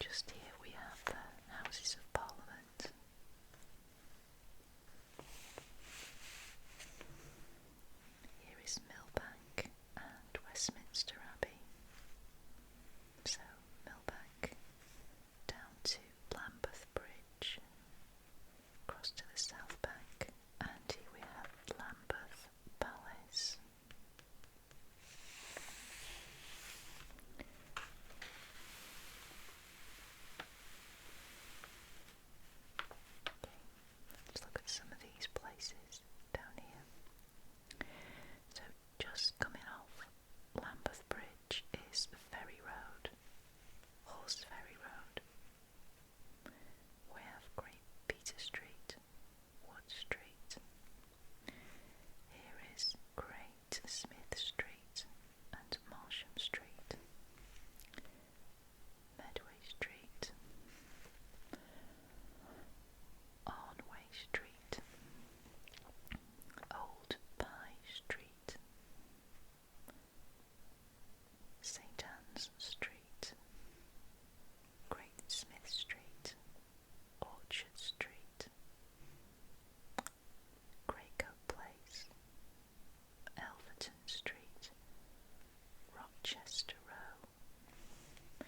Just here we have the Houses of Parliament. Here is Millbank and Westminster Abbey. So Millbank down to Lambeth Bridge, across to the South Bank, and here we have Lambeth Palace. Let's look at some of these places down here. So just coming off Lambeth Bridge is Ferry Road, Horse Ferry Road. We have Great Peter Street, Wood Street. Here is Great Smith Street and Marsham Street. Medway Street, Arnway Street, Old Pye Street, St Anne's Street, Great Smith Street, Orchard Street, Greycoat Place, Elverton Street, Rochester Row.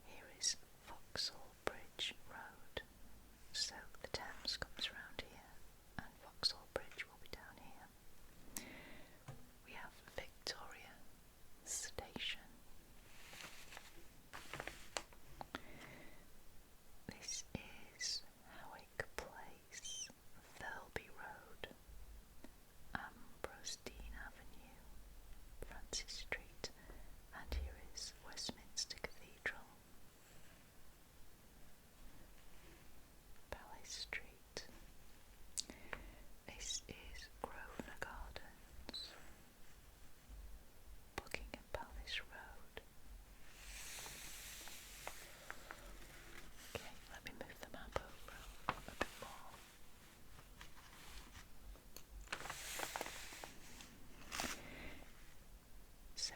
Here is Vauxhall Bridge Road. So the Thames comes round here, and Vauxhall Bridge will be down here. We have Victoria Station. This is Howick Place, Thirlby Road, Ambrose Dean Avenue, Francis Street, and here is Westminster Cathedral. Palace Street. This is Grosvenor Gardens, Buckingham Palace Road. Okay, let me move the map over a bit more. So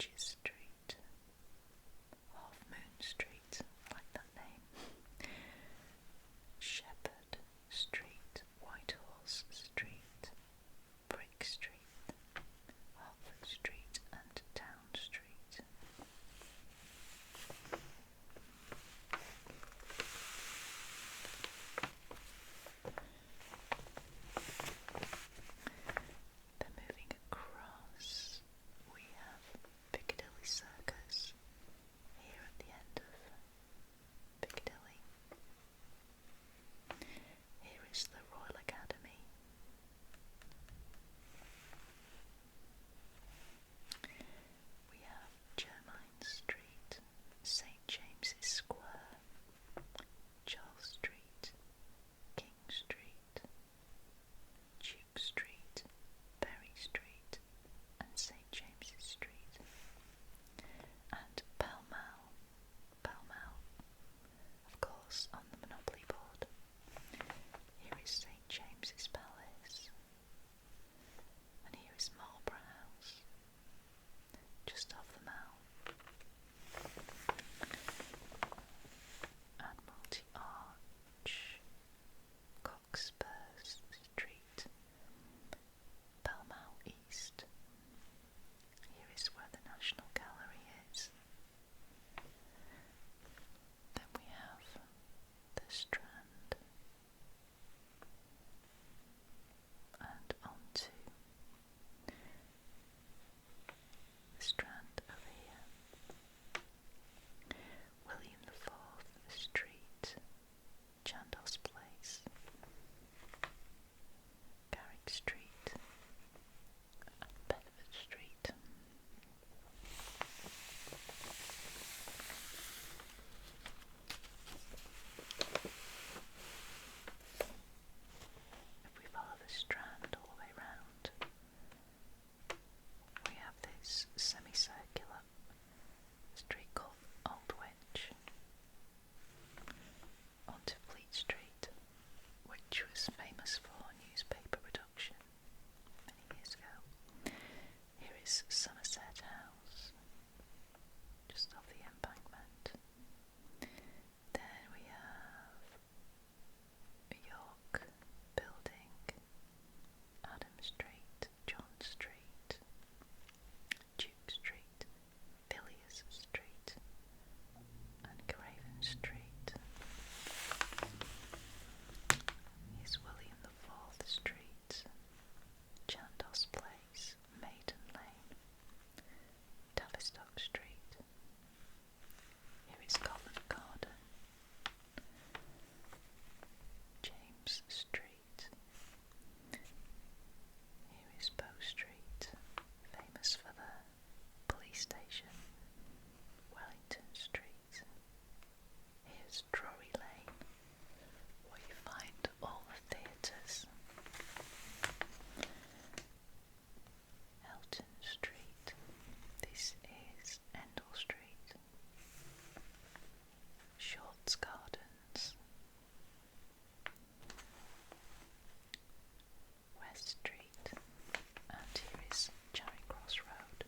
Bridges Street, Half Moon Street, I like that name, Shepherd Street, Whitehorse Street, Brick Street, Hertford Street and Town Street. Then moving across, we have Piccadilly Circus here at the end of Piccadilly. Here is the Royal Academy. We have Jermyn Street, St James's Square, Charles Street, King Street, Duke Street, Berry Street and St James's Street, and Pall Mall, of course, on the Monopoly board. Here is St James's Palace, and here is Marlborough House, just off the Mall. Admiralty Arch, Cockspur Street, Pall Mall East. Here is where the National Gallery is. Then we have the Strand, and onto the Strand over here. William IV Street, Chandos Place, Garrick Street, and Bedford Street. If we follow the Strand all the way round, we have this semicircular street called Aldwych, onto Fleet Street, which was famous for newspaper production many years ago. Here is Somerset House, just off the embankment. Then we have York Building, Adam Street, John Street, Duke Street, Villiers Street and Craven Street. Here's William IV Street, Chandos Place, Maiden Lane, Tavistock Street. Here is Covent Garden, James Street. Here is Bow Street, famous for the police station, Wellington Street. Here's Drury Lane, where you find all the theatres. Elton Street, this is Endell Street. Shorts Gardens, West Street, and here is Charing Cross Road.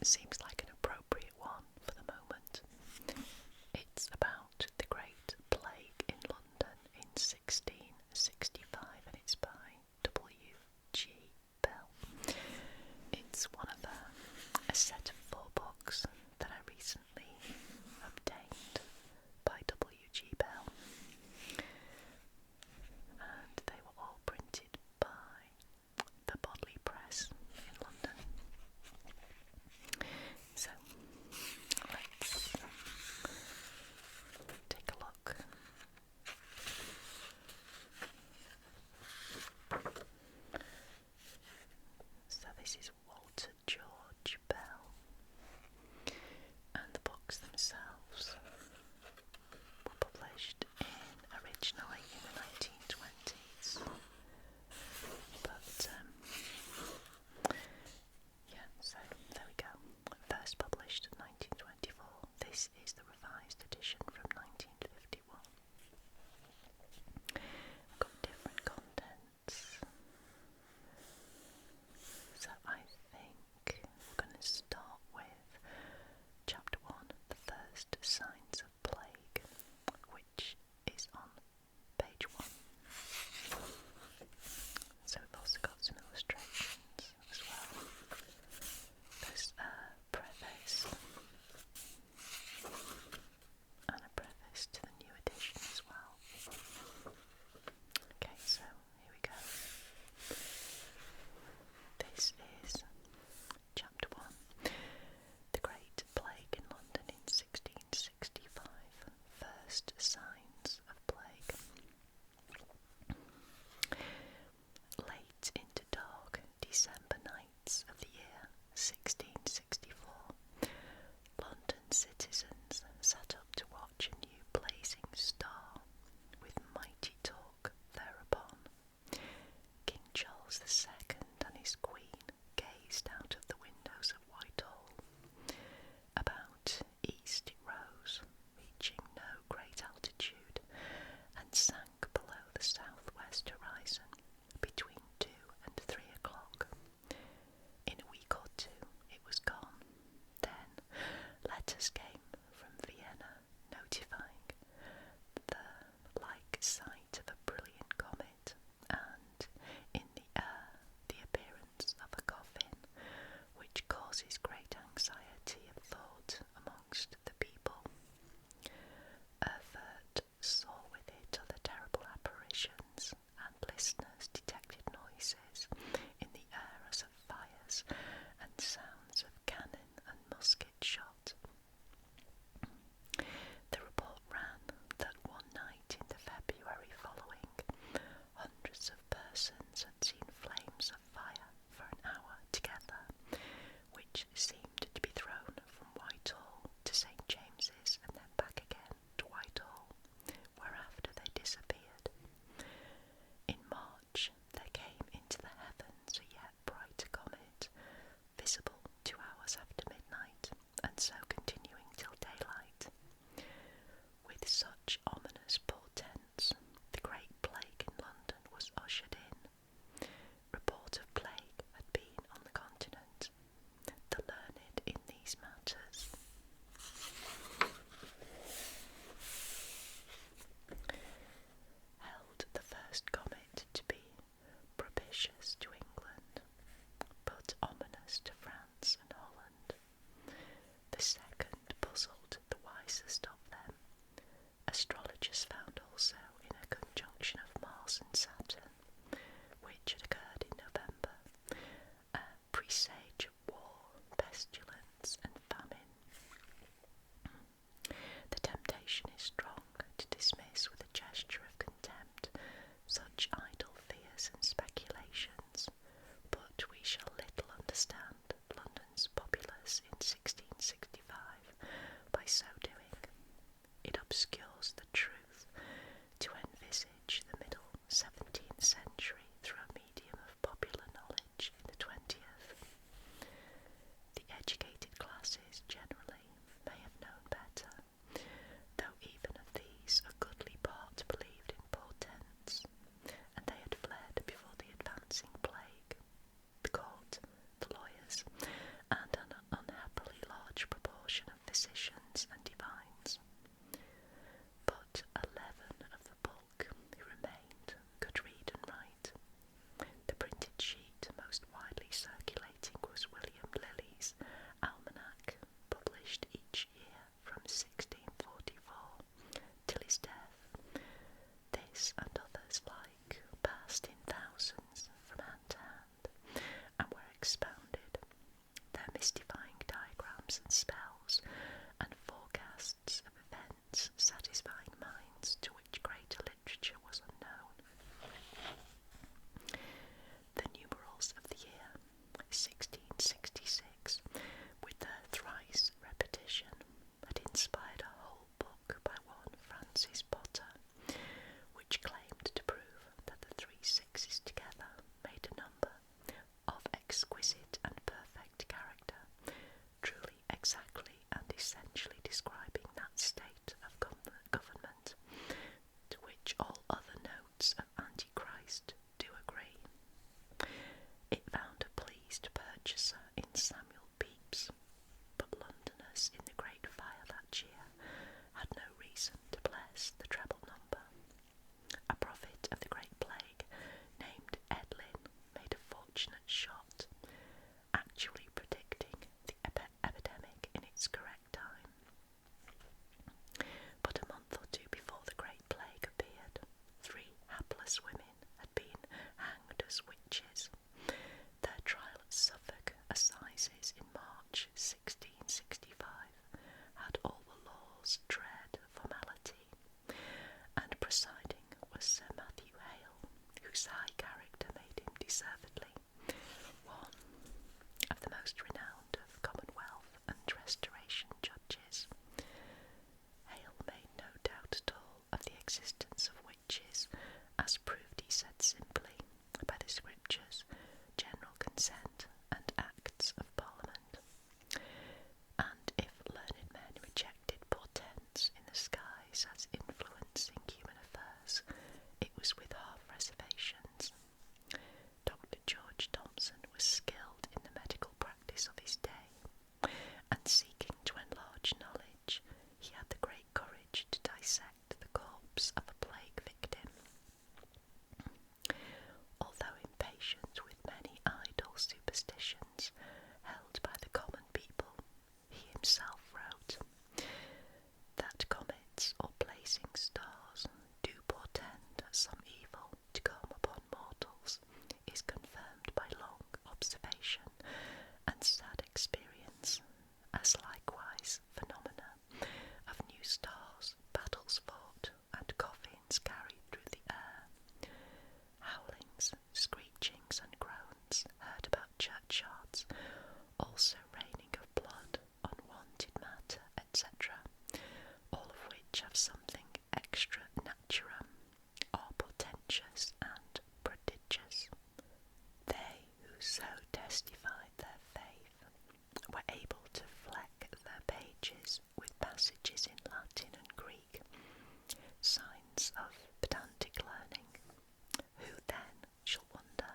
seems like an appropriate one for the moment. It's about the Great Plague in London in 1665, and it's by W.G. Bell. It's one of a set of 4 books that I recently obtained by W.G. Bell, and they were all printed by the Bodley Press in London. So let's take a look. So this is Walter George Bell, and the books themselves were published originally in the 1920s, but yeah, so there we go. First published in 1924. This is the revised edition from 1951. Got different contents. So I think we're going to start with chapter 1, the first signs of plague, which is on page 1. So we've also got some illustrations as well. There's a preface and a preface to the new edition as well. Okay, so here we go. This is chapter 1. The Great Plague in London in 1665. First signs of plague. Late into dark December nights of the year 1664, London citizens sat up to watch a new blazing star, with mighty talk thereupon. King Charles II and his Queen gazed out of the windows of Whitehall. About east it rose, reaching no great altitude, and sank below the southwest horizon between 2 and 3 o'clock. In a week or 2 it was gone. Then letters came from Vienna notifying the like sight of a brilliant comet, and in the air the appearance of a coffin, which causes great anxiety of thought amongst the people. Erfurt saw with it other terrible apparitions, and listeners detected noises in the air as of fires and sounds of cannon and musket shot. The report ran that one night in the February following, hundreds of persons had seen flames of fire for an hour together, which seemed to be thrown from Whitehall to St. James's and then back again to Whitehall, whereafter they disappeared. In March there came into the heavens a yet brighter comet, visible 2 hours after midnight, and so continuing till daylight. With such ominous portents, the Great Plague in London was ushered in. Report of plague had been on the continent. The learned in these matters held the first comet to be propitious to England, but ominous to France and Holland. The second puzzled the wisest of them. Astrologers found also in a conjunction of Mars and Saturn, which had occurred in November, a presage of war, pestilence, and famine. The temptation is strong to dismiss with a gesture of contempt such idle fears and speculations, but we shall little understand London's populace in 1665 by so doing. physicians and divines. But 11 of the bulk who remained could read and write. The printed sheet most widely circulating was William Lilly's Almanac, published each year from 1644 till his death. This and others like passed in thousands from hand to hand, and were expounded, their mystifying diagrams and spells, and forecasts of events satisfying minds to which greater literature was unknown. The numerals of the year 1666, with their thrice repetition, had inspired a whole book by one Francis Potter, which claimed to prove that the 3 sixes together made a number of exquisite and perfect character, truly exactly and essentially describing that state of government to which all other notes of Antichrist do agree. It found a pleased purchaser in Samuel Pepys, but Londoners in the Great Fire that year had no reason to bless the treble number. A prophet of the Great Plague named Edlin made a fortunate shot, actually predicting the epidemic in its correct time. But a month or two before the Great Plague appeared, 3 hapless women had been hanged as witches. Their trial at Suffolk Assizes in March 1665 had all the law's dread formality, and presiding was Sir Matthew Hale, whose high character made him deservedly one of the most renowned of Commonwealth and Restoration judges. Hale made no doubt at all of the existence of witches, as proved, he said simply, by the Scriptures, general consent, and Acts of Parliament. And if learned men rejected portents in the skies as influencing human affairs, it was with half reservations. Dr. George Thompson was skilled in the medical practice of his day, and seeking to enlarge knowledge, he had the great courage to dissect the corpse of a plague victim. Although impatient with many idle superstitions held by the common people, he himself wrote that comets or blazing stars do portend some evil to come upon mortals is confirmed by long observation and sad experience, as likewise phenomena of new stars, battles fought, and coffins carried through the air, howlings, screechings, and groans heard about churchyards, also raining of blood, unwanted matter, etc., all of which have something extra naturam, or portentous and prodigious. They who so testified their faith were able to fleck their pages with passages in Latin and Greek, signs of pedantic learning. Who then shall wonder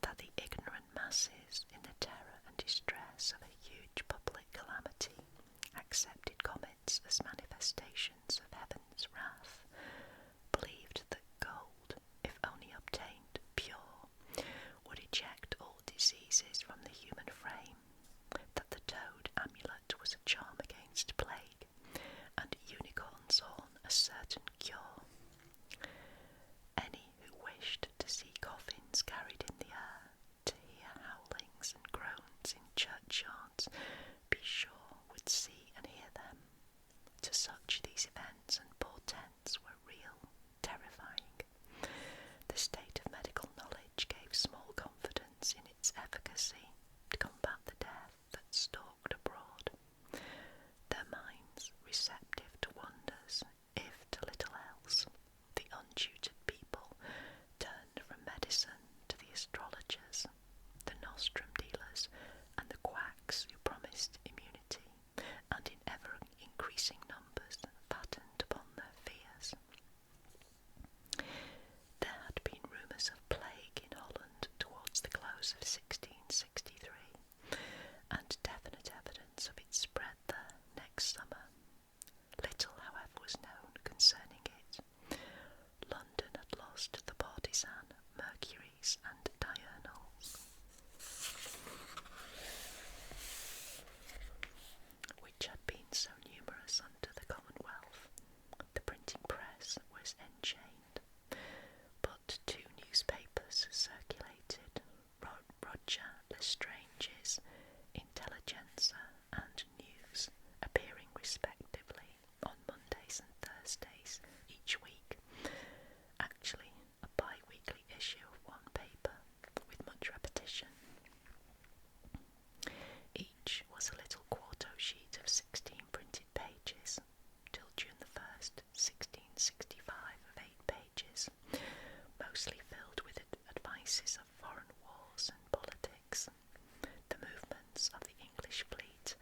that the ignorant masses, in the terror and distress of a huge public calamity, accepted comets as manifestations of heaven's wrath, believed that gold, if only obtained pure, would eject all diseases from the human frame, that the toad amulet was a charm against plague, and unicorn's horn a certain cure. Any who wished to see coffins carried in the air, to hear howlings and groans in churchyards, be sure would see and hear them. To such these events and portents were real, terrifying. The state of medical knowledge gave small confidence in its efficacy to combat the death that stalked abroad. Their minds, receptive to wonders, if to little else, the untutored people turned from medicine to the astrologers, the nostrum dealers, and the quacks who promised immunity, and in ever-increasing numbers fattened upon their fears. There had been rumours of plague in Holland towards the close of 1665, next summer. Little, however, was known concerning it. London had lost the partisan Mercuries and Diurnals, which had been so numerous under the Commonwealth. The printing press was enchained, but two newspapers circulated, Roger Lestrange's Intelligencer and News, appearing respectively on Mondays and Thursdays each week, actually a bi-weekly issue of one paper, with much repetition. Each was a little quarto sheet of 16 printed pages, till June the 1st, 1665, of 8 pages, mostly filled with advices of foreign wars and politics, the movements of the English fleet,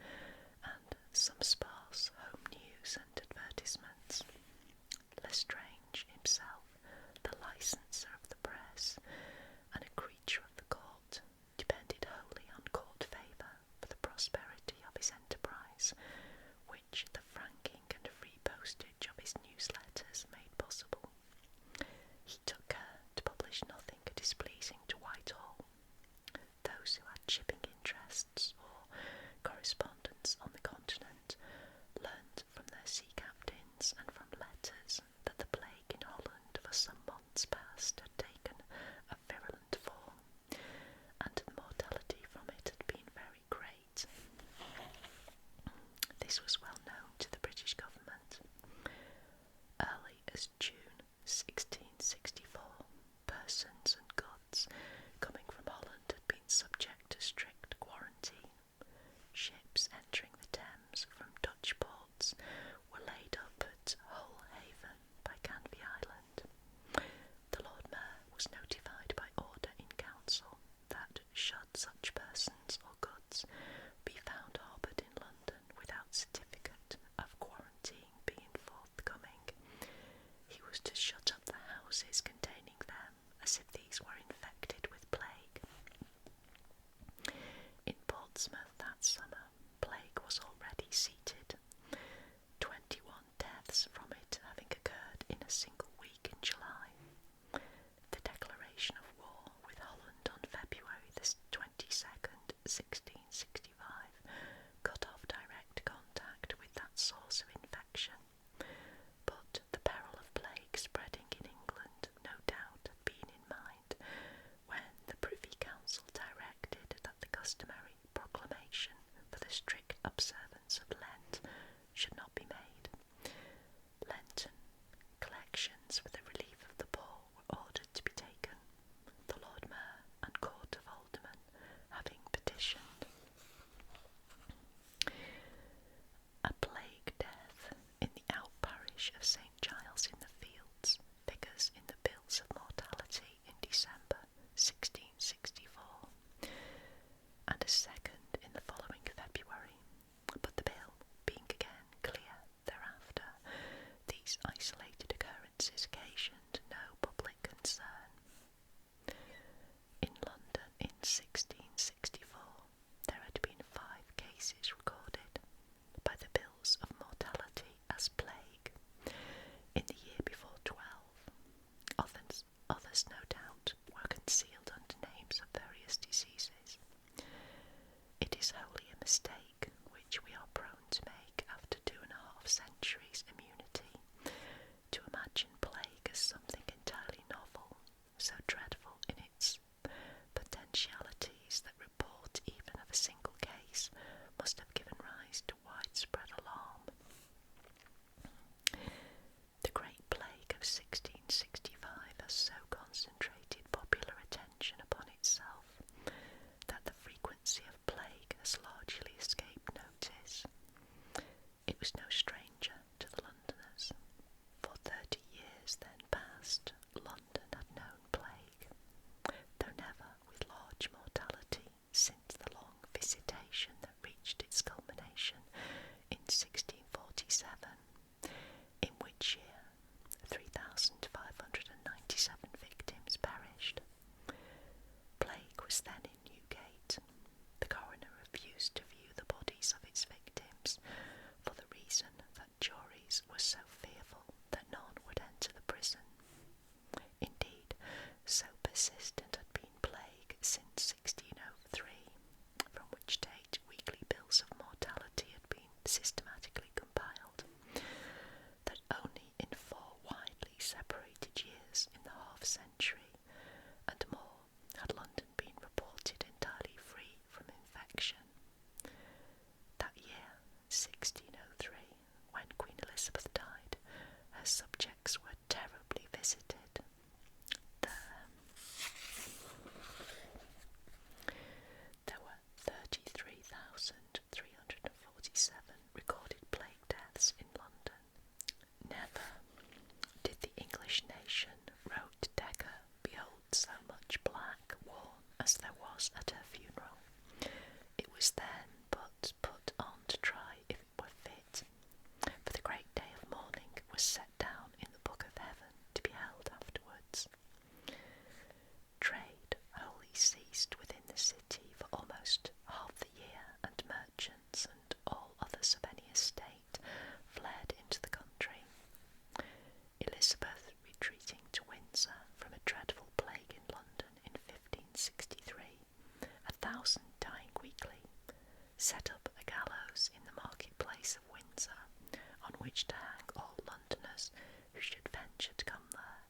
and some sparse home news and advertisements. Lestrange himself, the licenser of the press, and a creature of the court, depended wholly on court favour for the prosperity of his enterprise, which the franking and free postage of his newsletters made possible. He took care to publish nothing displeasing to Whitehall. Those who had shipping interests or correspondence on the continent learnt from their sea captains and from letters that the plague in Holland for some months past had taken a virulent form, and the mortality from it had been very great. This was well known to the British government. Early as June 1664, persons and goods coming from Holland had been subject to strict quarantine. Ships entering the Thames from Dutch ports were laid up at Hull Haven by Canvey Island. The Lord Mayor was notified by order in council that should such persons or goods be found harboured in London without certificate of quarantine being forthcoming, he was to shut up the houses containing them as if these were infected with plague. In Portsmouth that summer, plague was already seated, 21 deaths from it having occurred in a single week in July. The declaration of war with Holland on February the 22nd, 1665, cut off direct contact with that source of infection, but the peril of plague spreading in England no doubt had been in mind when the Privy Council directed that the customary proclamation for the strict observance of Lent should not be made. Lenten collections for the relief of the poor were ordered to be taken, the Lord Mayor and Court of Aldermen having petitioned. A plague death in the out-parish of St. Giles in the Fields figures in the bills of mortality in December 1664, and a second in the following February, but the bill being again clear thereafter, these isolated occurrences occasioned no public concern. In London in 1664 there had been 5 cases recorded by the bills of mortality as plague. In the year before 12, others no doubt were concealed under names of various diseases. It is wholly a mistake which we are prone to make after 2.5 centuries' immunity, to imagine plague as something entirely novel, so dreadful in its potentialities that report even of a single case must have given rise to widespread alarm. The Great Plague of 1665 has so concentrated popular attention upon itself that the frequency of plague has largely escaped notice. It was no stranger to the Londoners. For 30 years then past, London had known plague, though never with large mortality since the long visitation that reached its culmination in 1647, in which year 3,597 victims perished. Plague was then in Newgate. The coroner refused to view the bodies of its victims for the subjects were terribly visited. There were 33,347 recorded plague deaths in London. Never did the English nation, wrote Dekker, behold so much black worn as there was at her funeral. It was then but put on to try if it were fit, for the great day of mourning was set down in the book of heaven to be held afterwards. Trade wholly ceased within the city for almost half the year, and merchants and all others of any estate fled into the country. Elizabeth, retreating to Windsor from a dreadful plague in London in 1563, 1,000 dying weekly, set up a gallows in the market-place of Windsor, on which to hang all Londoners who should venture to come there,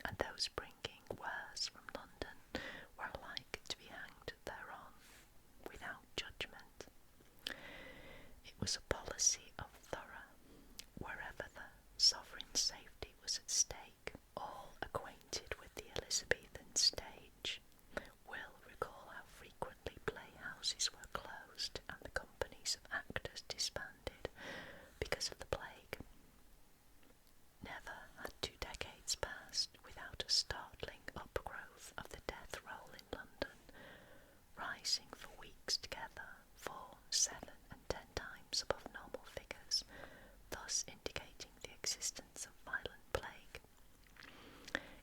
and those bringing wares from London were alike to be hanged thereon, without judgment. It was a policy of thorough, wherever the sovereign's safety was at stake. All acquainted with the Elizabethan stage will recall how frequently playhouses were closed and the companies of actors disbanded because of the plague. Never had 2 decades passed without a startling upgrowth of the death roll in London, rising for weeks together 4, 7 and 10 times above normal figures, thus indicating the existence of violent plague.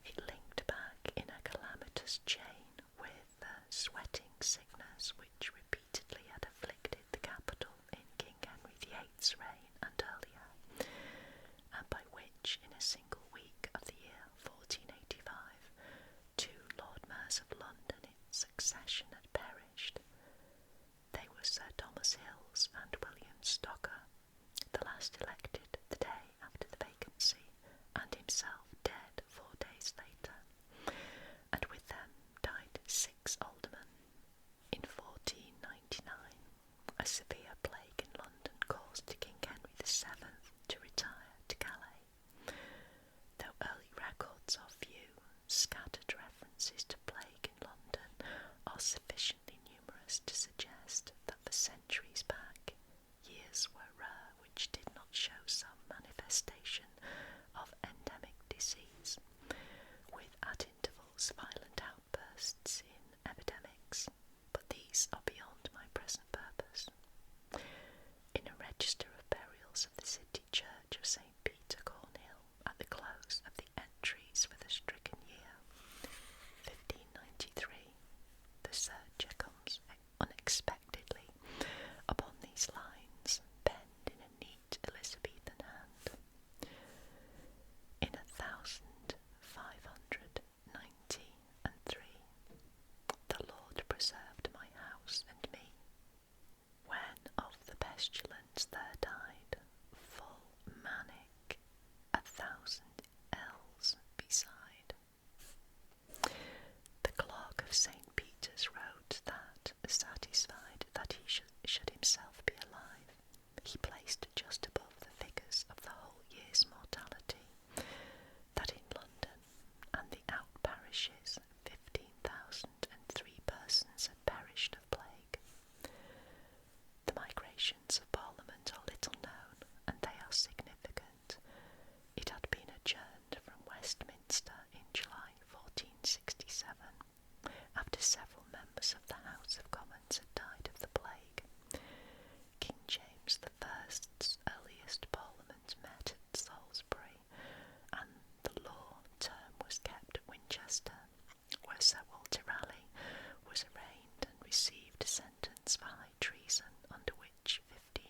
It linked back in a calamitous chain with the sweating sickness which repeatedly had afflicted the capital in King Henry VIII's reign and earlier, and by which in a single week of the year 1485 2 Lord Mayors of London in succession had perished. They were Sir Thomas Hills and William Stocker, the last elected the day after the vacancy, and himself dead 4 days later, and with them died 6 aldermen. In 1499, a severe plague in London caused King Henry VII to retire to Calais. Though early records are few, scattered references to plague in London are sufficiently numerous to suggest that for centuries back, years were rare which did not show some manifestation of endemic disease, with at intervals violent outbursts in epidemics, but these are beyond my present purpose. In a register of burials of the city church of St. Peter, Cornhill, at the close of the entries for the stricken year, 1593, the searcher comes unexpectedly upon these lines, penned in a neat Elizabethan hand. In 1593, the Lord preserved my house and me, when of the pestilence there died, full manic, 1,000 ells beside. The clerk of St. Peter's wrote that, satisfied that he should himself be alive, he placed just above the figures of the whole year's mortality, that in London and the out-parishes 15,003 persons had perished of plague. The migrations of Parliament are little known, and they are significant. It had been adjourned from Westminster in July 1467, after several members of the House of Commons had died of the plague. King James I's earliest Parliament met at Salisbury, and the law term was kept at Winchester, where Sir Walter Raleigh was arraigned and received a sentence for high treason, under which 15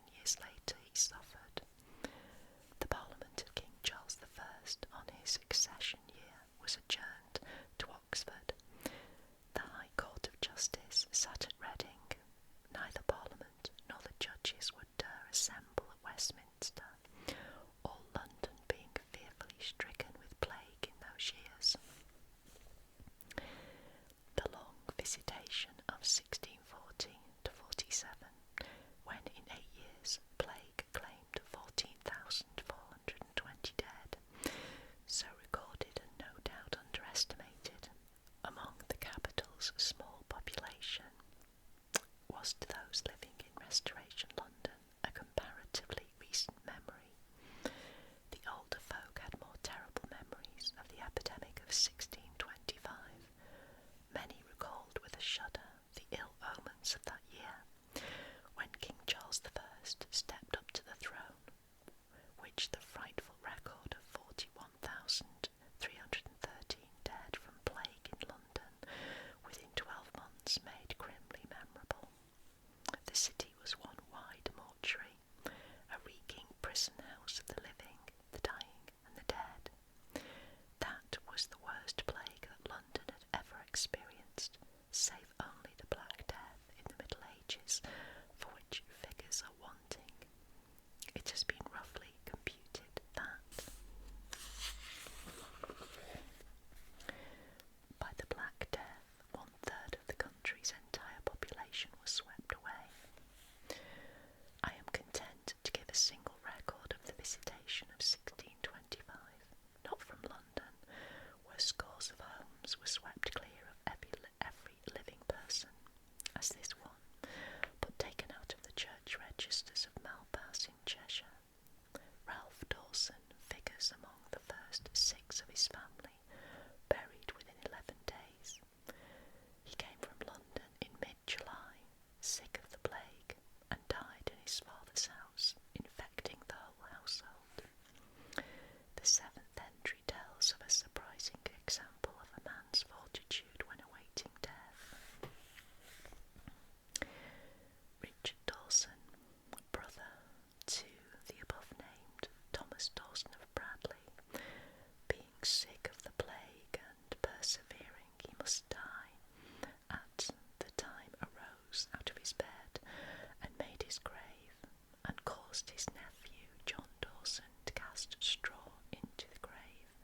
caused his nephew John Dawson to cast straw into the grave,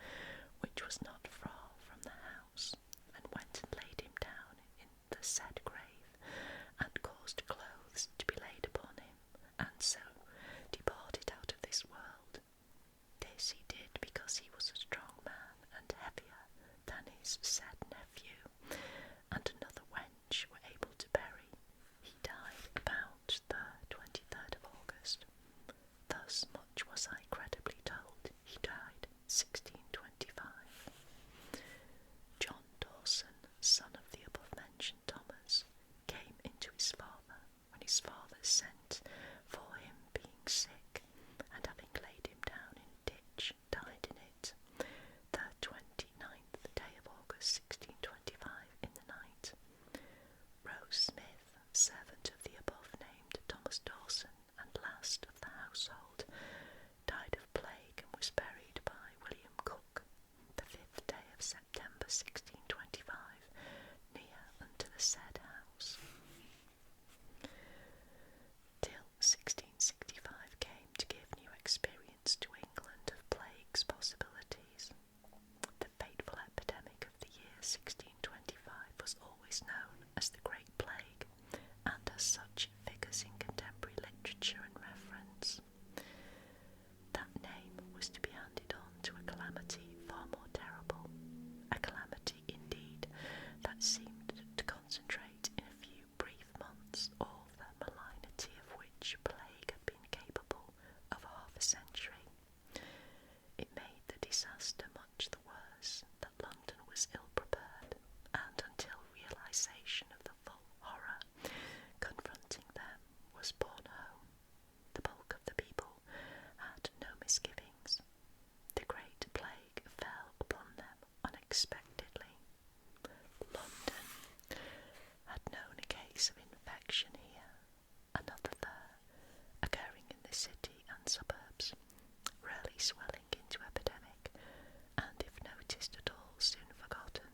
which was not far from the house, and went and laid him down in the said grave, and caused clothes to be laid upon him, and so departed out of this world. This he did because he was a strong man and heavier than his said nephew, and another wench were able to bury. He died about the 23rd of August. Thus much was I credibly told. He died 1625. John Dawson, son of the above-mentioned Thomas, came into his father when his father sent for him, being sick, and having laid him down in a ditch, died in it, the 29th day of August 1625 in the night. Rose Smith, servant of the above-named Thomas Dawson, and last of the household, died of plague and was buried by William Cook, the 5th day of September 1625, near unto the said house. Till 1665 came to give new experience to England of plague's possibilities. The fateful epidemic of the year 1625 was always known as the Great Plague, and as such figures in contemporary literature and reference. That name was to be handed on to a calamity far more terrible, a calamity indeed that seemed to concentrate in a few brief months all the malignity of which plague had been capable of half a century. It made the disaster much the worse that London was ill prepared, and until realisation of the full horror confronting them was borne home, the bulk of the people had no misgivings. The Great Plague fell upon them unexpectedly. London had known a case of infection here, another there, occurring in the city and suburbs, rarely swelling into epidemic, and if noticed at all, soon forgotten.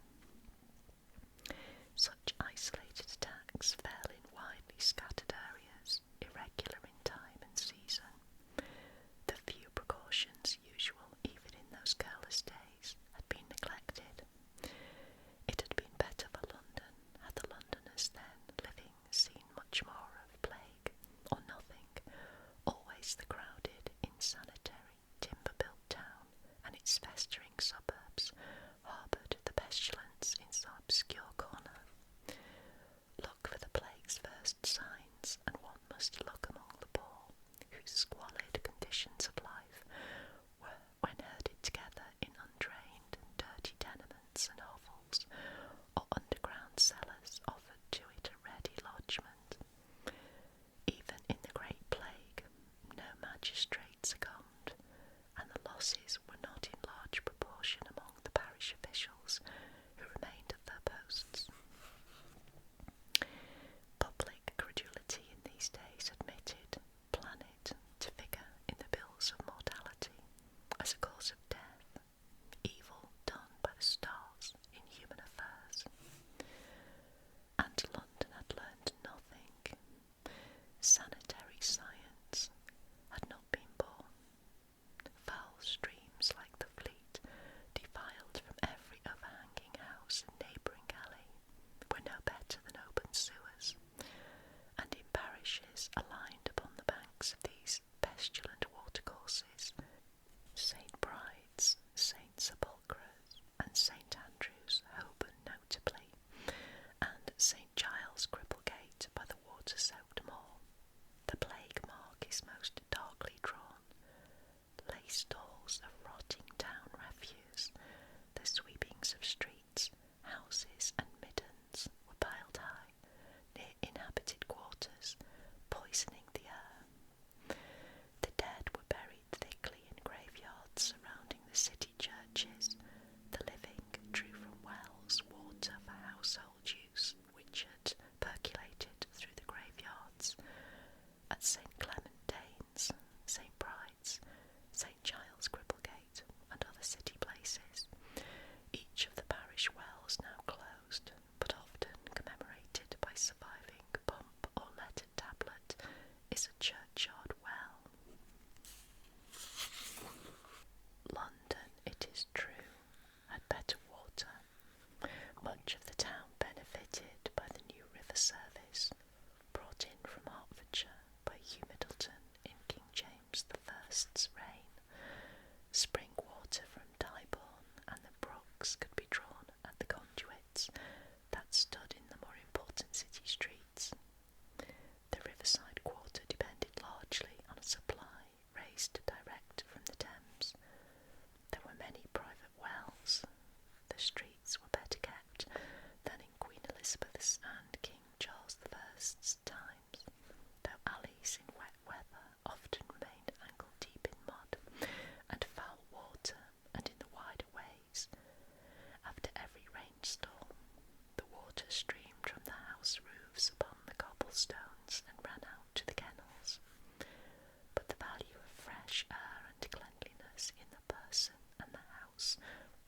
Such isolated attacks fell in widely scattered areas, irregular in time and season. The few precautions usual even in those careless days had been neglected. It had been better for London had the Londoners then living seen much more of plague, or nothing, always the crowded, insanitary, timber-built town and its festering suburbs harboured the pestilence in some obscure corner. Look for the plague's first signs, and one must look among the poor, whose squalid conditions of life were, when herded together in undrained and dirty tenements and hovels, or underground cellars offered to it a ready lodgment. Even in the Great Plague, no magistrate succumbed, and the losses were not in large proportion among the parish officials who remained at their posts. Public credulity in these days admitted planet to figure in the bills of mortality as a cause of death, evil done by the stars in human affairs. And London had learned nothing. Sanitary science had not been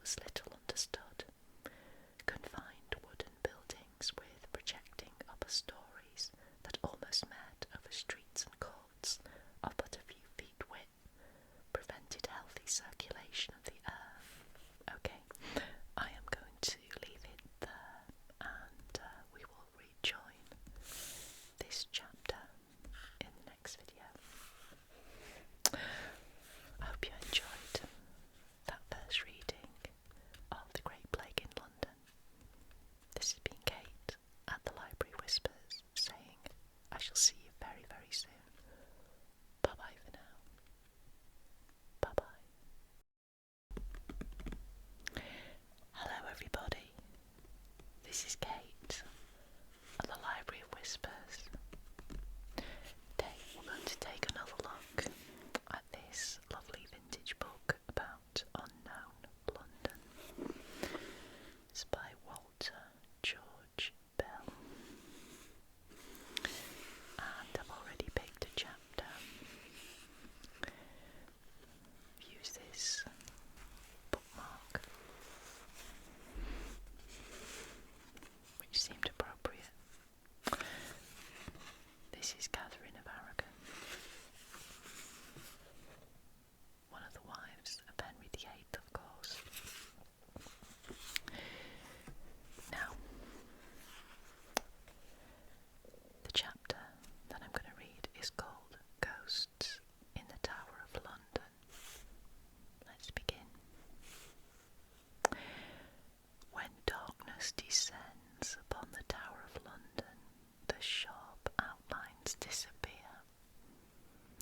was little understood. Confined wooden buildings with projecting upper stories that almost met over streets and courts of but a few feet width prevented healthy circulation of the air. Okay, I am going to leave it there, and we will rejoin this chapter in the next video. I hope you enjoyed that first reading of The Great Plague in London. This has been Kate at the Library Whispers saying I shall see you very, very soon. Bye bye for now. Bye bye. Hello everybody. This is Kate at the Library of Whispers. Today we're going to take another look at this lovely vintage book about unknown London. It's by Walter George Bell, and I've already picked a chapter. Use this bookmark, which seemed appropriate. This is Catherine of Aragon, one of the wives of Henry VIII, of course. Now, the chapter that I'm going to read is called Ghosts in the Tower of London. Let's begin. When darkness descends upon the Tower of London, the sharp outlines disappear,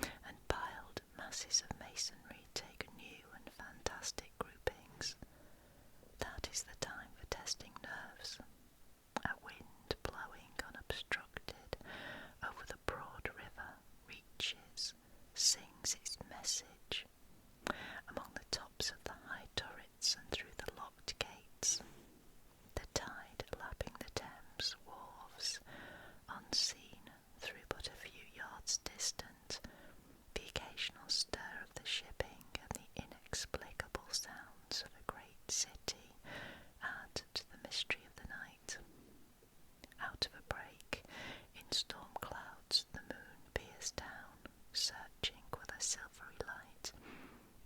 and piled masses of masonry take new and fantastic groupings. That is the time for testing nerves. A wind blowing unobstructed over the broad river reaches, sings its message among the tops of the high turrets and through the locked gates. The tide lapping the Thames wharves, unseen through but a few yards distant, the occasional stir of the shipping and the inexplicable sounds of a great city add to the mystery of the night. Out of a break in storm clouds the moon peers down, searching with a silvery light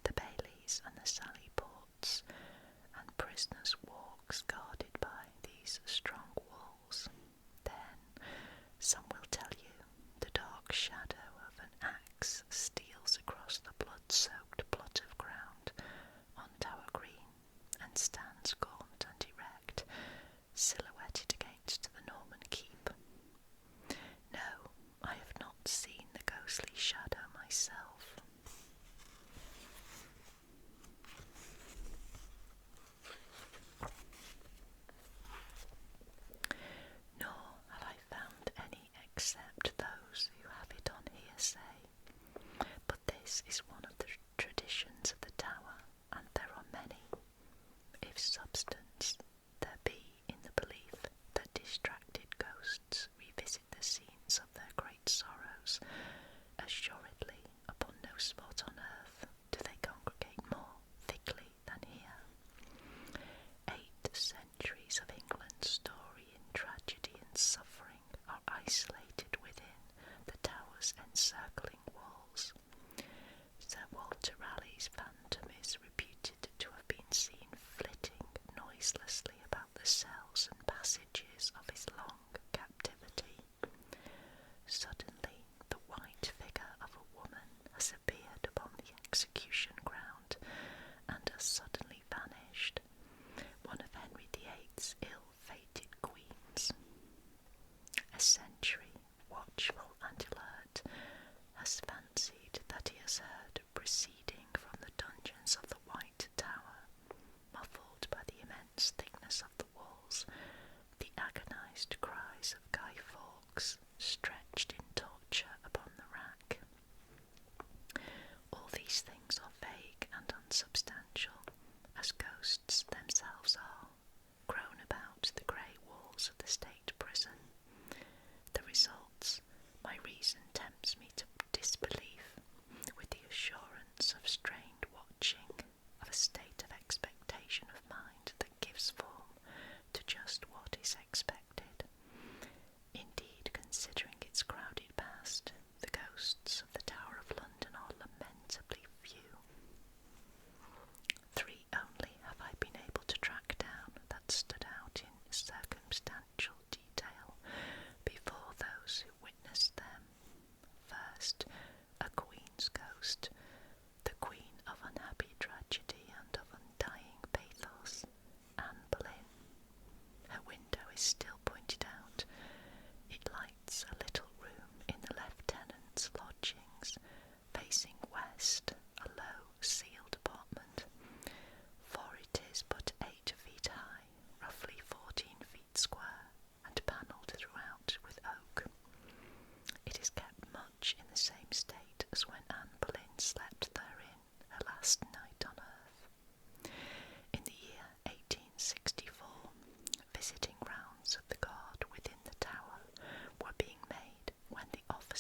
the baileys and the sally ports, and prisoners' walks guarded by these strong walls. Then, some will tell you, the dark shadow of an axe steals across the blood-soaked plot of ground on Tower Green, and stands gaunt and erect, silhouetted against the Norman keep. No, I have not seen the ghostly shadow myself. Nor have I found any except those who have it on hearsay. But this is one of the traditions of the tower, and there are many, if substance there be in the belief that distracted ghosts revisit the scenes of their great sorrows. Assuredly, upon no spot on earth do they congregate more thickly than here. 8 centuries of England's story in tragedy and suffering are isolated within the tower's encircling walls.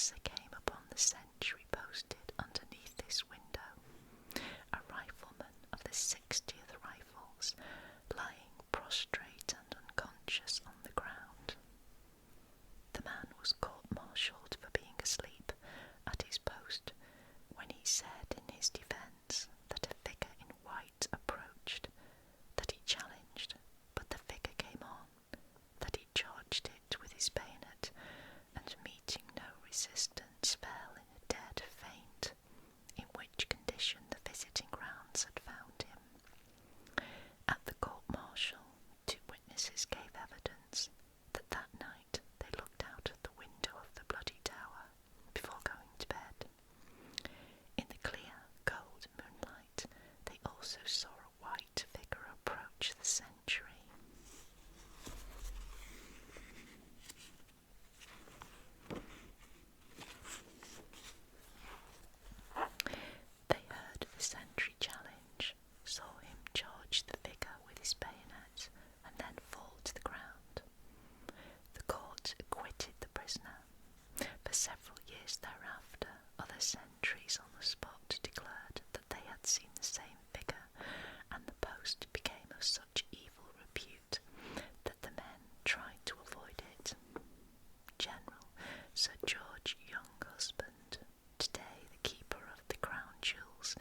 officer came upon the sentry posted underneath this window, a rifleman of the 60th Rifles, lying prostrate and unconscious on the ground. The man was court-martialed for being asleep at his post when he said in his defence that a figure in white approached, that he challenged, but the figure came on, that he charged it with his bayonet, and meeting no resistance fell in a dead faint, in which condition the visiting rounds had found him. At the court-martial, 2 witnesses gave evidence that night they looked out of the window of the Bloody Tower before going to bed. In the clear, cold moonlight, they also saw a white figure approach the sentry. They heard the sentry challenge, saw him charge the figure with his bayonet, and then fall to the ground. The court acquitted the prisoner. For several years thereafter, other sentries on the spot declared that they had seen the same figure, and the post became of such evil repute that the men tried to avoid it. General Sir George Younghusband, today the keeper of the Crown Jewels,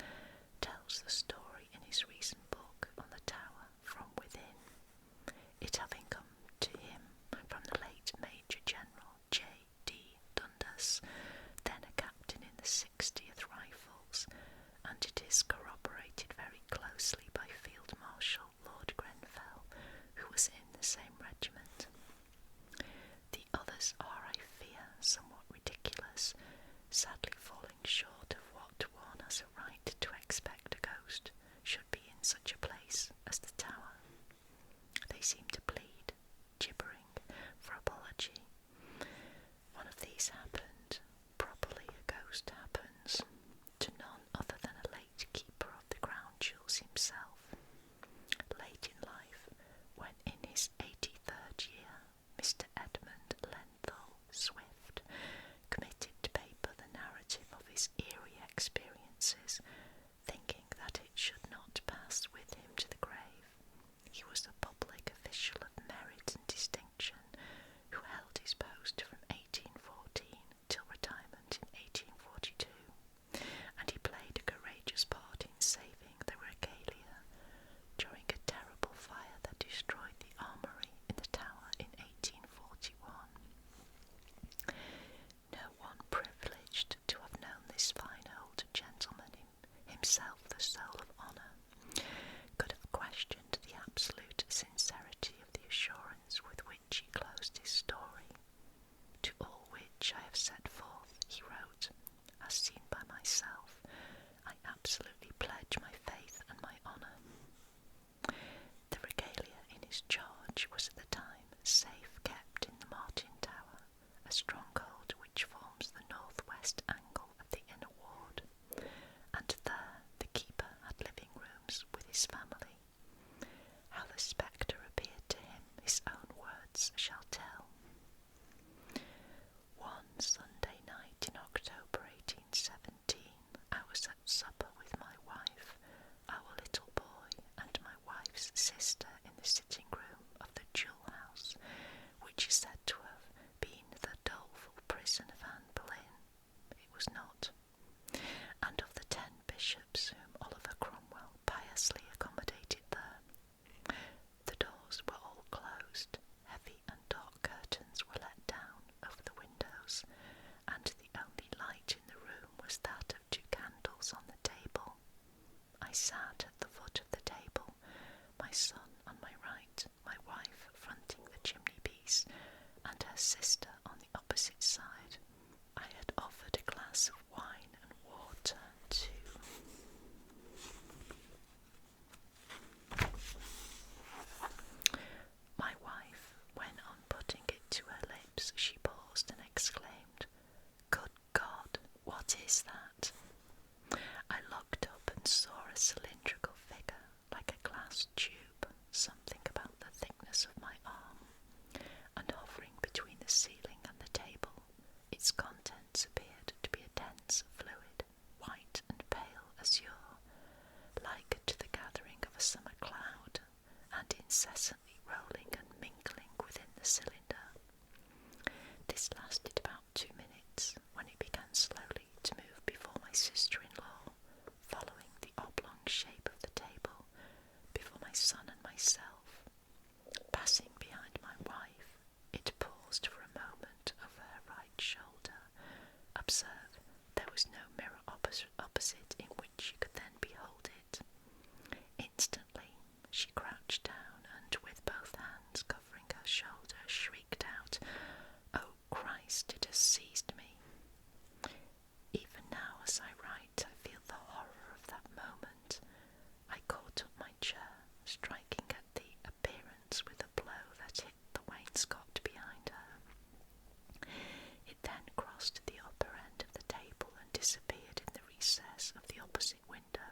tells the story in his recent book on the tower from within, it having come to him from the late Major General J.D. Dundas, then a captain in the 60th Rifles, and it is corroborated very closely by Field Marshal Lord Grenfell, who was in the same regiment. The others are, I fear, somewhat ridiculous, sadly falling short of what one has a right to expect a ghost should be in such a place as the tower. They seem to plead, gibbering, for apology. One of these happened, properly a ghost happens, to none other than a late keeper of the Crown Jewels himself. Late in life, when in his 83rd year, Mr. Edmund Lenthal Swift committed to paper the narrative of his eerie experiences, thinking that it should not pass with him to the grave. He was a public official of merit and distinction, who held his post from 1814 till retirement in 1842, and he played a courageous part in saving the regalia during a terrible fire that destroyed the armoury in the tower in 1841. No one privileged to have known this fine old gentleman, himself the soul of honour, could have questioned the absolute sincerity of the assurance with which he closed his story. To all which I have set forth, he wrote, as seen by myself, I absolutely pledge my faith and my honour. The regalia in his charge was at the time safe kept in the Martin Tower, a stronghold which forms the north-west angle of the inner ward, and there the keeper had living rooms with his family. How the spectre appeared to him, his own words shall tell. One Sunday night in October 1817, I was at supper with my wife, our little boy, and my wife's sister in the sitting room of the Jewel House, which is said to have been the doleful prison of Anne Boleyn. It was not. And of the 10 bishops whom Oliver Cromwell piously accommodated there, the doors were all closed, heavy and dark curtains were let down over the windows, and the only light in the room was that of 2 candles on the table. I sat at the foot of the table, my son on my right, my wife fronting the chimney-piece, and her sister on the opposite side. I had offered a glass of wine and water to my wife. When on putting it to her lips she paused and exclaimed, "Good God, what is that?" I looked up and saw a cylindrical figure, like a glass tube, something about the thickness of my arm, and hovering between the ceiling and the table, it Its contents appeared to be a dense fluid, white and pale azure, like to the gathering of a summer cloud, and incessantly rolling and mingling within the cylinder. This lasted about 2 minutes, when it began slowly to move before my sister-in-law, following the oblong shape of the table before my son and myself. Passing behind my wife, it paused for a moment over her right shoulder. Observe, there was no mirror opposite in which she could then behold it. Instantly, she crouched down and, with both hands covering her shoulder, shrieked out, "Oh Christ, it has seized me!" Even now, as I write, I feel the horror of that moment. I caught up my chair, striking at the appearance with a blow that hit the wainscot behind her. It then crossed the upper end of the table and disappeared in the recess of the opposite window.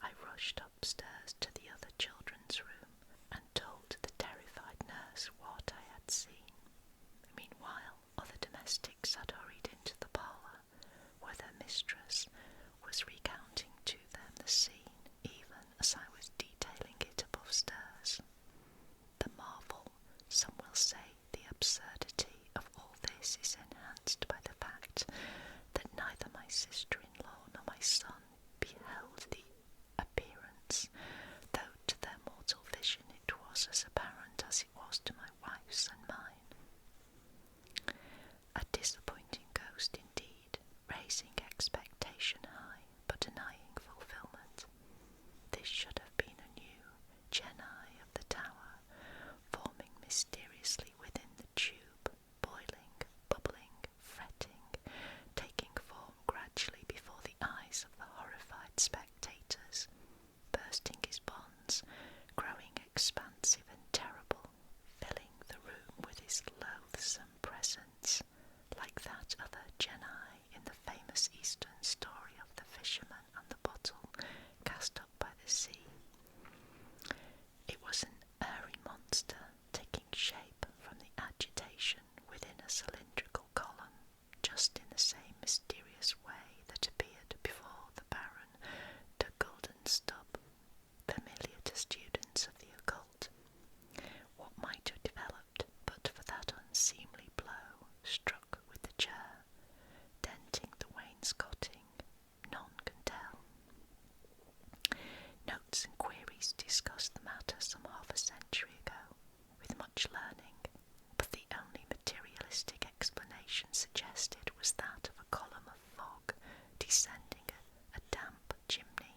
I rushed upstairs to the other children's room and told the terrified nurse what I had seen. Meanwhile, other domestics had hurried into the parlour, where their mistress was recounting to them the scene, even as I was detailing it above stairs. The marvel, some will say the absurdity, of all this is enhanced by the fact that neither my sister-in-law nor my son beheld the appearance, though to their mortal vision it was as apparent as it was to my wife's and mine. A disappointing ghost indeed, raising expectation high, but denying fulfilment. This should have been a new genii of the tower, forming mysteriously within the tube, boiling, bubbling, fretting, taking form gradually before the eyes of the horrified spectators, bursting his bonds, growing expansive and terrible, filling the room with his loathsome presence, like that other genii in the famous Eastern story of the fisherman and the bottle cast up by the sea. It was an airy monster, taking shape from the agitation within a cylindrical column, just in the same mysterious way that appeared before the Baron de Guldensstub, familiar to students of the occult. What might have developed but for that unseemly blow struck with the chair, denting the wainscoting, none can tell. Notes and queries discussed the matter some half a century ago, with much learning, but the only materialistic explanation suggested was that of a column of fog descending a damp chimney.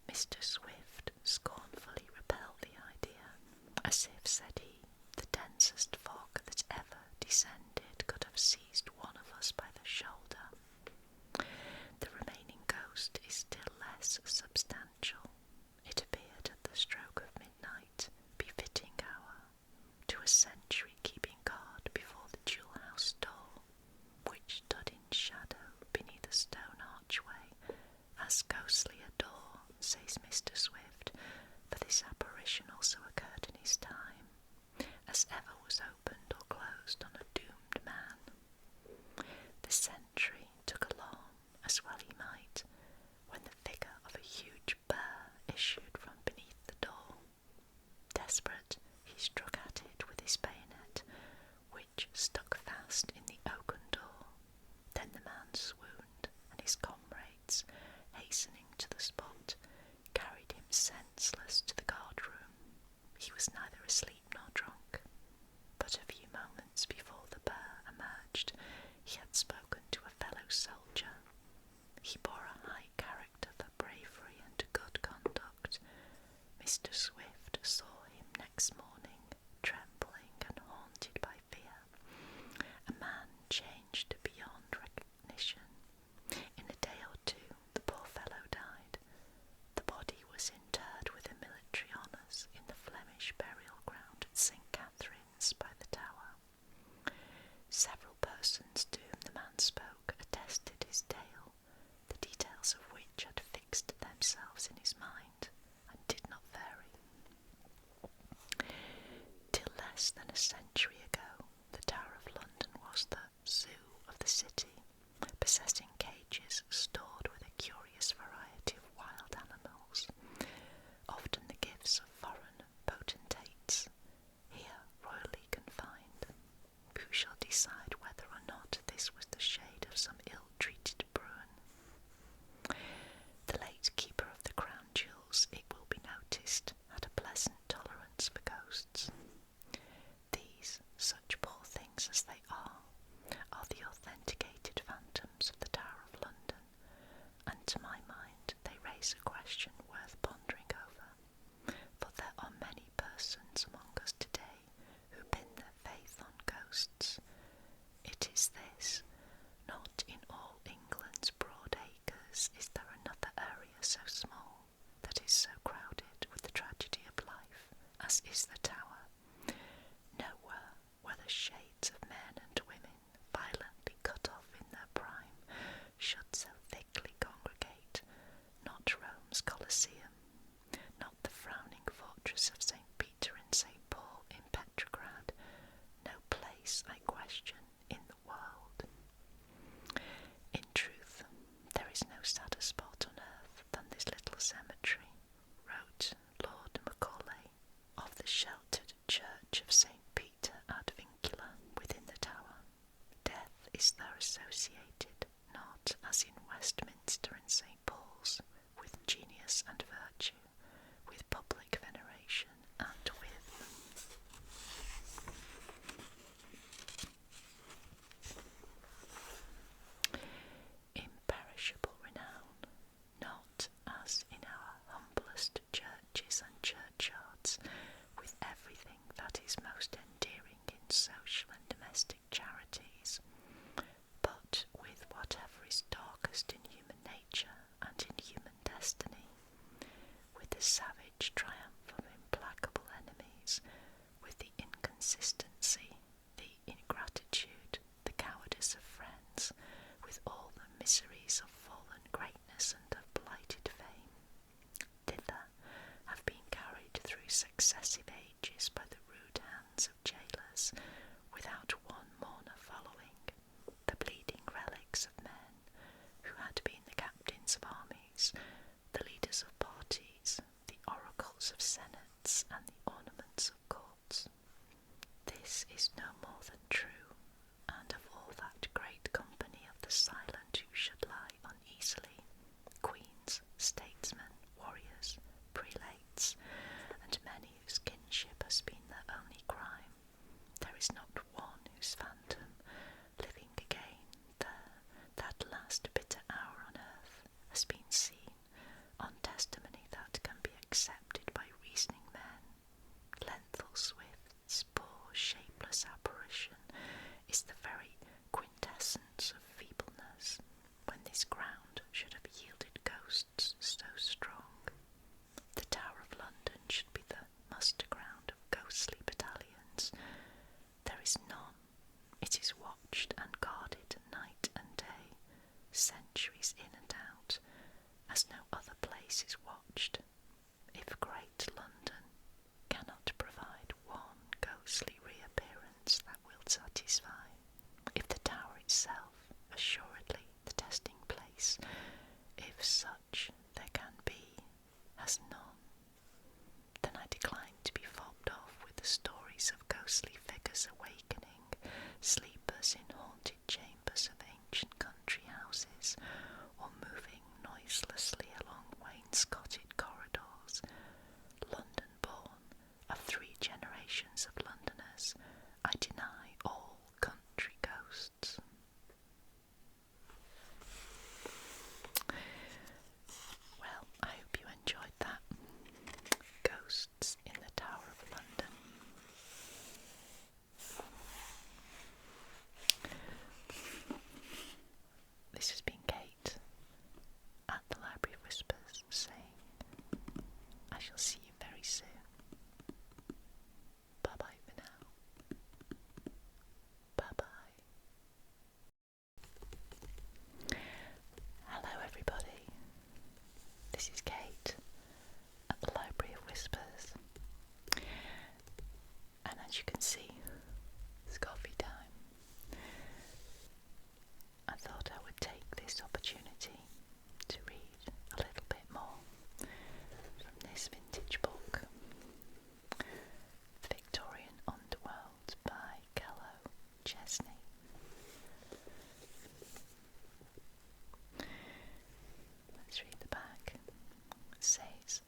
Mr. Swift scornfully repelled the idea, as if, said he, the densest fog that ever descended could have seized one of us by the shoulder. The remaining ghost is still less substantial. It appeared at the stroke of midnight, befitting hour, to a sentry keeping guard before the jewel house door, which stood in shadow beneath a stone archway, as ghostly a door, says Mr. Swift, for this apparition also occurred in his time, as ever was opened or closed on a doomed man. The sentry took alarm, as well he might, when the figure of a huge bear issued from beneath the door. Desperate, he struck at it with his bayonet, which stuck fast in the oaken door. Then the man swooned, and his comrades, hastening to the spot, carried him senseless to the guard-room. He was neither asleep nor drunk, but a few moments before the bear emerged, he had spoken to a fellow soldier. He bore a high character for bravery and good conduct. Mr. Swift saw him next morning, trembling and haunted by fear, a man changed beyond recognition. In a day or two, the poor fellow died. The body was interred with the military honours in the Flemish burial ground at St. Catherine's by the Tower. Several persons to whom the man spoke attested his tale, the details of which had fixed themselves in his mind and did not vary. than a century ago, the Tower of London was the zoo of the city, possessing cages stored with a curious variety of wild animals, often the gifts of foreign potentates, here royally confined. Who shall decide whether or not this was the shade of some ill-treated Bruin? The late keeper of the crown jewels, it will be noticed, had a pleasant tolerance for ghosts. These, such poor things as they are the authenticated phantoms of the Tower of London, and to my mind they raise a question worth pondering over, for there are many persons among us today who pin their faith on ghosts. It is this: not in all England's broad acres is there another area so small that is so crowded with the tragedy of life as is the Tower. Nowhere were the shades of men and women, violently cut off in their prime, should so thickly congregate, not Rome's Colosseum, not the frowning fortress of St. Peter and St. Paul in Petrograd, no place, I question, in the world. In truth, there is no sadder spot on earth than this little cemetery, wrote Lord Macaulay, of the sheltered church of St. Peter ad Vincula within the Tower. Death is there associated, not as in Westminster and St. Paul's, with genius and virtue, with public veneration, and with imperishable renown, not as in our humblest churches and churchyards, with everything that is most endearing in social and domestic charities, but with whatever is darkest in human nature and in human destiny, with the savage triumph of implacable enemies, with the inconsistency, the ingratitude, the cowardice of friends, with all the miseries of fallen greatness and of blighted fame. Thither have been carried through successive ages by the rude hands of jailers, without one mourner following, the bleeding relics of men who had been the captains of armies, the leaders of parties, the oracles of senates, and the ornaments of courts. This is no more than true, and of all that great company of the silent who should lie uneasily, queens, statesmen, warriors, prelates, and many whose kinship has been their only crime, there is not one whose phantom, living again there, that last bitter hour on earth, has been seen, on testimony that can be accepted by reasoning men. Lenthal Swift's poor shapeless apparition is the very quintessence of feebleness, when this ground should have yielded ghosts so strong. The Tower of London should be the muster ground of ghostly battalions. There is none. It is watched and guarded night and day, centuries in and out, as no other place is watched. If great London cannot provide one ghostly reappearance that will satisfy, if the Tower itself, assuredly the testing place, if such there can be, has none, then I decline to be fobbed off with the stories of ghostly figures awakening, sleepers in haunted chambers of ancient country houses, or moving noiselessly along wainscoted corridors. London born, of 3 generations of Londoners, I deny all country ghosts. Well, I hope you enjoyed that. Ghosts in the Tower of London. This has been Kate at the Library of Whispers, saying I shall see you very soon. Bye bye for now. Chesney. Let's read the back. It says,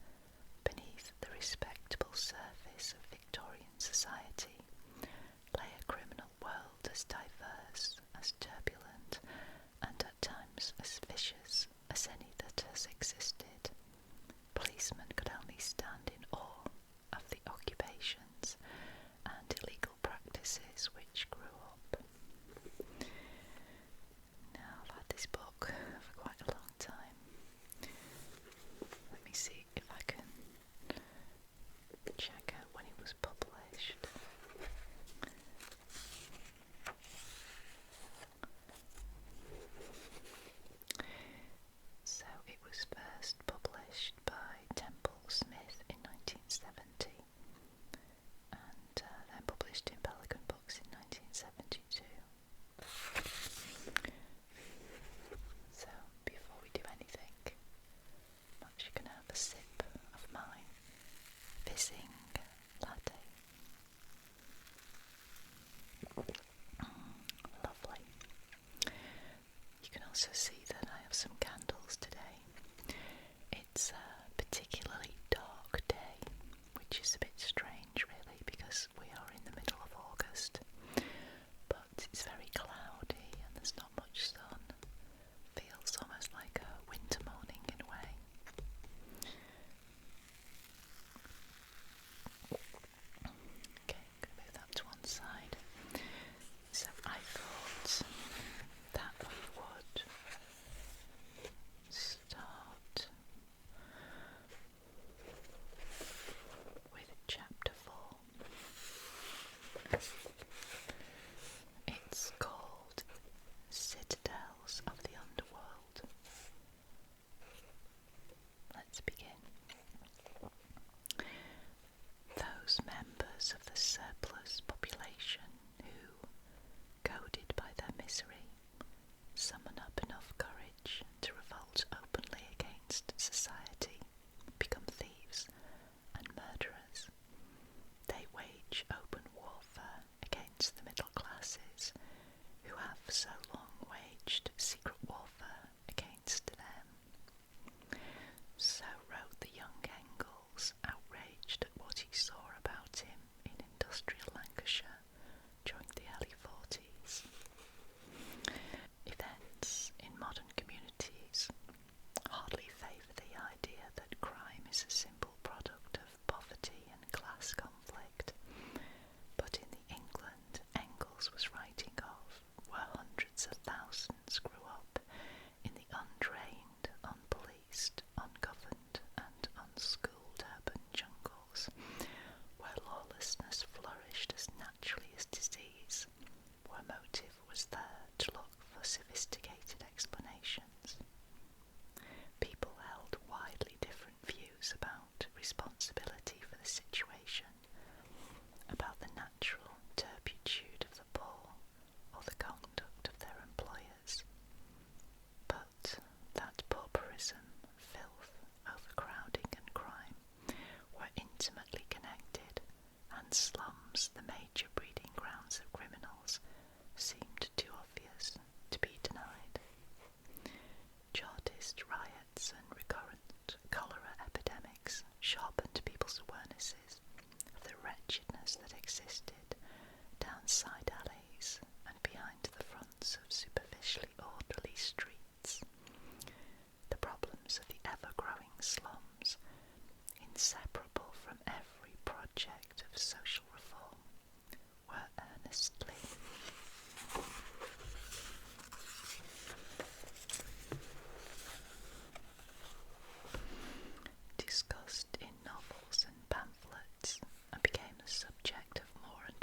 beneath the respectable surface of Victorian society lay a criminal world as diverse, as turbulent, and at times as vicious as any that has existed. Policemen could only stand in awe of the occupations and illegal practices which grew up. Now, I've had this book for quite a long time. Let me see if I can check out when it was published. So it was first published by Temple Smith in 1970 and then published in Pelican Books in 1972. So before we do anything, I'm actually going to have a sip of my fizzing latte. Lovely. You can also see that I have some candles today. It's a particularly dark day, which is a bit strange really because we are in the middle of August, but it's very cloudy and there's not much sun. Feels almost like a winter morning in a way. Okay, I'm going to move that to one side. So I thought that we would start with chapter 4. It's called Citadels of the Underworld. Let's begin. Those members of the surplus population who, goaded by their misery, summon up enough courage to revolt openly against society, become thieves and murderers. They wage open warfare against the middle classes who have so long waged secret warfare against them. So wrote the young Engels, outraged at what he saw about him in industrial Lancashire during the early 40s. Events in modern communities hardly favour the idea that crime is a simple product of poverty and class conflict, but in the England Engels was writing of, where hundreds of thousands grew up in the untrained, unpoliced, ungoverned and unschooled urban jungles, where lawlessness flourished as naturally as disease, where motive was there to look for sophisticated explanations. People held widely different views about responsibility for the situation, about the natural turpitude of the poor or the conduct of their employers. But that pauperism, filth, overcrowding and crime were intimately connected, and slums, the major breeding grounds of criminals, seemed too obvious to be denied. Jihadist riots and recurrent cholera epidemics sharpened people's awarenesses of the wretchedness that existed down side alleys and behind the fronts of superficially orderly streets. The problems of the ever-growing slums, inseparable from every project of social reform, were earnestly discussed in novels and pamphlets, and became the subject of more and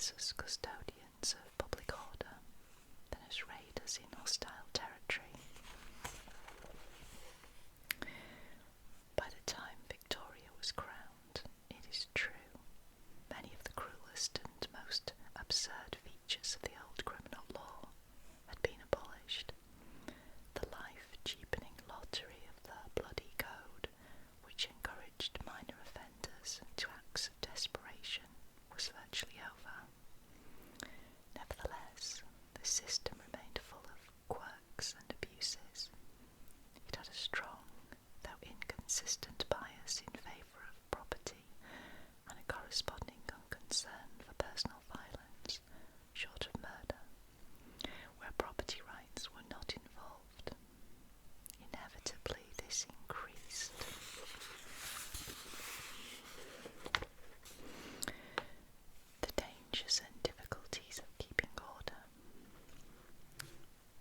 police as custodians of public order than as raiders in hostile territory. By the time Victoria was crowned, it is true, many of the cruelest and most absurd features of the old criminal law had been abolished. The life-cheapening lottery of the bloody code, which encouraged minor offenders to acts of desperation, was virtually over. Nevertheless, the system remained full of quirks and abuses. It had a strong, though inconsistent bias in favour of property and a corresponding unconcern for personal violence, short of murder, where property rights were not involved. Inevitably, this increased the dangers and difficulties of keeping order.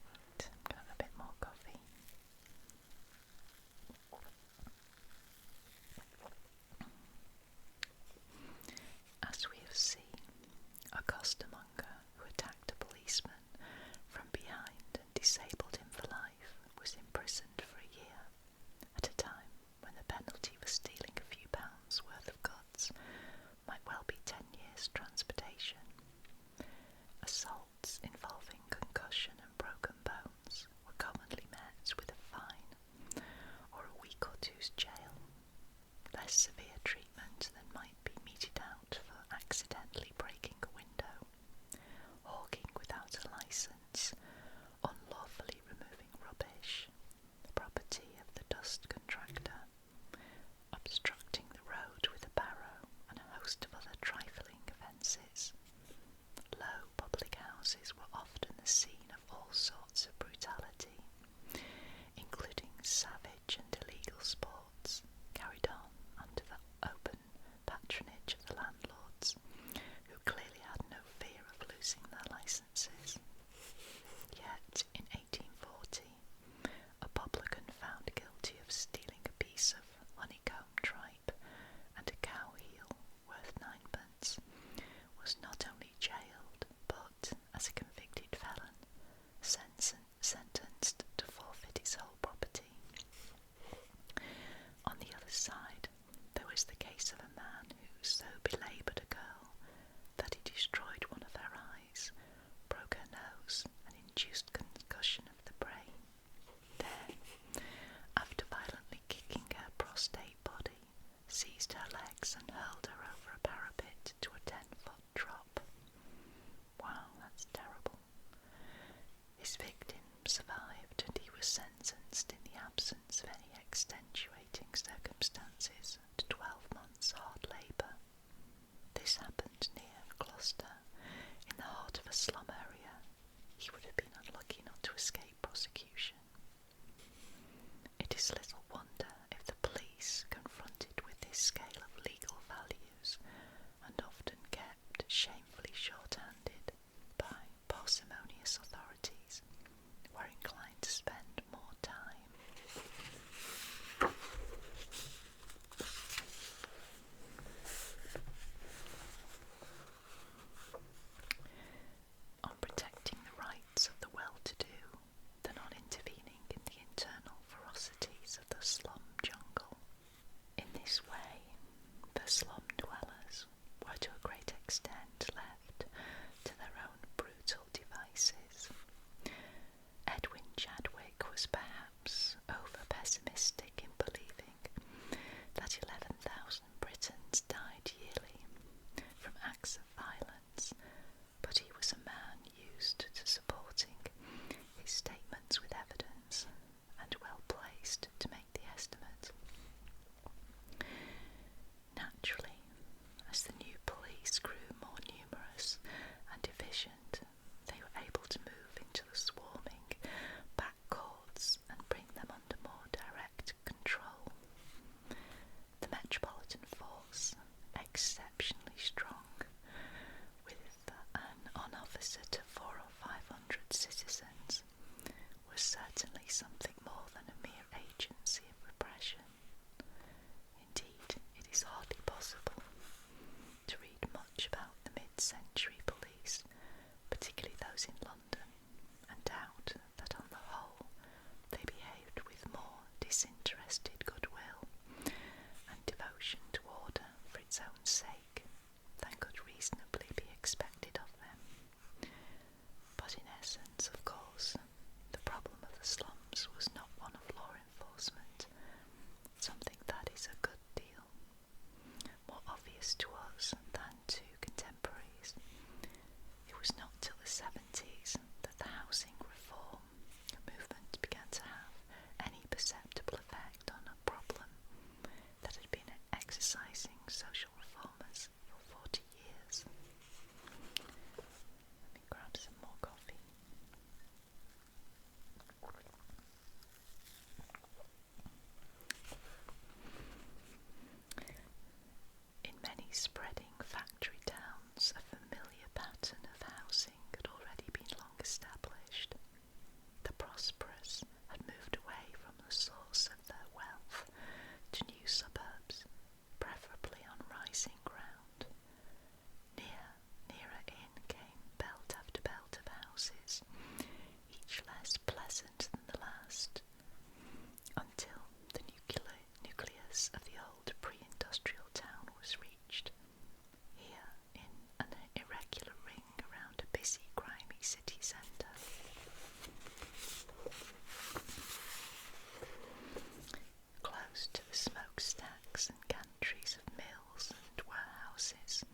Right, I'm going to have a bit more coffee. As we have seen, a costermonger who attacked a policeman from behind and disabled him for life was imprisoned for a year, at a time when the penalty for stealing a few pounds worth of goods might well be 10 years' transportation. Assaults involving concussion and broken bones were commonly met with a fine or a week or two's jail, less severe treatment than might be meted out for accidentally breaking a window, hawking without a licence, unlawfully removing rubbish, the property of the dust contractor, obstructing the road with a barrow, and a host of other trifling offences. Low public houses were often the scene of all sorts of brutality, including savage and illegal sports carried on under the open patronage of the landlords, who clearly had no fear of losing their licences. Yet, in 1840, a publican found guilty of stealing a piece of honeycomb tripe and a cow heel worth 9pence was not only jailed, but, as a convicted felon, sentenced to forfeit his whole property. On the other side, there was the case of a man who so belaboured a girl that he destroyed one of her eyes, broke her nose, and induced concussion of the brain. Then, after violently kicking her prostrate body, seized her legs and hurled her over a parapet to a 10-foot drop. Wow, that's terrible. His victim survived, and he was sentenced in the absence of any extenuating circumstances to 12 months' hard labour. This happened near Gloucester, in the heart of a slum area. He would have been unlucky not to escape prosecution. It is little wonder if the police, confronted with this scale of legal values, and often kept shamefully short-handed by parsimonious authorities, were inclined to spend more time on protecting the rights of the well-to-do than on intervening in the internal ferocities of the slum jungle. In this way, the slum dwellers were to a great extent left to their own brutal devices. Edwin Chadwick was perhaps over-pessimistic in believing that 11,000 Britons died yearly from acts of violence, but he was a man used to supporting his statements with evidence, and well placed to make the estimate. Naturally, as the new police grew more spreading factory towns, a familiar pattern of housing had already been long established. The prosperous had moved away from the source of their wealth to new suburbs, preferably on rising ground. Nearer in came belt after belt of houses, each less pleasant than the last, until the nucleus of the old pre-industrial town was reached. Here, in an irregular ring around a busy, grimy city centre. Close to the smokestacks and gantries of mills and warehouses,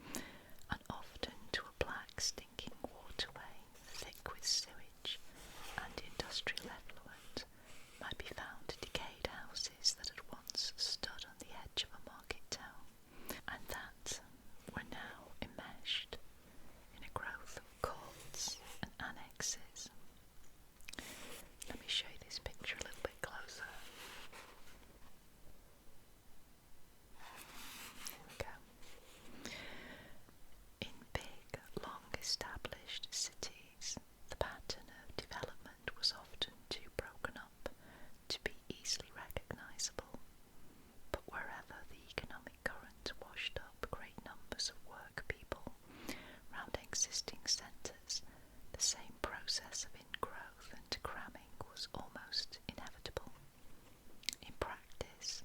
and often to a black, stinking waterway thick with sewage and industrial effluent, might be found decayed houses that had once stood on the edge of a market town, and that were now enmeshed in a growth of courts and annexes. Let me show you this picture a little bit closer. Here we go. In big, long-established cities, the pattern of development was often too broken up to be easily recognisable, but wherever the economic current washed up great numbers of work people round existing centres, the same process of ingrowth and cramming was almost inevitable. In practice,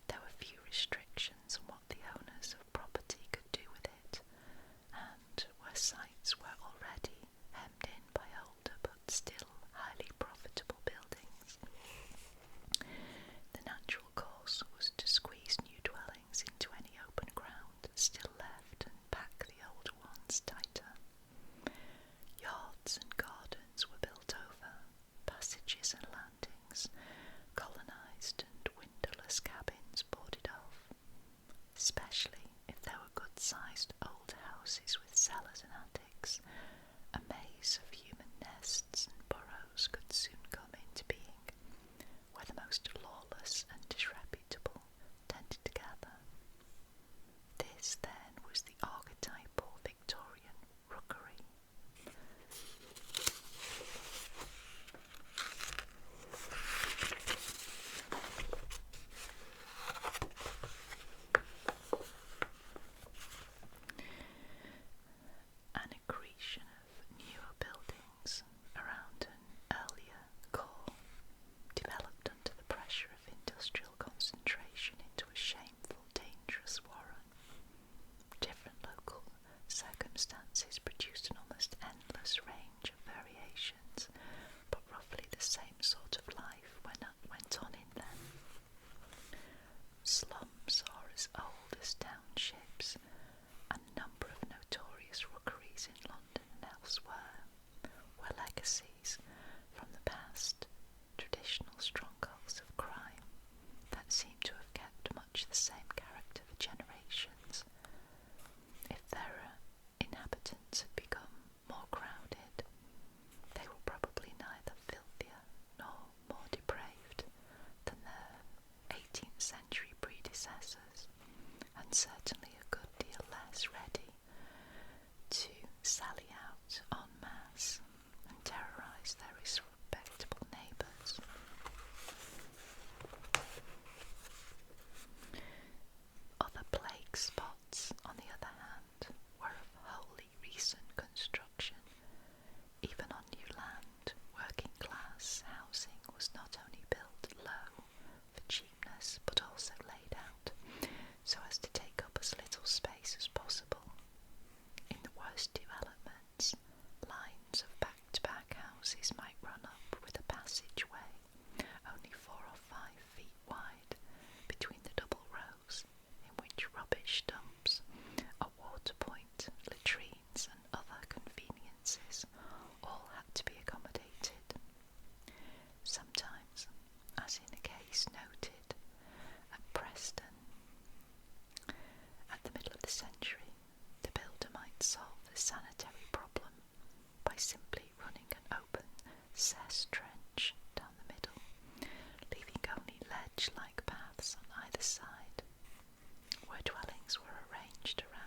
there were few restrictions on what the owners of property could do with it, and where sites were already hemmed in by older but still highly profitable buildings, the natural course was to squeeze new dwellings into any open ground still left and pack the older ones tighter. Yards and gardens were built over, passages and landings colonised, and windowless cabins boarded off, especially if there were good-sized old houses with cellars and attics. A maze of human nests and burrows could soon come into being, where the most lawless and disreputable tended to gather. This, then, was the archetypal Victorian rookery. An accretion of newer buildings around an earlier core developed under the pressure of industrial concentration into a shameful, dangerous warren. Different local circumstances produced an almost endless range of variations, but roughly the same sort of life went on in them. Slums are as old as townships, and a number of notorious rookeries in London and elsewhere were legacies from the past, traditional strongholds of crime that seem to have kept much the same character for generations. If their inhabitants had become more crowded, they were probably neither filthier nor more depraved than their 18th century predecessors, and certainly a good deal less ready to sally out en masse and terrorise their respectable neighbours. Other plague spots, on the other hand, were of wholly recent construction. Even on new land, working-class housing was not only built low for cheapness, but also laid out so as to take up as little space as possible. In the worst developments, lines of back-to-back houses might run up with a passageway only 4 or 5 feet wide between the double rows, in which rubbish dumps, a water point, latrines and other conveniences all had to be accommodated. Sometimes, as in a case noted at Preston, at the middle of the century, the builder might solve the sanitary problem by simply running an open cess trench down the middle, leaving only ledge-like paths on either side, where dwellings were arranged around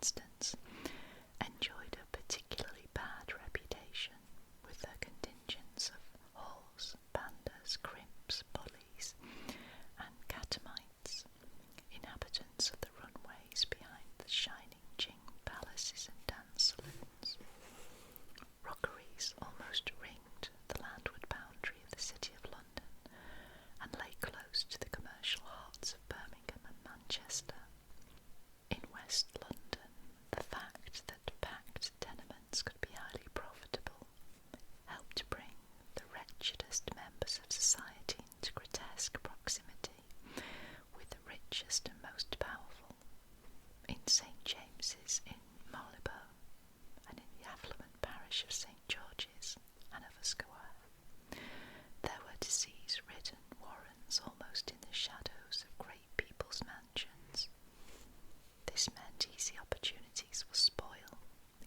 instance, enjoyed a particularly bad reputation with their contingents of haws, pandas, crimps, bullies, and catamites, inhabitants of the runways behind the shining Jing palaces and dance saloons. Rockeries almost ringed the landward boundary of the City of London and lay close to the commercial hearts of Birmingham and Manchester. In West London, the fact that packed tenements could be highly profitable helped bring the wretchedest members of society into grotesque proximity with the richest and most powerful. In St. James's in Marylebone and in the affluent parish of St. George's, Hanover Square, there were disease-ridden warrens almost in the shadows of great people's mansions. This meant easy opportunities for spoil.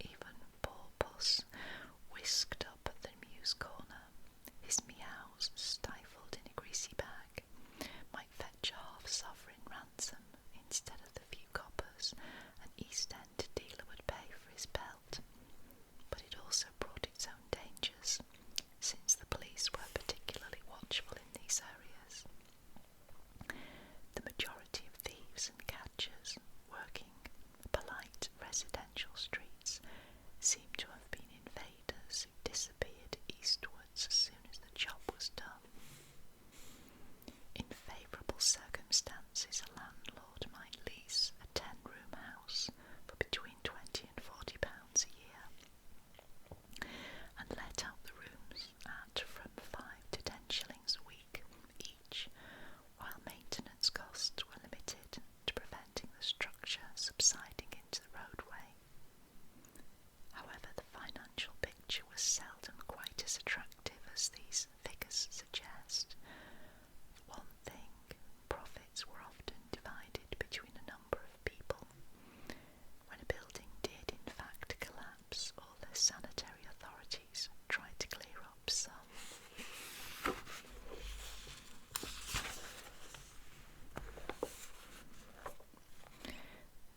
Even poor Puss, whisked up at the mews corner, his meows stifled in a greasy bag, might fetch a half-sovereign ransom instead of the few coppers an East End dealer would pay for his pelt. But it also brought its own dangers, since the police were particularly watchful in these areas. The majority of thieves and catchers working polite residential streets seem to have been invaders who disappeared eastwards as soon as the job was done. In favourable circumstances, a landlord might lease a 10-room house for between £20 and £40 a year, and let out the rooms at from 5 to 10 shillings a week each, while maintenance costs were limited to preventing the structure subsiding into the roadway. However, the financial picture was seldom quite as attractive as these figures suggest. For one thing, profits were often divided between a number of people. When a building did in fact collapse, or the sanitary authorities tried to clear up some,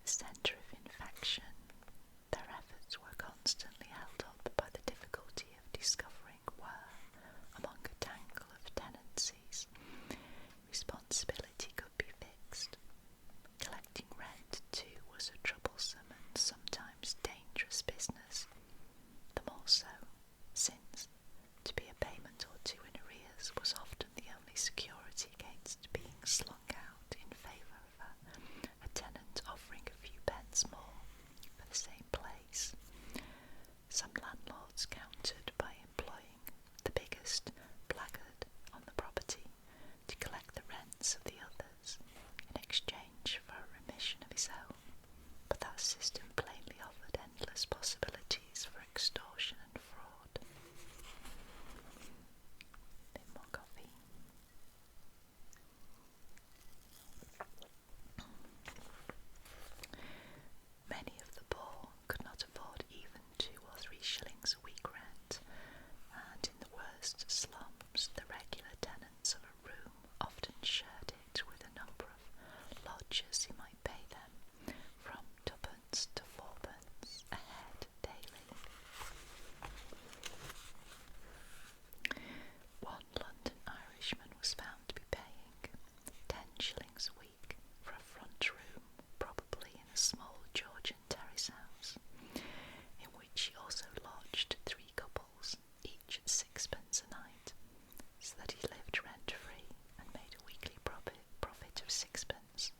centre of infection, their efforts were constantly held up by the difficulty of discovering where, among a tangle of tenancies, responsibility could be fixed. Collecting rent, too, was a troublesome and sometimes dangerous business, the more so since to be a payment or two in arrears was often the only security against being slung out in favour of a tenant offering a few pence more for the same place. Some landlords countered by employing the biggest blackguard on the property to collect the rents of the others in exchange for a remission of his own, but that system plainly offered endless possibilities for extortion and fraud. Bit more coffee. Many of the poor could not afford even 2 or 3 shillings a week rent, and in the worst slums the regular tenants of a room often shared it with a number of lodgers who might pay them from 2d to 4d a head daily. One London Irishman was found to be paying 10 shillings a week for a front room, probably in a small Georgian terrace house, in which he also lodged 3 couples, each at 6d a night, so that he lived rent-free and made a weekly profit of 6d.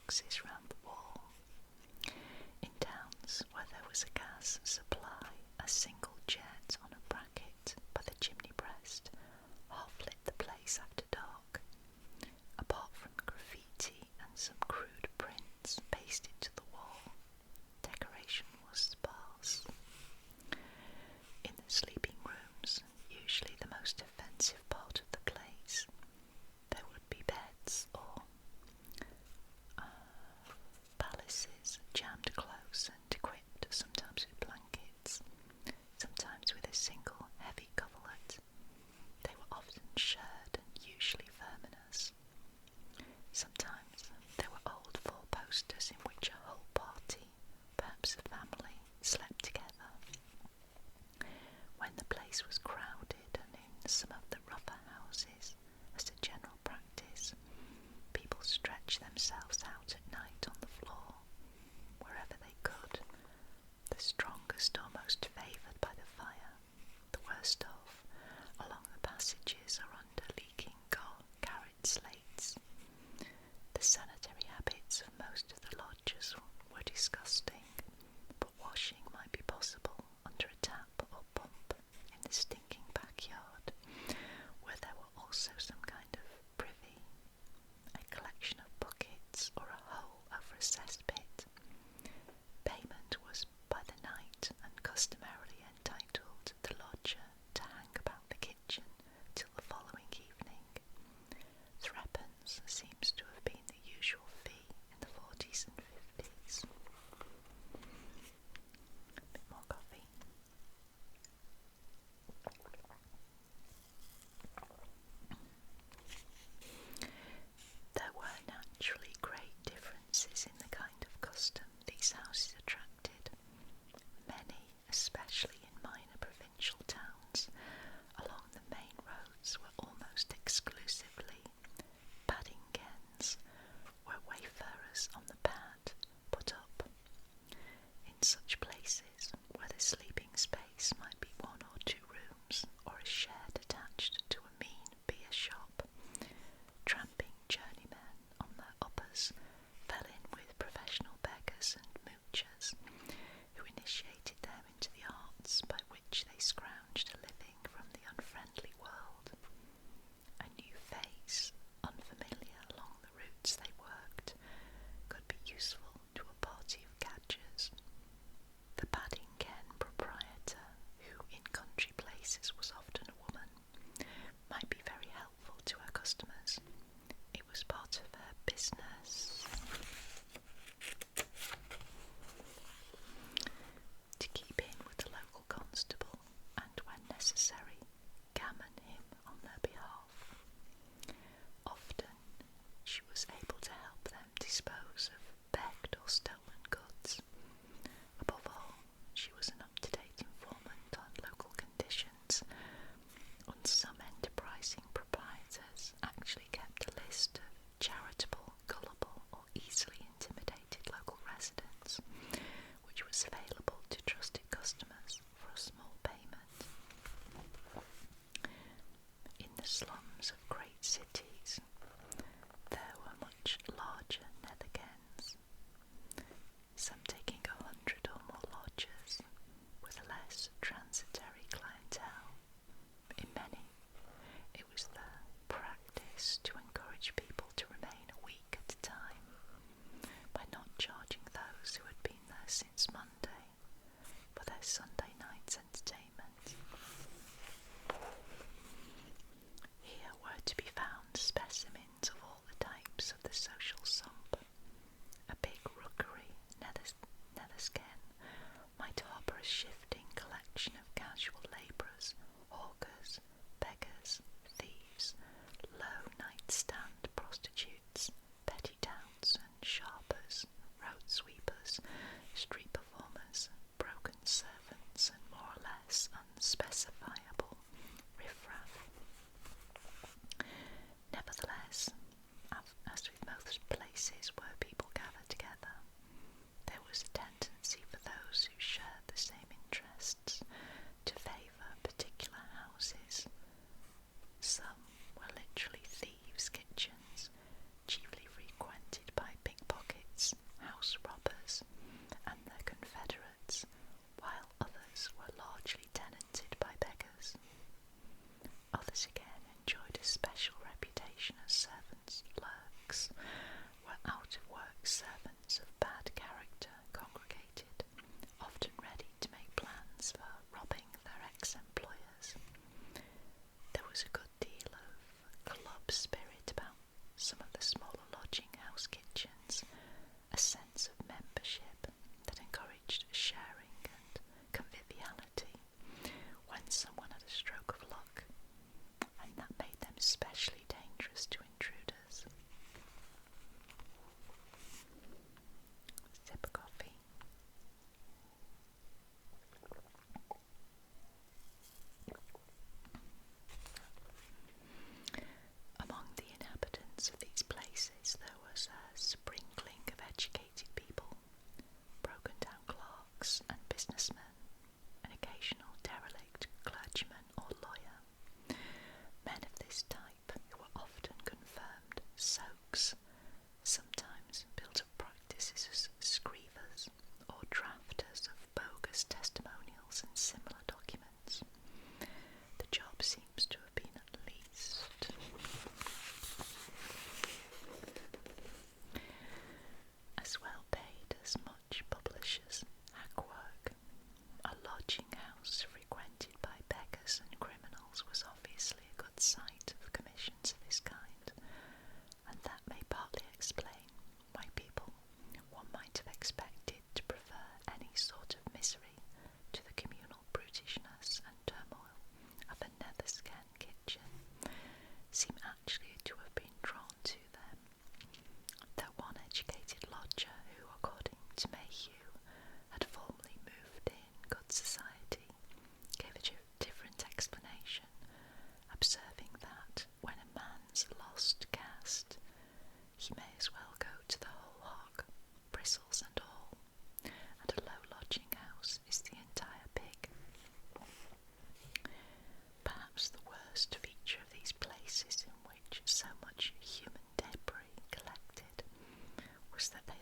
boxes round the wall. In towns where there was a gas supply, a single jet on a bracket by the chimney breast half-lit the place after dark. Apart from graffiti and some crude prints pasted to the wall, decoration was sparse. In the sleeping rooms, usually the most offensive part of the place, there would be beds or palaces jammed close and equipped, sometimes with blankets, sometimes with a single heavy coverlet. They were often shared and usually verminous. Sometimes there were old four-posters in which a whole party, perhaps a family, slept together. When the place was crowded, and in some of the rougher houses, as a general practice, people stretched themselves out at night on the floor, wherever they could, the strongest or most favoured by the fire, the worst off, along the passages or under leaking carrot slates. The sanitary habits of most of the lodgers were disgusting, but washing might be possible under a tap or pump in the stinking backyard, where there were also some kind of privy, a collection of buckets or a hole over a cesspit. Payment was by the night and customarily entitled the lodger to hang about the kitchen till the following evening. Threepence seems to have been the usual fee in the 40s and 50s. A bit more coffee. There were naturally great differences in the kind of custom these houses attracted. Many, especially in minor provincial towns, along the main roads were almost exclusively padding kens, where wayfarers on the pad put up. In such places, where the sleeping space might be one or two rooms, or a shed attached to a mean beer shop, tramping journeymen on their uppers fell in with professional beggars and moochers, who initiated them into the arts by which they scrounged a living from the unfriendly world. A new face, unfamiliar along the routes they worked, could be useful to a party of cadgers. The padding ken proprietor, who in country places was often a woman, might be very helpful to her customers. It was part of her business to keep in with the local constable and, when necessary, gammon him on their behalf. Often she was able to help them dispose of begged or stolen goods. Above all, she was an up-to-date informant on local conditions, and some enterprising proprietors actually kept a list of charitable, gullible was that they